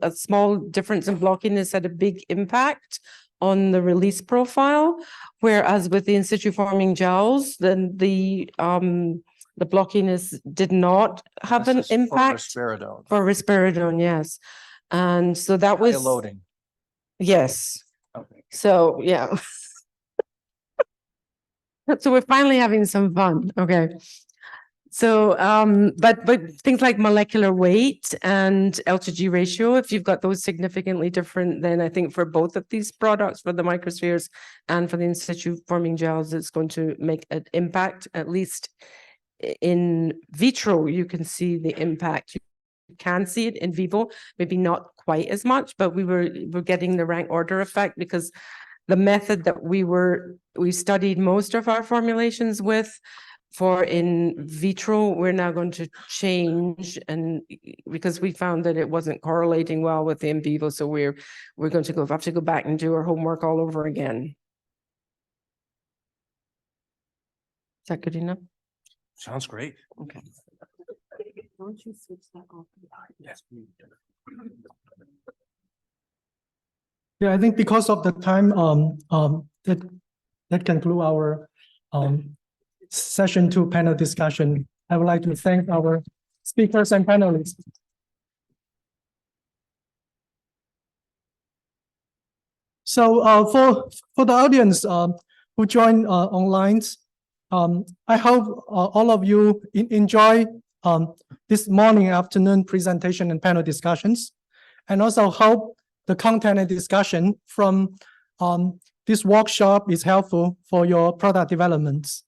a small difference in blockiness had a big impact on the release profile, whereas with the in situ forming gels, then the blockiness did not have an impact. For risperidone. For risperidone, yes. And so that was Loading. Yes. So, yeah. So we're finally having some fun. Okay. So, but things like molecular weight and L/G ratio, if you've got those significantly different, then I think for both of these products, for the microspheres and for the in situ forming gels, it's going to make an impact. At least in vitro, you can see the impact. You can see it in vivo, maybe not quite as much, but we're getting the rank order effect because the method that we studied most of our formulations with for in vitro, we're now going to change, and because we found that it wasn't correlating well with the in vivo, so we're going to have to go back and do our homework all over again. Is that good enough? Sounds great. Okay. Don't you switch that off? Yes. Yeah, I think because of the time, that conclude our session 2 panel discussion. I would like to thank our speakers and panelists. So for the audience who joined online, I hope all of you enjoy this morning, afternoon presentation and panel discussions, and also hope the content and discussion from this workshop is helpful for your product developments.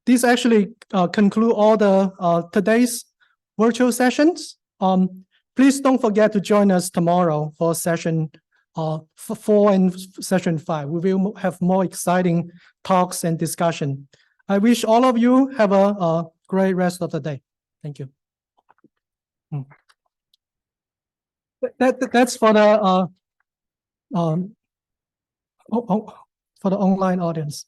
This actually conclude all the today's virtual sessions. Please don't forget to join us tomorrow for session 4 and session 5. We will have more exciting talks and discussion. I wish all of you have a great rest of the day. Thank you. That's for the for the online audience.